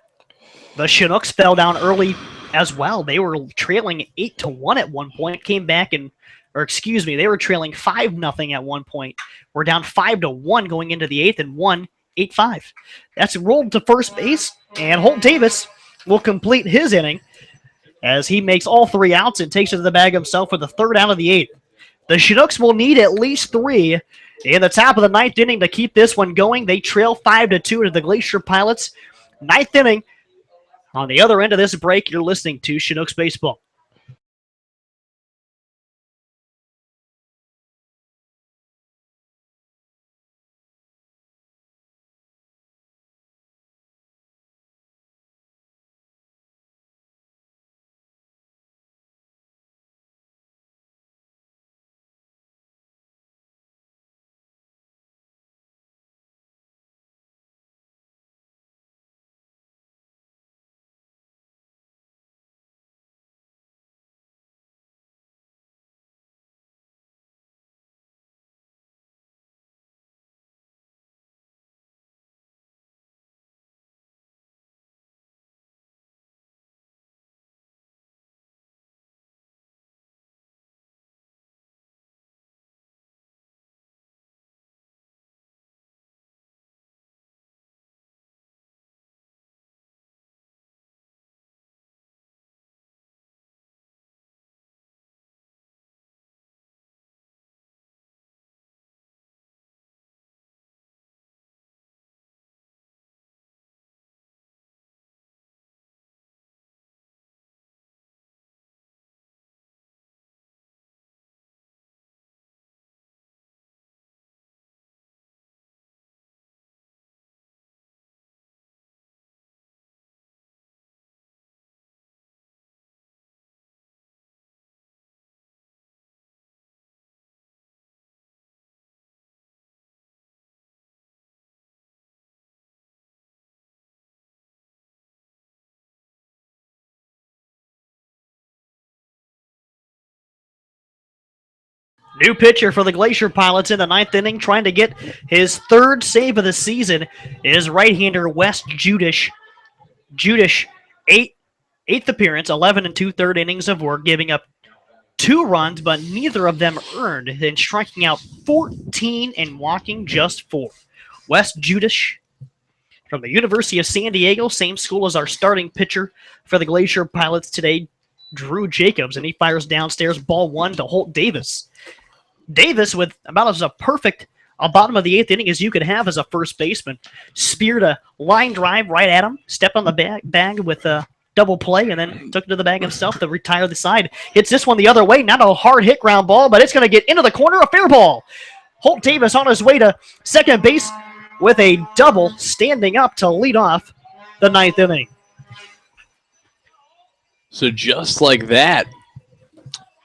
the Chinooks fell down early as well. They were trailing 8-1 at one point, came back and they were trailing 5-0 at one point. We're down 5-1 going into the 8th and won 8-5. That's rolled to first base, and Holt Davis will complete his inning as he makes all 3 outs and takes it to the bag himself for the 3rd out of the 8th. The Chinooks will need at least 3 in the top of the 9th inning to keep this one going. They trail 5-2 to the Glacier Pilots. 9th inning. On the other end of this break, you're listening to Chinooks Baseball. New pitcher for the Glacier Pilots in the ninth inning, trying to get his third save of the season, is right-hander Wes Judish. Judish, eighth appearance, 11 and 2/3 innings of work, giving up 2 runs, but neither of them earned, then striking out 14 and walking just 4. Wes Judish from the University of San Diego, same school as our starting pitcher for the Glacier Pilots today, Drew Jacobs, and he fires downstairs, ball 1 to Holt Davis. Davis, with about as a perfect bottom of the 8th inning as you could have as a first baseman, speared a line drive right at him, stepped on the bag with a double play, and then took it to the bag himself to retire the side. Hits this one the other way, not a hard hit ground ball, but it's going to get into the corner, a fair ball. Holt Davis on his way to second base with a double, standing up to lead off the 9th inning. So just like that,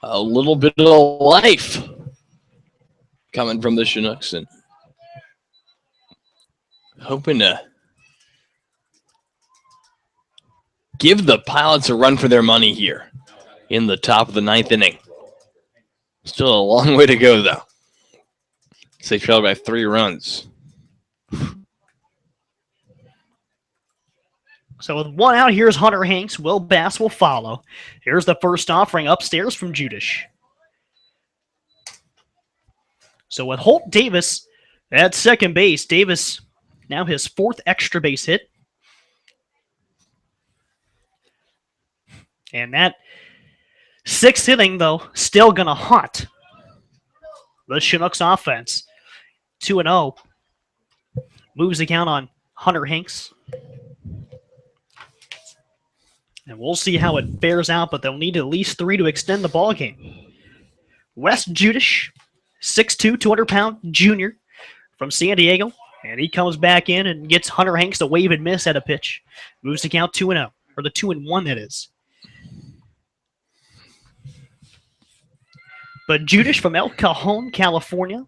a little bit of life coming from the Chinooks, and hoping to give the Pilots a run for their money here in the top of the 9th inning. Still a long way to go, though. They trail by 3 runs. So with 1 out, here's Hunter Hanks. Will Bass will follow. Here's the first offering upstairs from Judish. So with Holt Davis at second base, Davis now his 4th extra base hit. And that 6th inning, though, still going to haunt the Chinooks offense. 2-0. Moves the count on Hunter Hanks. And we'll see how it bears out, but they'll need at least 3 to extend the ball game. Wes Judish, 6'2", 200-pound junior from San Diego. And he comes back in and gets Hunter Hanks to wave and miss at a pitch. Moves the count 2-0, or the 2-1 that is. But Judish from El Cajon, California.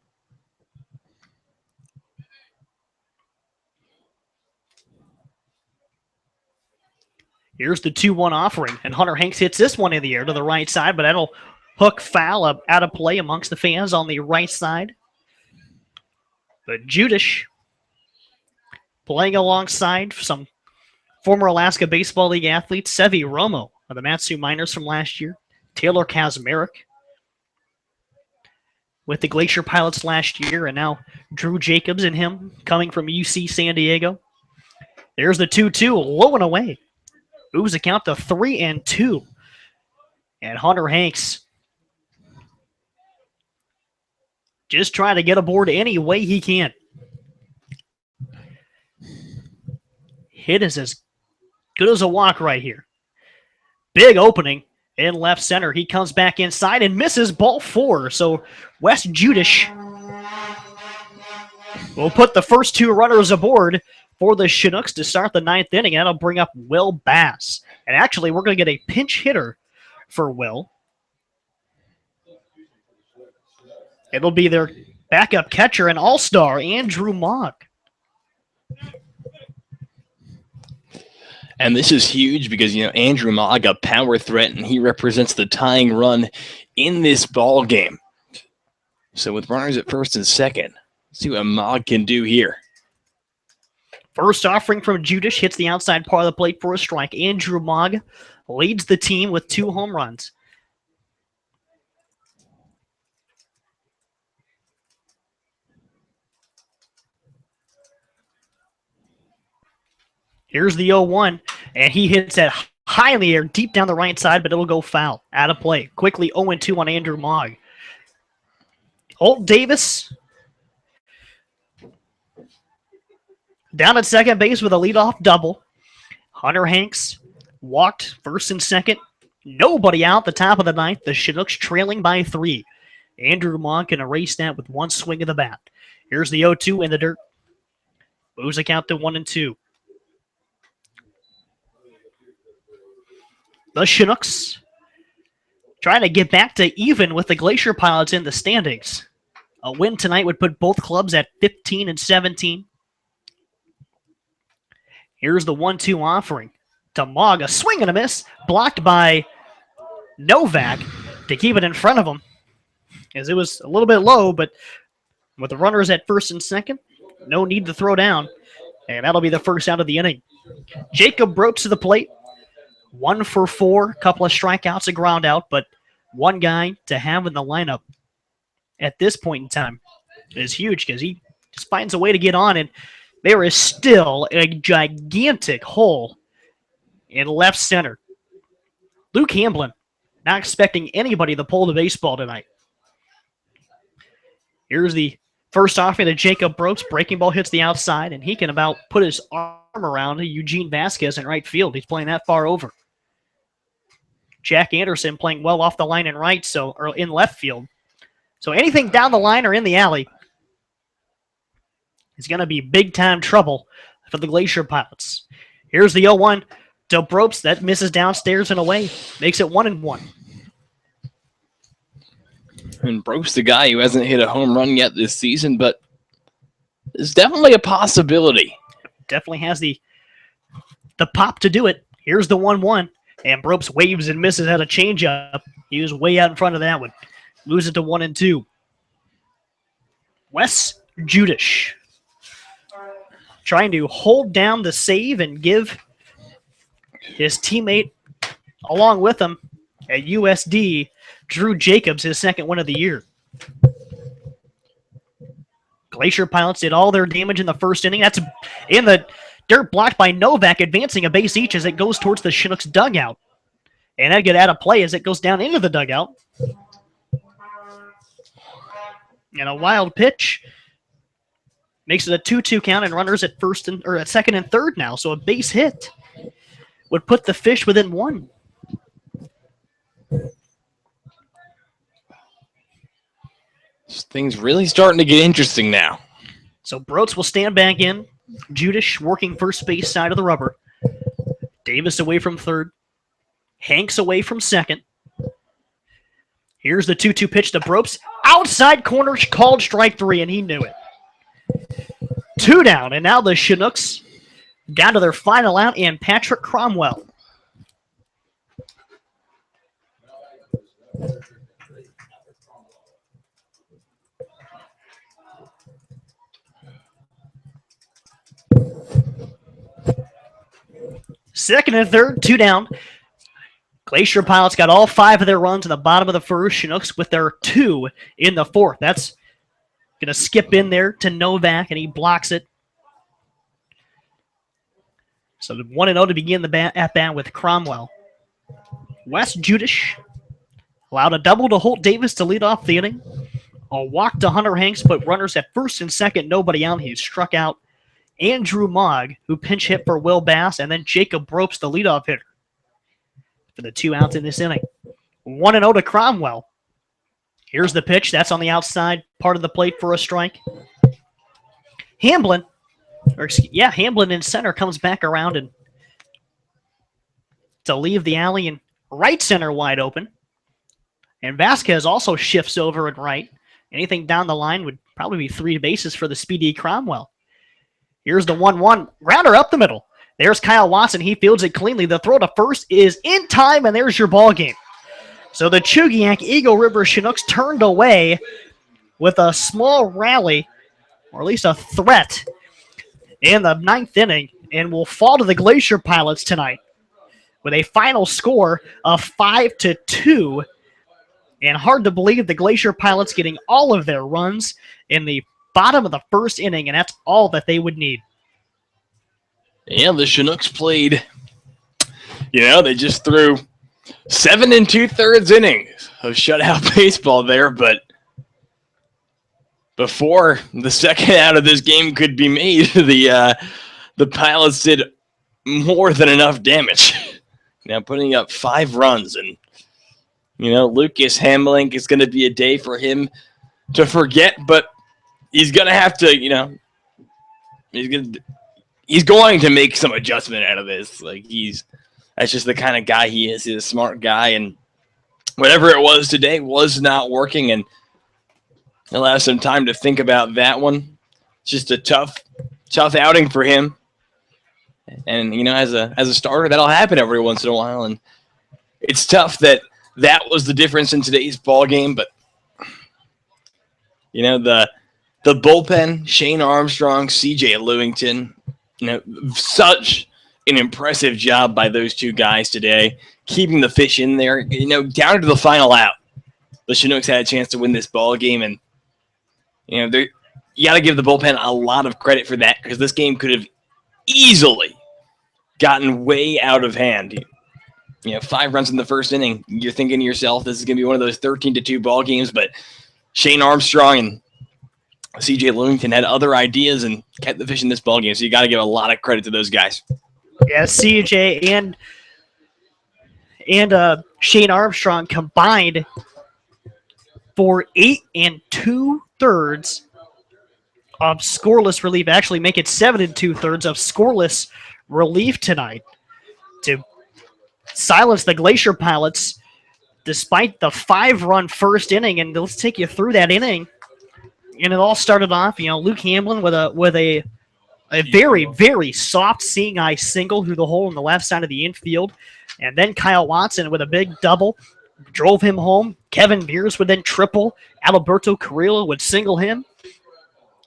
Here's the 2-1 offering, and Hunter Hanks hits this one in the air to the right side, but that'll hook foul up out of play amongst the fans on the right side. But Judish playing alongside some former Alaska Baseball League athletes, Sevi Romo of the Matsu Miners from last year, Taylor Kazmarek with the Glacier Pilots last year, and now Drew Jacobs and him coming from UC San Diego. There's the 2-2, low and away. Moves the count to 3-2. And Hunter Hanks just trying to get aboard any way he can. Hit is as good as a walk right here. Big opening in left center. He comes back inside and misses ball 4. So Wes Judish will put the first 2 runners aboard for the Chinooks to start the 9th inning. That'll bring up Will Bass. And actually, we're going to get a pinch hitter for Will. It'll be their backup catcher and all-star, Andrew Mogg. And this is huge because, Andrew Mogg, a power threat, and he represents the tying run in this ball game. So with runners at first and second, let's see what Mogg can do here. First offering from Judish hits the outside part of the plate for a strike. Andrew Mogg leads the team with 2 home runs. Here's the 0-1, and he hits that high in the air, deep down the right side, but it'll go foul. Out of play. Quickly 0-2 on Andrew Mogg. Holt Davis down at second base with a leadoff double. Hunter Hanks walked first and second. Nobody out the top of the 9th. The Chinooks trailing by 3. Andrew Mogg can erase that with 1 swing of the bat. Here's the 0-2 in the dirt. Moves the count to 1-2. The Chinooks trying to get back to even with the Glacier Pilots in the standings. A win tonight would put both clubs at 15-17. Here's the 1-2 offering to Mogg. A swing and a miss, blocked by Novak to keep it in front of him. as it was a little bit low, but with the runners at first and second, no need to throw down. And that'll be the first out of the inning. Jacob Brooks to the plate. 1 for 4, couple of strikeouts, a ground out, but one guy to have in the lineup at this point in time is huge because he just finds a way to get on, and there is still a gigantic hole in left center. Luke Hamblin not expecting anybody to pull the baseball tonight. Here's the first offering to Jacob Brooks. Breaking ball hits the outside, and he can about put his arm around Eugene Vasquez in right field. He's playing that far over. Jack Anderson playing well off the line in right, or in left field. So anything down the line or in the alley is going to be big-time trouble for the Glacier Pilots. Here's the 0-1 to Brooks. That misses downstairs and away. Makes it 1-1. And Brooks, the guy who hasn't hit a home run yet this season, but it's definitely a possibility. Definitely has the pop to do it. Here's the 1-1. And Brooks waves and misses at a changeup. He was way out in front of that one. Lose it to 1-2. Wes Judish trying to hold down the save and give his teammate along with him at USD, Drew Jacobs, his second win of the year. Glacier Pilots did all their damage in the first inning. That's in the dirt, blocked by Novak, advancing a base each as it goes towards the Chinooks dugout. And that get out of play as it goes down into the dugout. And a wild pitch makes it a 2-2 count, and runners at second and third now. So a base hit would put the Fish within 1. Things really starting to get interesting now. So Brooks will stand back in. Judish working first base side of the rubber. Davis away from third. Hanks away from second. Here's the 2-2 pitch to Brooks. Outside corner, called strike 3, and he knew it. 2 down, and now the Chinooks down to their final out, and Patrick Cromwell. Second and third, 2 down. Glacier Pilots got all 5 of their runs in the bottom of the first. Chinooks with their 2 in the fourth. That's going to skip in there to Novak, and he blocks it. So the 1-0 to begin the at-bat with Cromwell. Wes Judish allowed a double to Holt Davis to lead off the inning. A walk to Hunter Hanks put runners at first and second, nobody out. He struck out Andrew Mogg, who pinch hit for Will Bass, and then Jacob Brooks, the leadoff hitter, for the 2 outs in this inning. 1-0 to Cromwell. Here's the pitch. That's on the outside part of the plate for a strike. Hamblin in center comes back around and to leave the alley in right center wide open. And Vasquez also shifts over at right. Anything down the line would probably be 3 bases for the speedy Cromwell. Here's the 1-1. Grounder up the middle. There's Kyle Watson. He fields it cleanly. The throw to first is in time, and there's your ball game. So the Chugiak Eagle River Chinooks turned away with a small rally, or at least a threat, in the 9th inning, and will fall to the Glacier Pilots tonight with a final score of 5-2. And hard to believe the Glacier Pilots getting all of their runs in the bottom of the first inning, and that's all that they would need. Yeah, the Chinooks played, they just threw 7 2/3 innings of shutout baseball there, but before the second out of this game could be made, the Pilots did more than enough damage. Putting up 5 runs, and Lucas Hamblin is going to be a day for him to forget, but he's going to have to, he's going to make some adjustment out of this. That's just the kind of guy he is. He's a smart guy, and whatever it was today was not working, and he'll have some time to think about that one. It's just a tough outing for him. And, as a starter, that'll happen every once in a while, and it's tough that was the difference in today's ball game, but The bullpen, Shane Armstrong, CJ Lewington, such an impressive job by those two guys today, keeping the fish in there, down to the final out. The Chinooks had a chance to win this ball game, and you got to give the bullpen a lot of credit for that, because this game could have easily gotten way out of hand. 5 runs in the first inning. You're thinking to yourself, this is going to be one of those 13-2 ball games, but Shane Armstrong and CJ Lewington had other ideas and kept the fish in this ball game. So you got to give a lot of credit to those guys. Yeah, CJ and Shane Armstrong combined for 8 2/3 of scoreless relief. Actually, make it 7 2/3 of scoreless relief tonight to silence the Glacier Pilots despite the 5-run first inning. And let's take you through that inning. And it all started off, Luke Hamlin with a very, very soft seeing eye single through the hole on the left side of the infield. And then Kyle Watson with a big double drove him home. Kevin Beers would then triple. Alberto Carrillo would single him.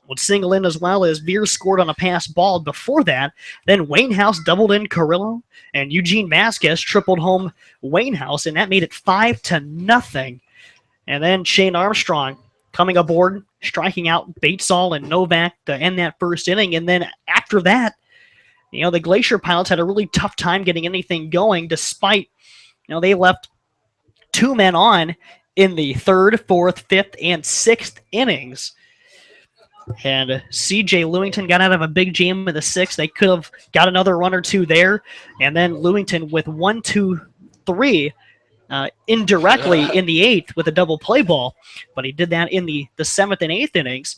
Would single in as well as Beers scored on a pass ball before that. Then Wainhouse doubled in Carrillo, and Eugene Vasquez tripled home Wainhouse, and that made it 5-0. And then Shane Armstrong coming aboard, striking out Batesall and Novak to end that first inning. And then after that, the Glacier Pilots had a really tough time getting anything going, despite, they left 2 men on in the 3rd, 4th, 5th, and 6th innings. And C.J. Lewington got out of a big jam in the 6th. They could have got another run or two there. And then Lewington with 1, 2, 3 indirectly in the 8th with a double play ball. But he did that in the 7th and 8th innings,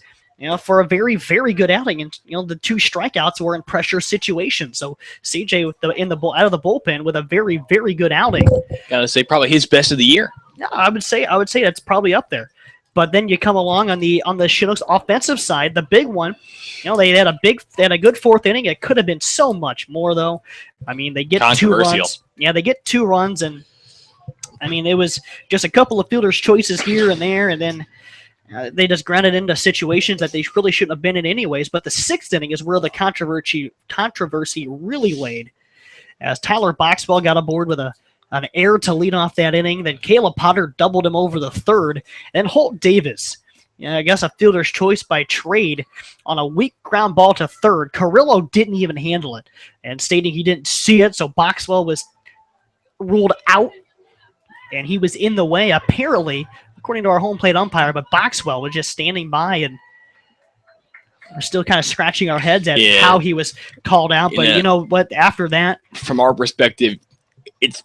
for a very, very good outing. And, the 2 strikeouts were in pressure situations. So C.J. out of the bullpen with a very, very good outing. Gotta say, probably his best of the year. Yeah, I would say that's probably up there. But then you come along on the Chinooks offensive side, the big one. They had a good 4th inning. It could have been so much more, though. I mean, they get 2 runs. Yeah, they get 2 runs, and I mean, it was just a couple of fielders' choices here and there, and then they just grounded into situations that they really shouldn't have been in anyways. But the 6th inning is where the controversy really laid, as Tyler Boxwell got aboard with an error to lead off that inning. Then Caleb Potter doubled him over the 3rd. And Holt Davis, I guess a fielder's choice by trade, on a weak ground ball to 3rd. Carrillo didn't even handle it, and stating he didn't see it, so Boxwell was ruled out, and he was in the way, apparently, according to our home plate umpire. But Boxwell was just standing by, and we're still kind of scratching our heads at how he was called out. But you know what? After that, from our perspective, it's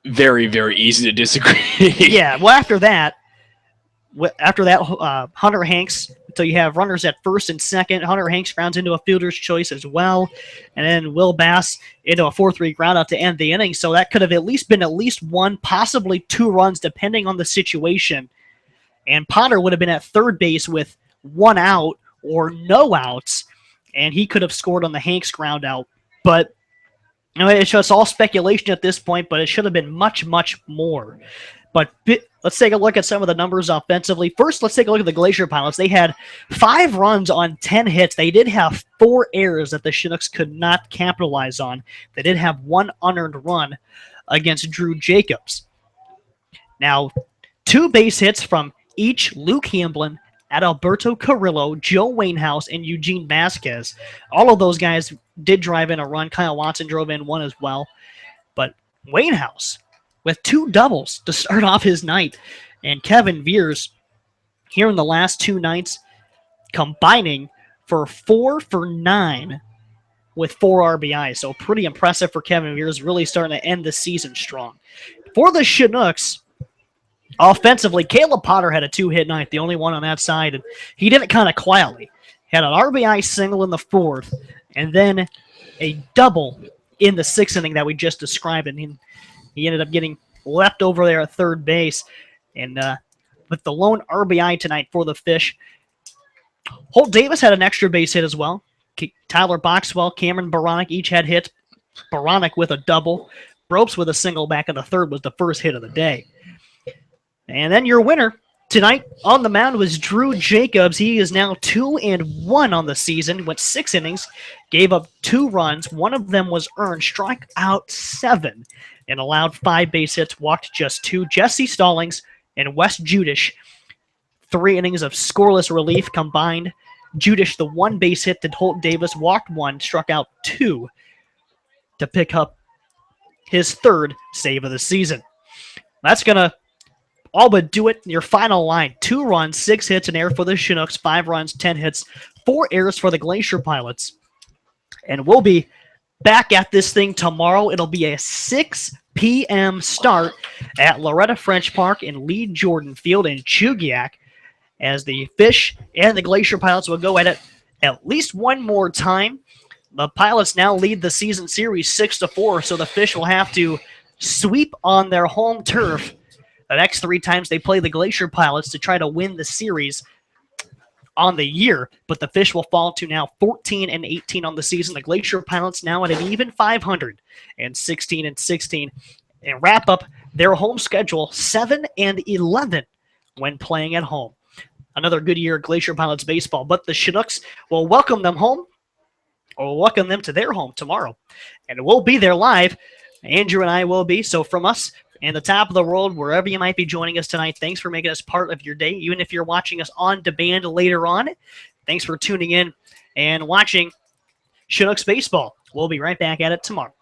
very, very easy to disagree. Yeah, well, after that, Hunter Hanks, so you have runners at 1st and 2nd. Hunter Hanks grounds into a fielder's choice as well. And then Will Bass into a 4-3 ground out to end the inning. So that could have been at least 1, possibly 2 runs, depending on the situation. And Potter would have been at 3rd base with 1 out or no outs, and he could have scored on the Hanks ground out. But it's just all speculation at this point, but it should have been much, much more. But let's take a look at some of the numbers offensively. First, let's take a look at the Glacier Pilots. They had 5 runs on 10 hits. They did have 4 errors that the Chinooks could not capitalize on. They did have 1 unearned run against Drew Jacobs. Now, 2 base hits from each Luke Hamlin, Alberto Carrillo, Joe Wainhouse, and Eugene Vasquez. All of those guys did drive in a run. Kyle Watson drove in 1 as well. But Wainhouse with 2 doubles to start off his night. And Kevin Beers here in the last 2 nights combining for 4 for 9 with 4 RBIs. So pretty impressive for Kevin Beers, really starting to end the season strong. For the Chinooks, offensively, Caleb Potter had a 2-hit night, the only one on that side, and he did it kind of quietly. Had an RBI single in the 4th, and then a double in the 6th inning that we just described, and he ended up getting left over there at 3rd base. And with the lone RBI tonight for the Fish, Holt Davis had an extra base hit as well. Tyler Boxwell, Cameron Baronic each had hits. Baronic with a double. Bropes with a single back in the 3rd was the first hit of the day. And then your winner, Tonight on the mound was Drew Jacobs. He is now 2-1 on the season. Went 6 innings, gave up 2 runs. One of them was earned, struck out 7, and allowed 5 base hits, walked just 2. Jesse Stallings and Wes Judish, 3 innings of scoreless relief combined. Judish, the 1 base hit to Holt Davis, walked 1, struck out 2 to pick up his 3rd save of the season. That's going to all but do it. Your final line: 2 runs, 6 hits, an error for the Chinooks, 5 runs, 10 hits, 4 errors for the Glacier Pilots. And we'll be back at this thing tomorrow. It'll be a 6 p.m. start at Loretta French Park in Lee Jordan Field in Chugiak, as the Fish and the Glacier Pilots will go at it at least one more time. The Pilots now lead the season series 6-4, so the Fish will have to sweep on their home turf the next 3 times they play the Glacier Pilots to try to win the series on the year. But the Fish will fall to now 14-18 on the season. The Glacier Pilots now at an even 500 and 16-16, and wrap up their home schedule 7-11 when playing at home. Another good year of Glacier Pilots baseball, but the Chinooks will welcome them home, or welcome them to their home tomorrow, and we'll be there live. Andrew and I will be. So from us and the top of the world, wherever you might be joining us tonight, thanks for making us part of your day, even if you're watching us on demand later on. Thanks for tuning in and watching Chinooks baseball. We'll be right back at it tomorrow.